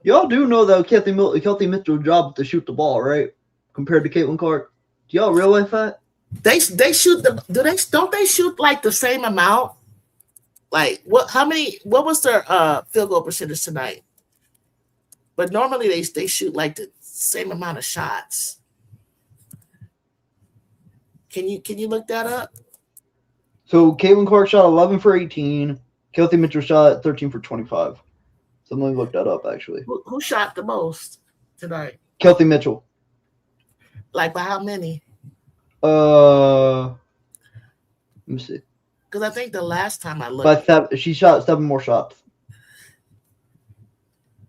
Y'all do know that Kelsey Mitchell's job is to shoot the ball, right? Compared to Caitlin Clark. Do y'all realize that? They shoot don't they shoot like the same amount? Like what was their field goal percentage tonight? But normally they shoot like the same amount of shots. Can you look that up? So Caitlin Clark shot 11 for 18. Kelsey Mitchell shot 13 for 25. So let me look that up actually. Who shot the most tonight? Kelsey Mitchell. Like by how many? Let me see. Because I think the last time I looked, she shot 7 more shots.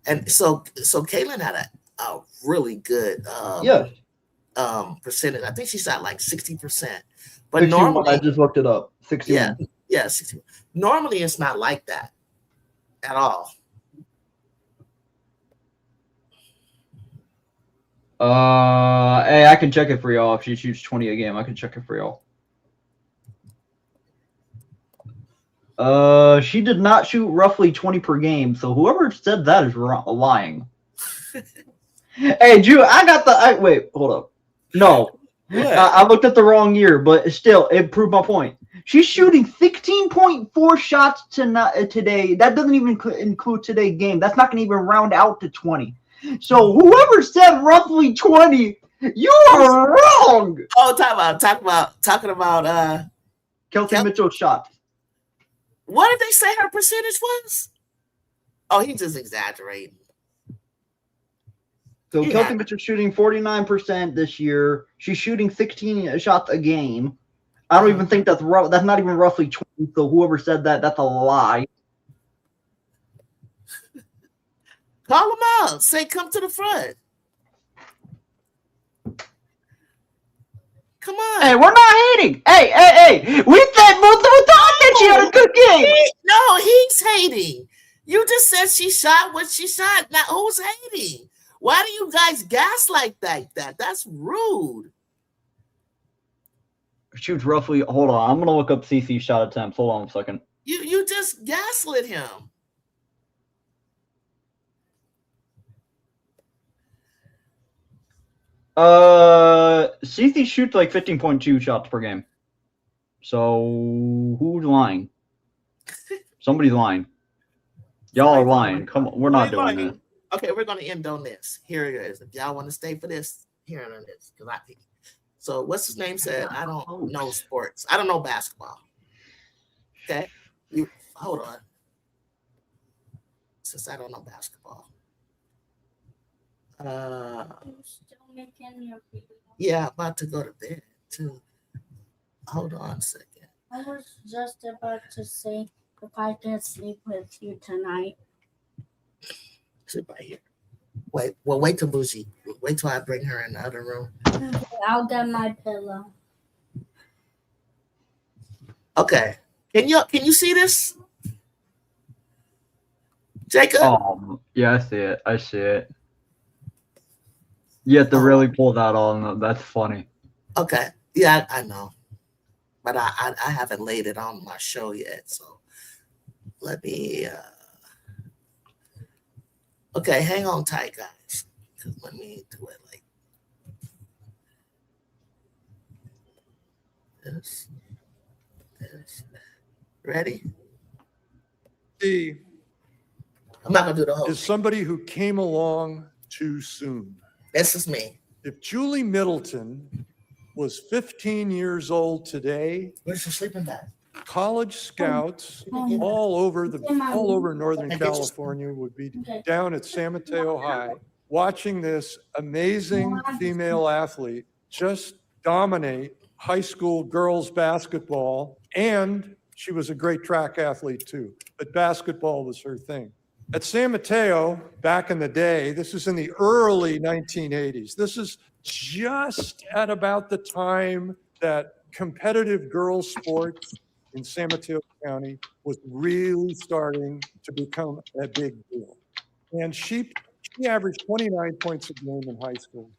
And so Caitlin had a really good percentage. I think she shot like 60%. But 61, normally I just looked it up. 61. Yeah, 61. Normally it's not like that at all. Hey, I can check it for y'all. If she shoots 20 a game, I can check it for y'all. She did not shoot roughly 20 per game, so whoever said that is lying. Hey, Drew, wait, hold up. No, I looked at the wrong year, but still, it proved my point. She's shooting 16.4 shots today. That doesn't even include today's game. That's not going to even round out to 20. So whoever said roughly 20, you are wrong. Oh, talking about Kelsey Mitchell shots. What did they say her percentage was? Oh, he's just exaggerating. So Kelsey Mitchell shooting 49% this year. She's shooting 16 shots a game. I don't even think that's not even roughly 20. So whoever said that, that's a lie. Call them out. Say, come to the front. Come on. Hey, we're not hating. Hey. We said multiple times that she had a good game. No, he's hating. You just said she shot what she shot. Now, who's hating? Why do you guys gaslight like that? That's rude. Shoots roughly. Hold on. I'm gonna look up CC shot attempts. Hold on a second. You just gaslit him. CC shoots like 15.2 shots per game. So who's lying? Somebody's lying. Y'all are lying. Come on, we're not doing that. Okay, we're gonna end on this. Here it is. If y'all want to stay for this, here it is. So what's his name said? I don't know sports. I don't know basketball. Okay, you hold on. Since I don't know basketball. Yeah, I'm about to go to bed too. Hold on a second. I was just about to say if I can sleep with you tonight. Sit right here. Wait till Bougie. Wait till I bring her in the other room. Okay, I'll get my pillow. Okay. Can you see this? Jacob? Yeah, I see it. You have to really pull that on. That's funny. Okay. Yeah, I know. But I haven't laid it on my show yet. So let me okay, hang on tight, guys. Let me do it like this. Ready? I'm not gonna do the whole is somebody who came along too soon. This is me. If Julie Middleton was 15 years old today, where's your sleeping bag? College scouts all over Northern California would be down at San Mateo High watching this amazing female athlete just dominate high school girls basketball. And she was a great track athlete too, but basketball was her thing. At San Mateo, back in the day, this is in the early 1980s. This is just at about the time that competitive girls sports in San Mateo County was really starting to become a big deal. And she averaged 29 points a game in high school.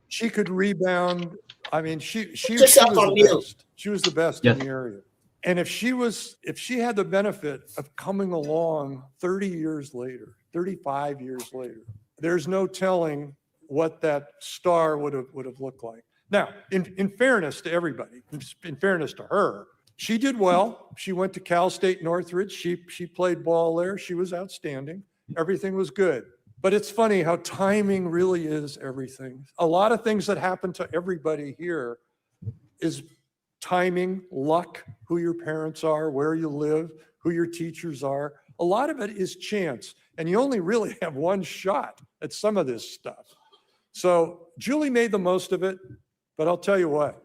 She could rebound. I mean, she was the best. She was the best in the area. And if she had the benefit of coming along 30 years later, 35 years later, there's no telling what that star would have looked like. Now, in fairness to everybody, in fairness to her, she did well. She went to Cal State Northridge. She played ball there. She was outstanding. Everything was good. But it's funny how timing really is everything. A lot of things that happen to everybody here is timing, luck, who your parents are, where you live, who your teachers are. A lot of it is chance. And you only really have one shot at some of this stuff. So Julie made the most of it, but I'll tell you what,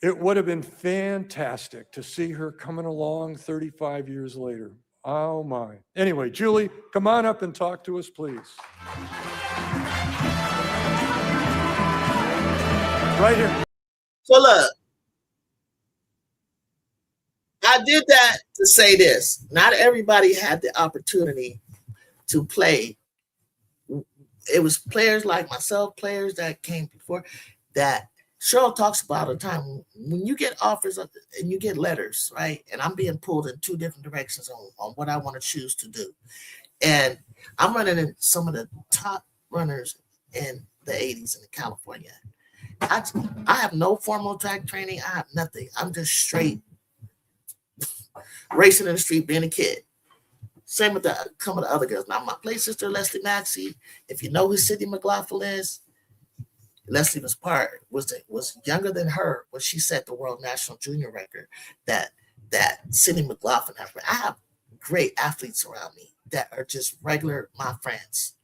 it would have been fantastic to see her coming along 35 years later. Oh my. Anyway, Julie, come on up and talk to us, please. Right here. So look, I did that to say this. Not everybody had the opportunity to play. It was players like myself, players that came before, that Cheryl talks about all the time. When you get offers and you get letters, right? And I'm being pulled in two different directions on what I want to choose to do. And I'm running in some of the top runners in the 80s in California. I have no formal track training. I have nothing. I'm just straight racing in the street, being a kid. Same with some of the other girls. Now, my play sister, Leslie Maxey, if you know who Sydney McLaughlin is, Leslie was younger than her when she set the world national junior record that Sydney McLaughlin had. I have great athletes around me that are just regular my friends.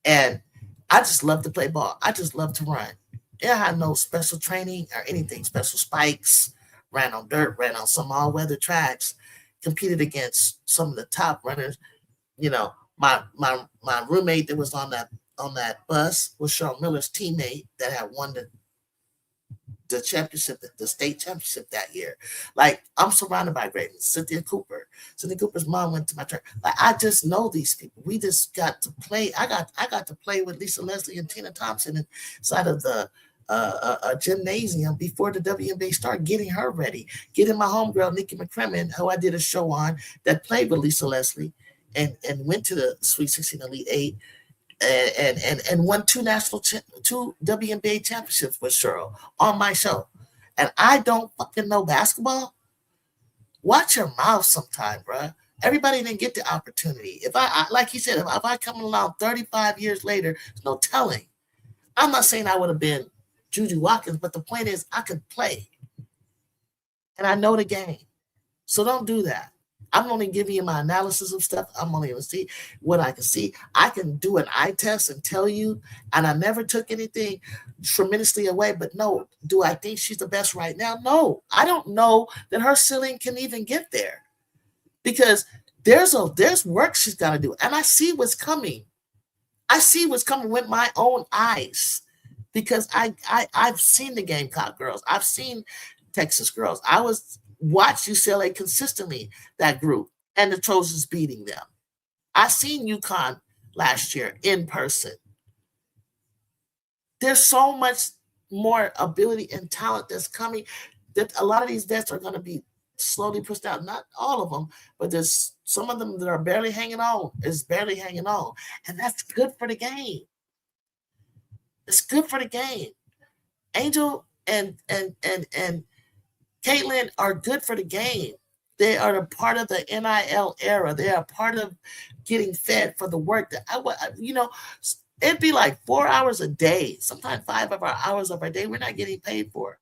And I just love to play ball. I just love to run. Yeah, I had no special training or anything, special spikes, ran on dirt, ran on some all-weather tracks, competed against some of the top runners. You know, my roommate that was on that on that bus was Cheryl Miller's teammate that had won the championship, the state championship that year. Like, I'm surrounded by greatness. Cynthia Cooper's mom went to my church. Like, I just know these people. We just got to play. I got to play with Lisa Leslie and Tina Thompson inside of the gymnasium before the WNBA started, getting her ready, getting my homegirl Nikki McCrimmon, who I did a show on, that played with Lisa Leslie and went to the Sweet 16 Elite 8 and won two WNBA championships with Cheryl on my show. And I don't fucking know basketball. Watch your mouth sometime, bro. Everybody didn't get the opportunity. If I like he said, if I come along 35 years later, there's no telling. I'm not saying I would have been Juju Watkins, but the point is I could play. And I know the game. So don't do that. I'm only giving you my analysis of stuff. I'm only going to see what I can see. I can do an eye test and tell you, and I never took anything tremendously away, but no, do I think she's the best right now? No, I don't know that her ceiling can even get there because there's work she's got to do. And I see what's coming. I see what's coming with my own eyes because I've seen the Gamecock girls. I've seen Texas girls. I watched UCLA consistently, that group, and the Trojans beating them. I seen UConn last year in person. There's so much more ability and talent that's coming that a lot of these vets are going to be slowly pushed out. Not all of them, but there's some of them that are barely hanging on. It's barely hanging on. And that's good for the game. It's good for the game. Angel and Caitlin are good for the game. They are a part of the NIL era. They are part of getting fed for the work that it'd be like 4 hours a day, sometimes 5 of our hours of our day we're not getting paid for.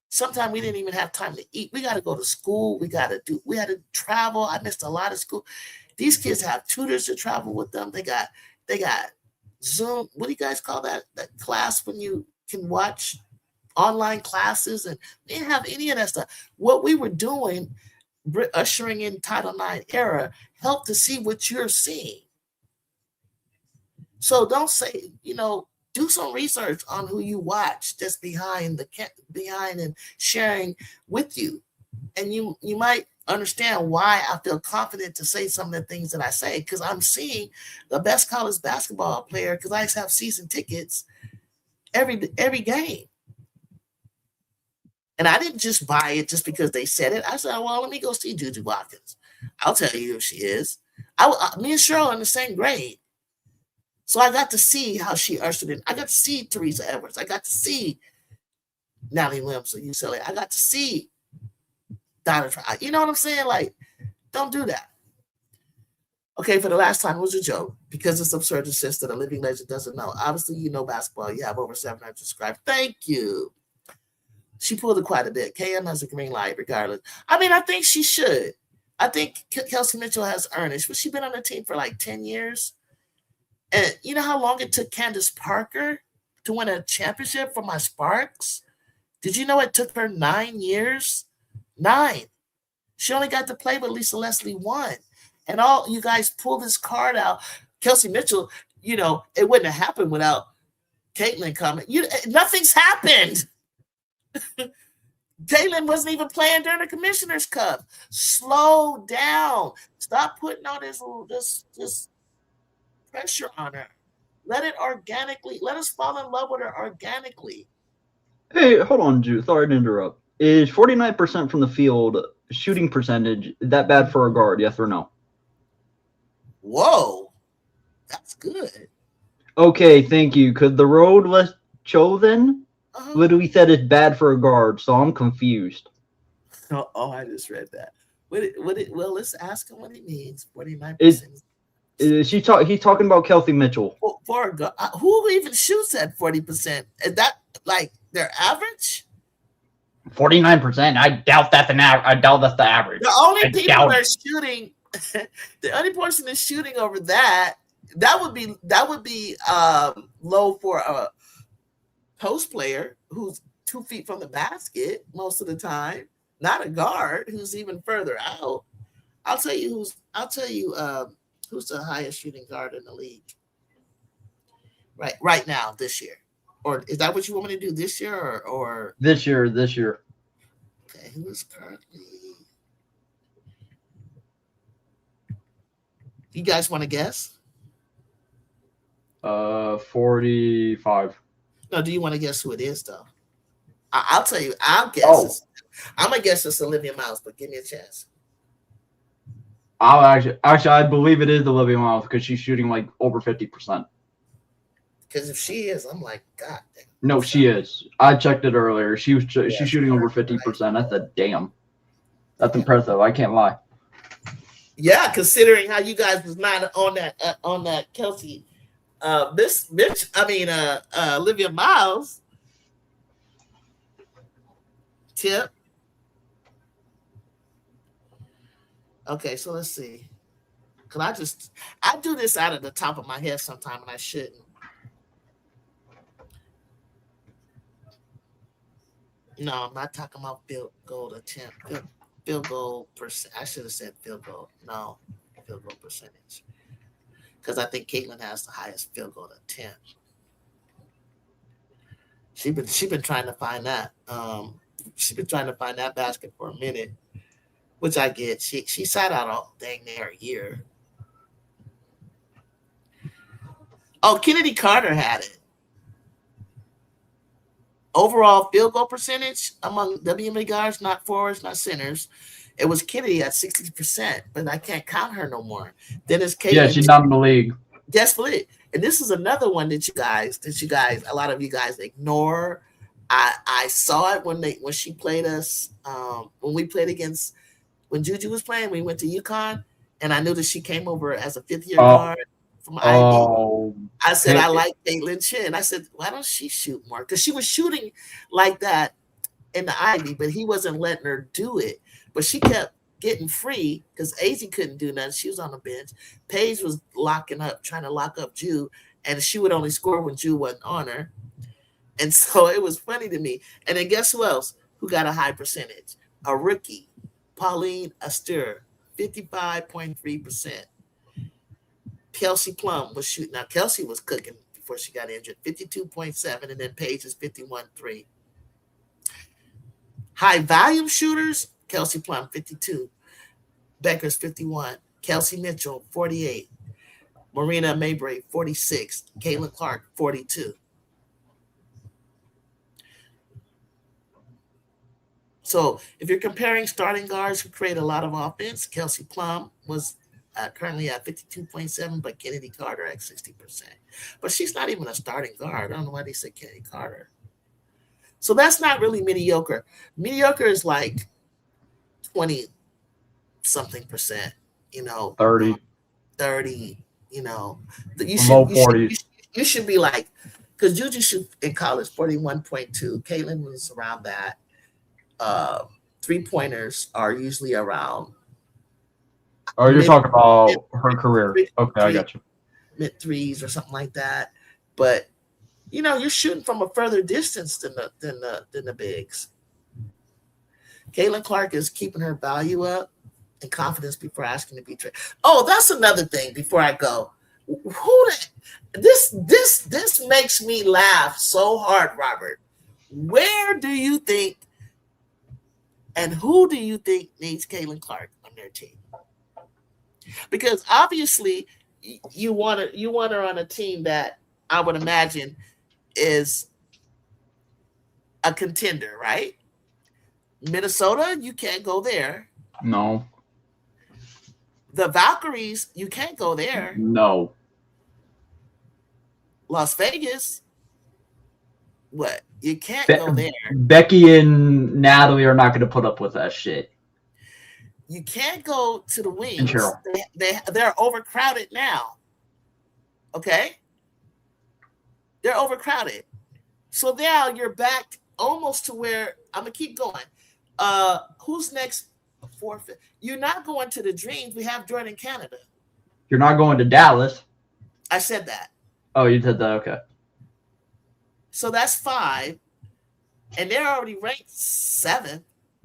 Sometimes we didn't even have time to eat. We got to go to school. We had to travel. I missed a lot of school. These kids have tutors to travel with them. They got Zoom. What do you guys call that class when you can watch online classes? And we didn't have any of that stuff. What we were doing, ushering in Title IX era, helped to see what you're seeing. So don't say, do some research on who you watch just behind and sharing with you. And you might understand why I feel confident to say some of the things that I say, because I'm seeing the best college basketball player, because I have season tickets every game. And I didn't just buy it just because they said it. I said, well, let me go see Juju Watkins. I'll tell you who she is. Me and Cheryl are in the same grade. So I got to see how she ushered in. I got to see Teresa Edwards. I got to see Natalie Williams at UCLA. I got to see Donna. You know what I'm saying? Like, don't do that. Okay, for the last time, it was a joke because it's absurd to insist that a living legend doesn't know. Obviously, you know basketball. You have over 700 subscribers. Thank you. She pulled it quite a bit. KM has a green light regardless. I mean, I think she should. I think Kelsey Mitchell has earned it. But she's been on the team for like 10 years. And you know how long it took Candace Parker to win a championship for my Sparks? Did you know it took her 9 years? 9. She only got to play with Lisa Leslie 1. And all you guys pull this card out. Kelsey Mitchell, it wouldn't have happened without Caitlin coming. Nothing's happened. Caitlin wasn't even playing during the Commissioner's Cup. Slow down. Stop putting all this pressure on her. Let us fall in love with her organically. Hey, hold on, Drew. Sorry to interrupt. Is 49% from the field shooting percentage that bad for a guard? Yes or no? Whoa, that's good. Okay, thank you. Because the road was chosen, literally said it's bad for a guard, so I'm confused. Oh, I just read that. Well, let's ask him what he means. 49%. He's talking about Kelsey Mitchell. For a guard, who even shoots at 40%? Is that like their average? 49%. I doubt that's the average. The only people that are shooting, the only person that's shooting over that would be low for a post player who's 2 feet from the basket most of the time, not a guard who's even further out. I'll tell you who's the highest shooting guard in the league. Right now, this year. Or is that what you want me to do this year or This year. okay, who is currently you guys want to guess? 45. No, do you want to guess who it is though? I'll tell you, I'll guess I'm gonna guess it's Olivia Miles, but give me a chance. I'll actually I believe it is Olivia Miles because she's shooting like over 50%. Because if she is, I'm like, God damn. No, she is. I checked it earlier. She's shooting over 50%. I said, damn. That's impressive. I can't lie. Yeah, considering how you guys was not on that Kelsey, Olivia Miles tip. Okay, so let's see. Cause I do this out of the top of my head sometime, and I shouldn't. No, I'm not talking about field goal attempt. Field goal percent. I should have said field goal. No, field goal percentage. Because I think Caitlin has the highest field goal attempt. She been trying to find that. She's been trying to find that basket for a minute, which I get. She sat out all dang near a year. Oh, Kennedy Carter had it. Overall field goal percentage among WNBA guards, not forwards, not centers, it was Kennedy at 60%, but I can't count her no more. Then it's Caitlin. Yeah, she's not in the league. Desperately. And this is another one that you guys, a lot of you guys ignore. I saw it when she played us, when we played against, when Juju was playing, we went to UConn, and I knew that she came over as a fifth-year guard from Ivy. I said, I like Caitlin Chin. I said, why don't she shoot more? Because she was shooting like that in the Ivy, but he wasn't letting her do it. But she kept getting free because AZ couldn't do nothing. She was on the bench. Paige was trying to lock up Ju, and she would only score when Ju wasn't on her. And so it was funny to me. And then guess who else who got a high percentage? A rookie, Pauline Astur, 55.3%. Kelsey Plum was shooting. Now, Kelsey was cooking before she got injured, 52.7, and then Paige is 51.3. High volume shooters, Kelsey Plum, 52. Becker's 51. Kelsey Mitchell, 48. Marina Mabry, 46. Caitlin Clark, 42. So if you're comparing starting guards who create a lot of offense, Kelsey Plum was currently at 52.7, but Kennedy Carter at 60%. But she's not even a starting guard. I don't know why they said Kennedy Carter. So that's not really mediocre. Mediocre is like 20-something%, 30. 30, Low 40s. You should be like, because Juju shoot in college 41.2. Caitlin was around that. 3-pointers are usually around. Oh, you're talking about her career. Okay, I got you. Mid threes or something like that. But you're shooting from a further distance than the bigs. Caitlin Clark is keeping her value up and confidence before asking to be traded. Oh, that's another thing before I go. This makes me laugh so hard, Robert. Where do you think and who do you think needs Caitlin Clark on their team? Because obviously you want her on a team that I would imagine is a contender, right? Minnesota, you can't go there. No. The Valkyries, you can't go there. No. Las Vegas, what? You can't go there. Becky and Natalie are not going to put up with that shit. You can't go to the Wings. They're overcrowded now. Okay? They're overcrowded. So now you're back almost to where I'm going to keep going. Who's next? You're not going to the Dreams. We have Jordan Canada. You're not going to Dallas. I said that. Oh, you said that. Okay. So that's 5. And they're already ranked 7th.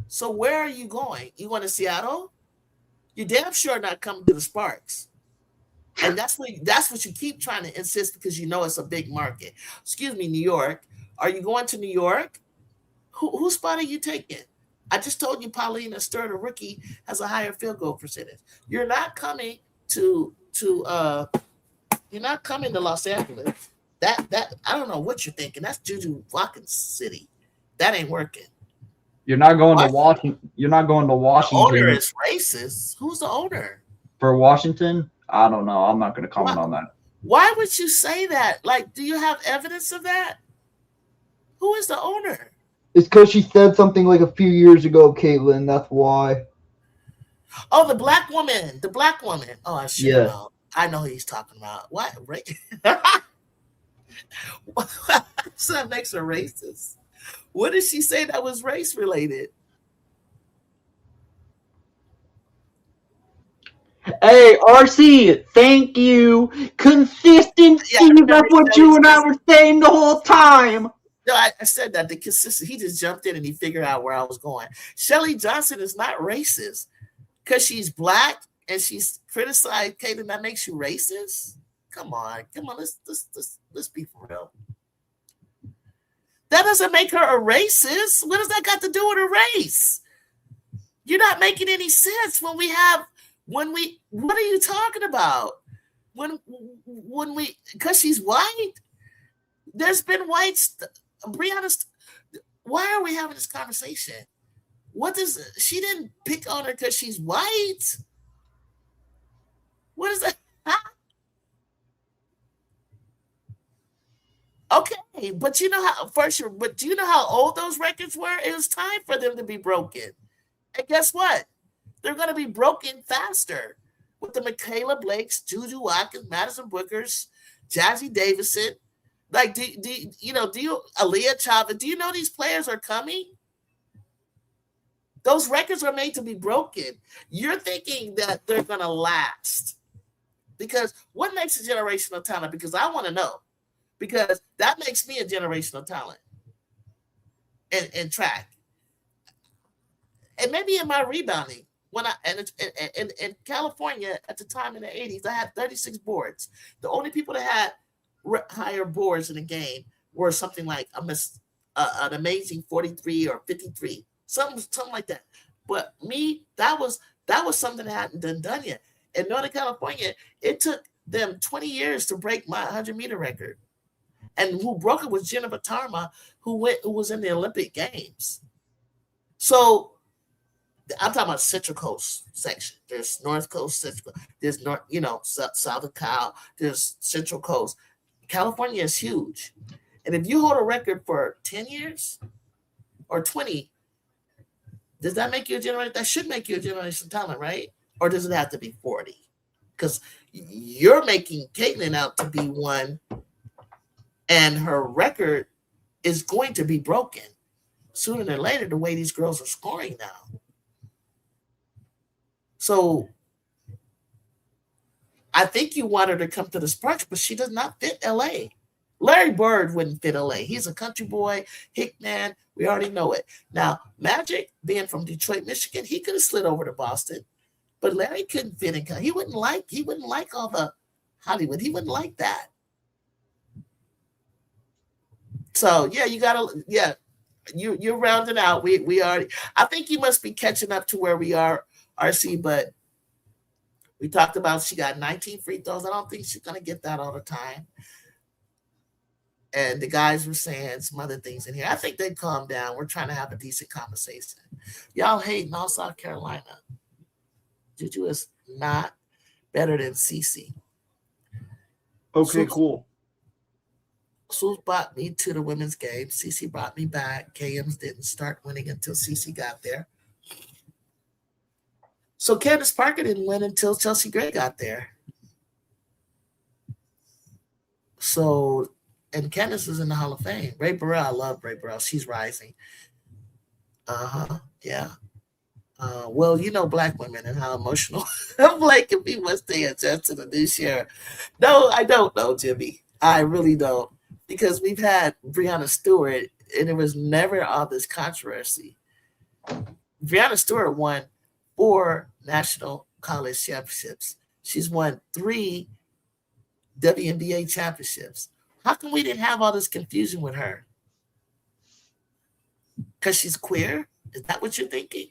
So where are you going? You going to Seattle? You're damn sure not coming to the Sparks. And that's what you keep trying to insist because you know it's a big market. Excuse me, New York. Are you going to New York? Whose spot are you taking? I just told you Paulina Stewart, a rookie, has a higher field goal percentage. You're not coming to Los Angeles. That I don't know what you're thinking. That's Juju Watkins City. That ain't working. You're not going to Washington. You're not going to Washington. The owner is racist. Who's the owner? For Washington? I don't know. I'm not going to comment on that. Why would you say that? Like, do you have evidence of that? Who is the owner? It's because she said something like a few years ago, Caitlin. That's why. Oh, the black woman. The black woman. Oh, I should know. I know who he's talking about. What? So that makes her racist. What did she say that was race related? Hey, RC, thank you. Consistency, that's what you and I were saying the whole time. No, I said that. The consistency. He just jumped in and he figured out where I was going. Shelly Johnson is not racist because she's black and she's criticized. Kaden, that makes you racist? Come on. Let's be for real. That doesn't make her a racist. What does that got to do with a race? You're not making any sense what are you talking about? Because she's white, there's been whites. Brianna, why are we having this conversation? She didn't pick on her because she's white. What is that? Okay, but do you know how old those records were? It was time for them to be broken. And guess what? They're going to be broken faster with the Michaela Blakes, Juju Watkins, Madison Bookers, Jazzy Davison. Like, Aaliyah Chavez, do you know these players are coming? Those records are made to be broken. You're thinking that they're going to last. Because what makes a generational talent? Because I want to know. Because that makes me a generational talent in track. And maybe in my rebounding. In California at the time in the 80s, I had 36 boards. The only people that had higher boards in the game were something like an amazing 43 or 53, something like that. But me, that was something that hadn't been done yet. In Northern California, it took them 20 years to break my 100-meter record. And who broke it was Jennifer Tarma, who was in the Olympic Games. So I'm talking about Central Coast section. There's North Coast, Central. There's Southern Cal. There's Central Coast. California is huge, and if you hold a record for 10 years or 20, does that make you a generation? That should make you a generation talent, right? Or does it have to be 40? Because you're making Caitlin out to be one, and her record is going to be broken sooner than later. The way these girls are scoring now. So I think you want her to come to the Sparks, but she does not fit LA. Larry Bird wouldn't fit LA. He's a country boy, hick man. We already know it. Now, Magic, being from Detroit, Michigan, he could have slid over to Boston, but Larry couldn't fit in. He wouldn't like all the Hollywood. He wouldn't like that. So you're rounding out. We already. I think you must be catching up to where we are, RC, but we talked about she got 19 free throws. I don't think she's going to get that all the time. And the guys were saying some other things in here. I think they calmed down. We're trying to have a decent conversation. Y'all hating all South Carolina. Juju is not better than Cece. Okay, cool. Sus brought me to the women's game. Cece brought me back. KMs didn't start winning until Cece got there. So Candace Parker didn't win until Chelsea Gray got there. So, and Candace is in the Hall of Fame. Ray Burrell, I love Ray Burrell. She's rising. Yeah. Well, black women and how emotional Blake can be once they adjust to the new share. No, I don't know, Jimmy. I really don't. Because we've had Breonna Stewart, and there was never all this controversy. Breonna Stewart won 4 national college championships. She's won 3 WNBA championships. How come we didn't have all this confusion with her? Because she's queer? Is that what you're thinking?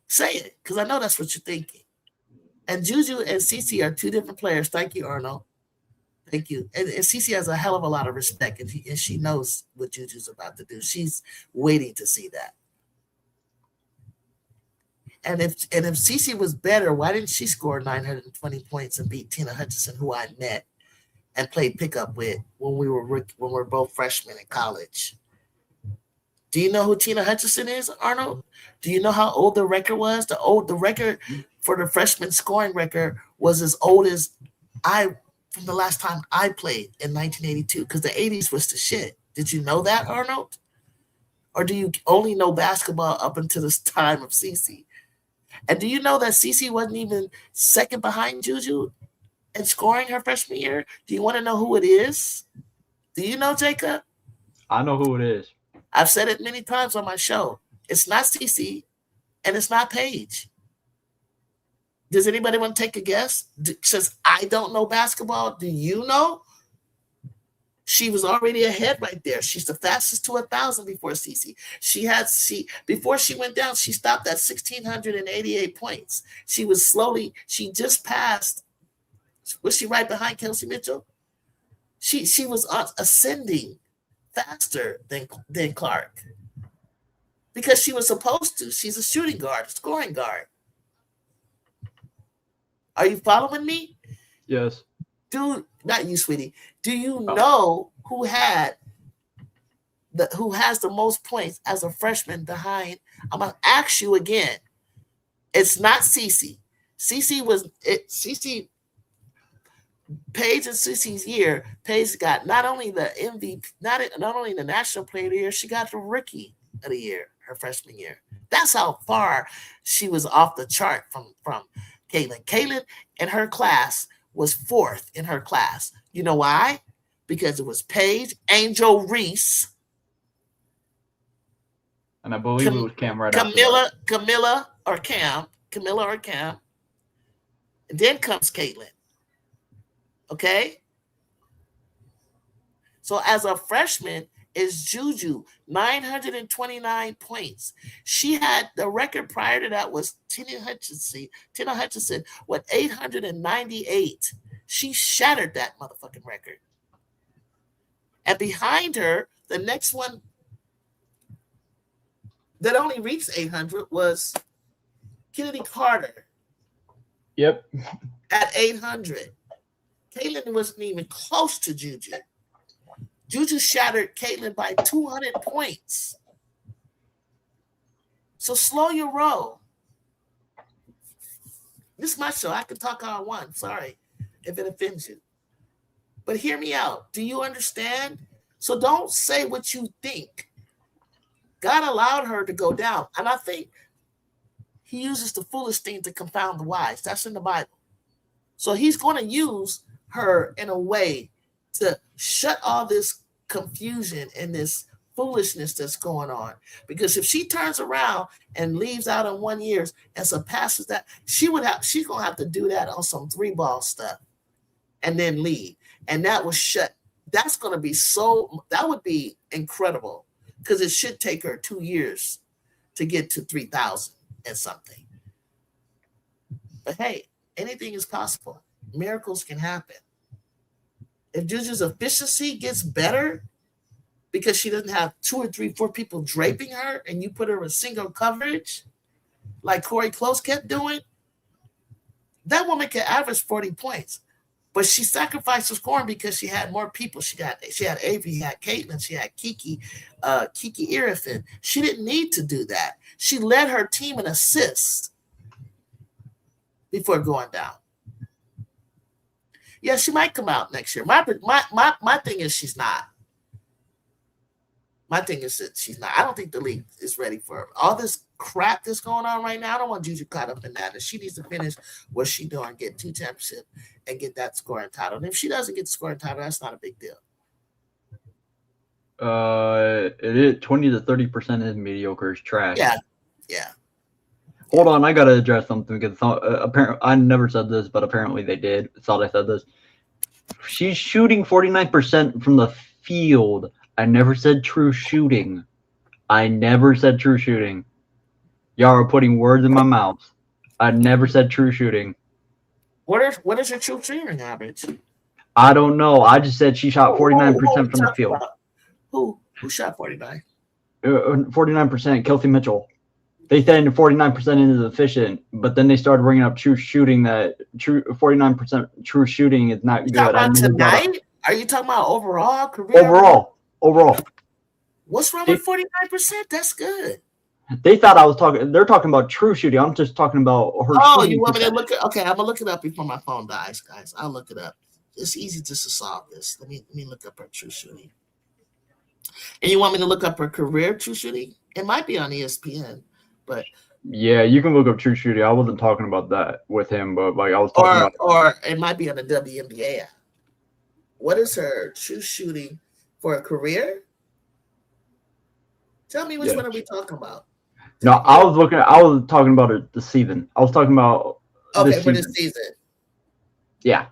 Say it, because I know that's what you're thinking. And Juju and Cece are two different players. Thank you, Arnold. Thank you. And Cece has a hell of a lot of respect, and she knows what Juju's about to do. She's waiting to see that. And if Cece was better, why didn't she score 920 points and beat Tina Hutchinson, who I met and played pickup with when we were both freshmen in college? Do you know who Tina Hutchinson is, Arnold? Do you know how old the record was? The record for the freshman scoring record was as old as from the last time I played in 1982, because the 80s was the shit. Did you know that, Arnold? Or do you only know basketball up until this time of Cece? And do you know that Cece wasn't even second behind Juju in scoring her freshman year? Do you want to know who it is? Do you know, Jacob? I know who it is. I've said it many times on my show. It's not Cece, and it's not Paige. Does anybody want to take a guess? Since I don't know basketball, do you know? She was already ahead right there. She's the fastest to 1,000 before Cece. Before she went down, she stopped at 1,688 points. She just passed. Was she right behind Kelsey Mitchell? She was ascending faster than Clark because she was supposed to. She's a shooting guard, a scoring guard. Are you following me? Yes. Not you, sweetie. Do you know who has the most points as a freshman behind? I'm gonna ask you again. It's not Cece. Paige and Cece's year, Paige got not only the MVP, not only the National Player of the Year, she got the Rookie of the Year her freshman year. That's how far she was off the chart from Caitlin. Caitlin in her class was fourth in her class. You know why? Because it was Paige, Angel Reese, and I believe it was Cam right after that. Camilla or Cam, and then comes Caitlin. Okay? So as a freshman is Juju, 929 points. She had the record prior to that was Tina Hutchinson with 898. She shattered that motherfucking record. And behind her, the next one that only reached 800 was Kennedy Carter. Yep. At 800. Caitlin wasn't even close to Juju. Juju shattered Caitlin by 200 points. So slow your roll. This is my show. I can talk all I want. Sorry if it offends you. But hear me out. Do you understand? So don't say what you think. God allowed her to go down. And I think he uses the foolish thing to confound the wise. That's in the Bible. So he's going to use her in a way to shut all this confusion and this foolishness that's going on. Because if she turns around and leaves out in 1 year and surpasses that, she's going to have to do that on some 3-ball stuff and then leave. And that was shut. That's going to be that would be incredible because it should take her 2 years to get to 3,000 and something. But hey, anything is possible. Miracles can happen. If Juju's efficiency gets better because she doesn't have 2 or 3, 4 people draping her and you put her in single coverage like Corey Close kept doing, that woman can average 40 points. But she sacrificed her scoring because she had more people. She had Avery, she had Caitlin, she had Kiki Irifin. She didn't need to do that. She led her team in assists before going down. Yeah, she might come out next year. My thing is she's not. My thing is that she's not. I don't think the league is ready for her. All this crap that's going on right now. I don't want Juju caught up in that. And she needs to finish what she's doing, get 2 championships, and get that scoring title. And if she doesn't get the scoring title, that's not a big deal. It is 20 to 30% is mediocre. It's trash. Yeah. Hold on, I gotta address something because apparently I never said this, but apparently they did. Thought I said this. She's shooting 49% from the field. I never said true shooting. I never said true shooting. Y'all are putting words in my mouth. I never said true shooting. What is your true shooting average? I don't know. I just said she shot 49% from the field. Who shot 49? 49%. Kelsey Mitchell. They said 49% is efficient, but then they started bringing up true shooting. That 49% true shooting is not good. About tonight? Are you talking about overall career? Overall. What's wrong with 49%? That's good. They thought I was talking. They're talking about true shooting. I'm just talking about her. Oh, you want me to look at? Okay, I'm gonna look it up before my phone dies, guys. I'll look it up. It's easy just to solve this. Let me look up her true shooting. And you want me to look up her career true shooting? It might be on ESPN, but yeah, you can look up true shooting. I wasn't talking about that with him, but like I was talking about, or it might be on the WNBA. What is her true shooting for a career? Tell me which one are we talking about? No, I was talking about it this season. I was talking about for this season. Yeah.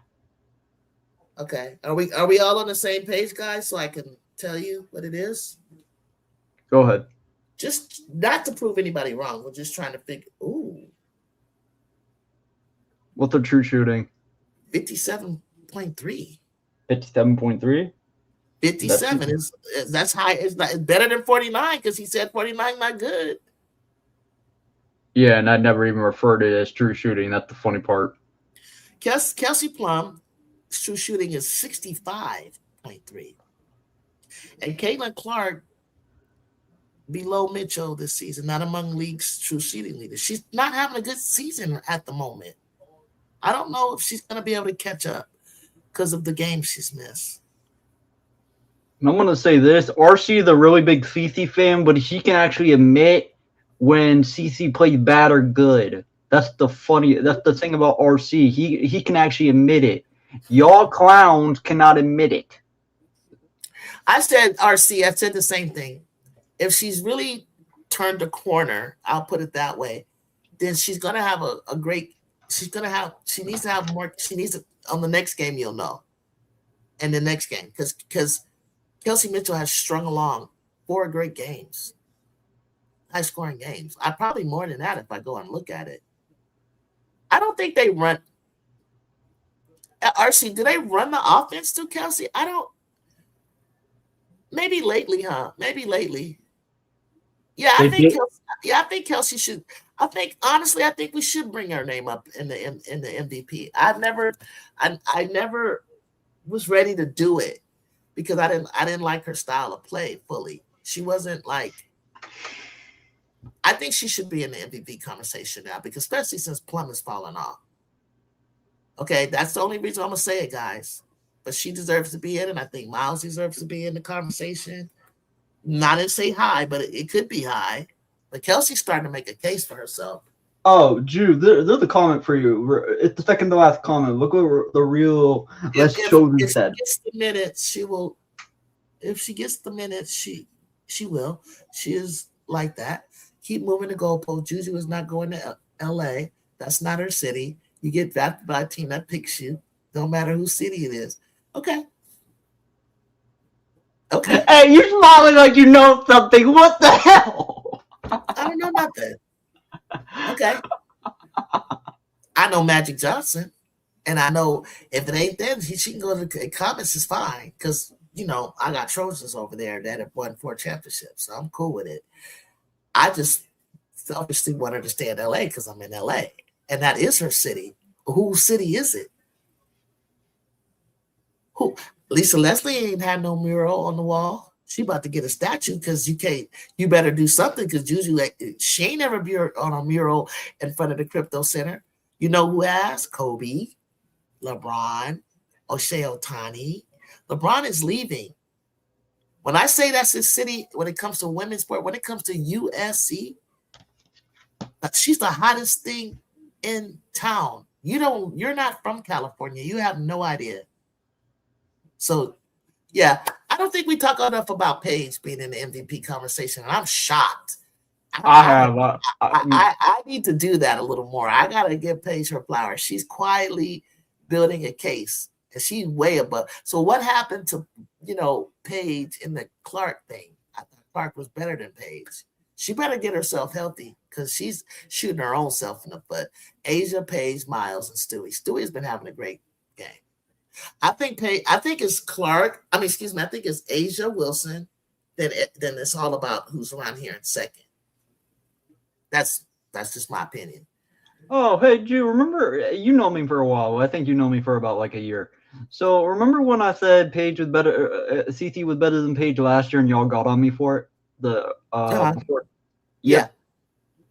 Okay. Are we all on the same page, guys? So I can tell you what it is? Go ahead. Just not to prove anybody wrong. We're just trying to figure. Ooh. What's the true shooting? 57.3. 57.3? 57 that's high. It's better than 49 because he said 49 not good. Yeah, and I never even referred to it as true shooting. That's the funny part. Kelsey Plum's true shooting is 65.3. And Caitlin Clark below Mitchell this season, not among league's true shooting leaders. She's not having a good season at the moment. I don't know if she's going to be able to catch up because of the games she's missed. And I'm going to say this. RC is a really big CC fan, but he can actually admit when CC plays bad or good. That's the thing about RC. He can actually admit it. Y'all clowns cannot admit it. I said RC. I said the same thing. If she's really turned a corner, I'll put it that way, then she's going to have a great – she needs to have more – on the next game you'll know. And the next game. Because Kelsey Mitchell has strung along 4 great games. High-scoring games. Probably more than that if I go and look at it. I don't think they run – RC, do they run the offense to Kelsey? I don't – maybe lately, huh? Maybe lately. Yeah, I think Kelsey should. I think we should bring her name up in the MVP. I never was ready to do it because I didn't like her style of play fully. She wasn't like. I think she should be in the MVP conversation now because especially since Plum has fallen off. Okay, that's the only reason I'm gonna say it, guys. But she deserves to be in, and I think Miles deserves to be in the conversation. Not to say high, but it could be high. But Kelsey's starting to make a case for herself. Oh, Drew, there's a comment for you. It's the second to last comment. Look what the real Les Chosen said. If she gets the minutes, she will. If she gets the minutes, she will. She is like that. Keep moving the goalpost. Juju is not going to L.A. That's not her city. You get drafted by a team that picks you. Don't matter whose city it is. Okay. Okay. Hey, you're smiling like you know something. What the hell? I don't know nothing. Okay. I know Magic Johnson, and I know if it ain't them, she can go to the comments. It's fine because I got Trojans over there that have won 4 championships, so I'm cool with it. I just selfishly want her to stay in LA because I'm in LA, and that is her city. Whose city is it? Who? Lisa Leslie ain't had no mural on the wall. She about to get a statue because you better do something because Juju, she ain't never be on a mural in front of the Crypto Center. You know who has? Kobe, LeBron, O'Shea Ohtani. LeBron is leaving. When I say that's his city, when it comes to women's sport, when it comes to USC, she's the hottest thing in town. You're not from California. You have no idea. So, yeah, I don't think we talk enough about Paige being in the MVP conversation, and I'm shocked. I need to do that a little more. I got to give Paige her flowers. She's quietly building a case and she's way above. So what happened to Paige in the Clark thing? I thought Clark was better than Paige. She better get herself healthy because she's shooting her own self in the foot. Asia, Paige, Miles, and Stewie. Stewie's been having a great game. I think it's Clark. I think it's Asia Wilson. Then it's all about who's around here in second. That's just my opinion. Oh, hey, Drew, remember, you know me for a while. I think you know me for about like a year. So remember when I said Paige was better, CT was better than Paige last year, and y'all got on me for it? Before? Yeah,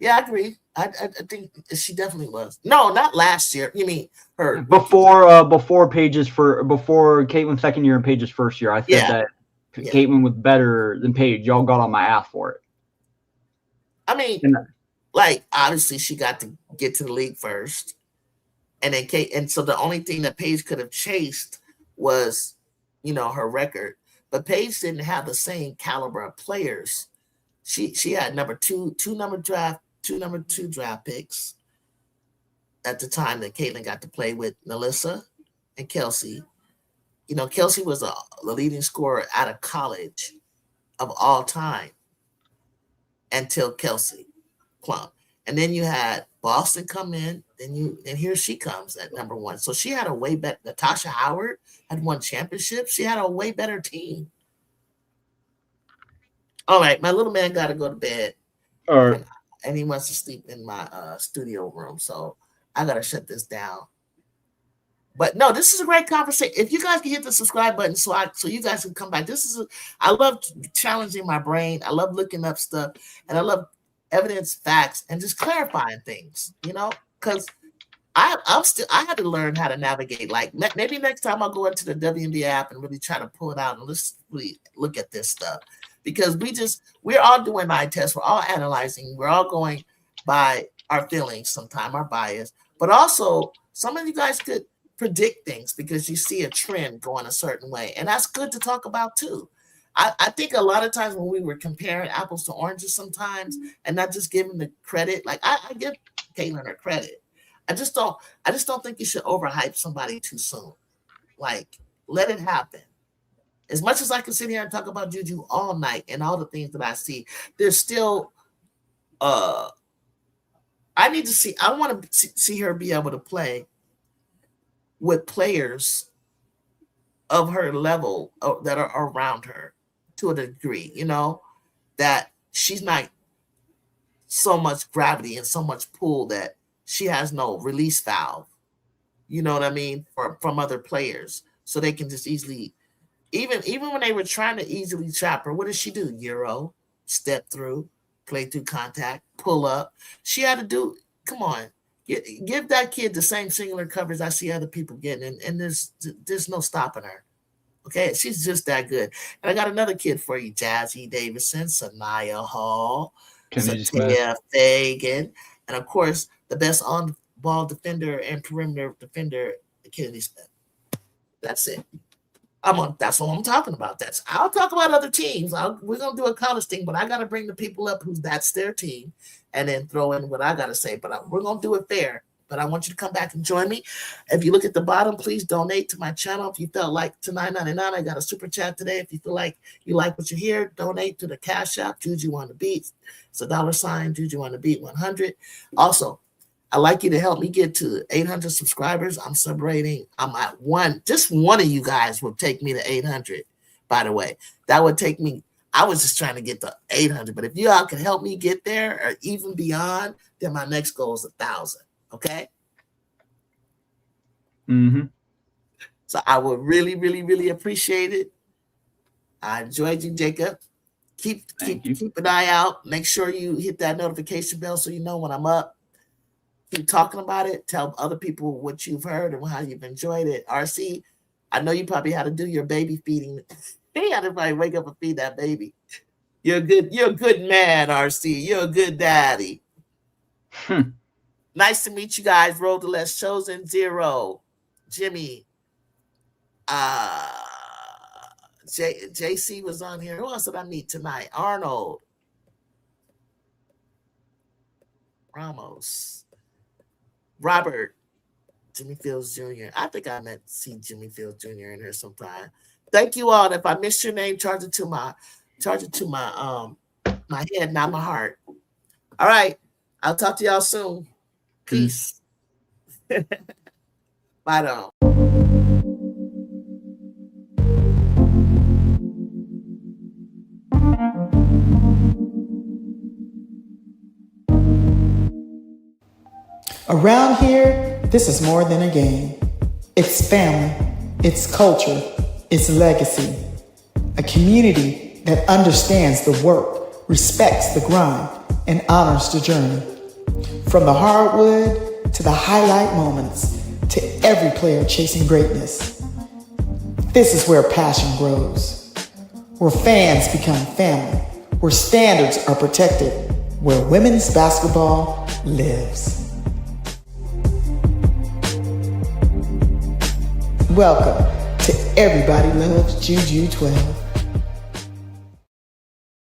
I agree. I think she definitely was. No, not last year. You mean her before Caitlin's second year and Paige's first year? I said that Caitlin was better than Paige. Y'all got on my ass for it. I mean, obviously she got to get to the league first, and then so the only thing that Paige could have chased was, her record. But Paige didn't have the same caliber of players. She had two number two draft picks at the time that Caitlin got to play with Melissa and Kelsey. Kelsey was the leading scorer out of college of all time until Kelsey Plum. And then you had Boston come in, and here she comes at number one. So she had a way better. Natasha Howard had won championships. She had a way better team. All right, my little man got to go to bed. All right. And he wants to sleep in my studio room, so I got to shut this down. But no, this is a great conversation. If you guys can hit the subscribe button so you guys can come back. I love challenging my brain. I love looking up stuff, and I love evidence, facts, and just clarifying things, because I had to learn how to navigate. Like maybe next time I'll go into the WNBA app and really try to pull it out and let's really look at this stuff, because we're all doing eye tests. We're all analyzing. We're all going by our feelings, sometimes our bias, but also some of you guys could predict things because you see a trend going a certain way, and that's good to talk about too. I think a lot of times when we were comparing apples to oranges sometimes and not just giving the credit, like I give Caitlin her credit. I just don't think you should overhype somebody too soon. Like, let it happen. As much as I can sit here and talk about Juju all night and all the things that I see, there's still I want to see her be able to play with players of her level that are around her to a degree, that she's not so much gravity and so much pull that she has no release valve, you know what I mean, from other players. So they can just easily, even when they were trying to easily trap her, what did she do? Euro, step through, play through contact, pull up. She had to do, come on, give that kid the same singular coverage I see other people getting, and there's no stopping her. Okay, she's just that good. And I got another kid for you, Jazzy Davison, Sanaya Hall, Satia Fagan, and of course, the best on-ball defender and perimeter defender, Kennedy Smith. That's it. That's what I'm talking about. I'll talk about other teams. We're gonna do a college thing, but I gotta bring the people up that's their team, and then throw in what I gotta say. But we're gonna do it fair. But I want you to come back and join me. If you look at the bottom, please donate to my channel. If you felt like to $9.99, I got a super chat today. If you feel like you like what you hear, donate to the Cash App, Juju on the Beat. It's $, Juju on the Beat 100. Also, I'd like you to help me get to 800 subscribers. I'm celebrating. I'm at one. Just one of you guys will take me to 800, by the way. That would take me. I was just trying to get to 800. But if you all can help me get there or even beyond, then my next goal is 1,000. Okay. Mm-hmm. So I would really, really, really appreciate it. I enjoyed you, Jacob. Keep an eye out. Make sure you hit that notification bell so you know when I'm up. Keep talking about it. Tell other people what you've heard and how you've enjoyed it. RC, I know you probably had to do your baby feeding. You had to probably wake up and feed that baby. You're a good man, RC. You're a good daddy. Nice to meet you guys. Road to Less Chosen 0. Jimmy. JC was on here. Who else did I meet tonight? Arnold. Ramos. Robert. Jimmy Fields Jr. I think I met see Jimmy Fields Jr. in here sometime. Thank you all. If I missed your name, charge it to my my head, not my heart. All right. I'll talk to y'all soon. Peace. Bye now. Around here, this is more than a game. It's family, it's culture, it's legacy. A community that understands the work, respects the grind, and honors the journey. From the hardwood to the highlight moments, to every player chasing greatness. This is where passion grows, where fans become family, where standards are protected, where women's basketball lives. Welcome to Everybody Loves Juju 12.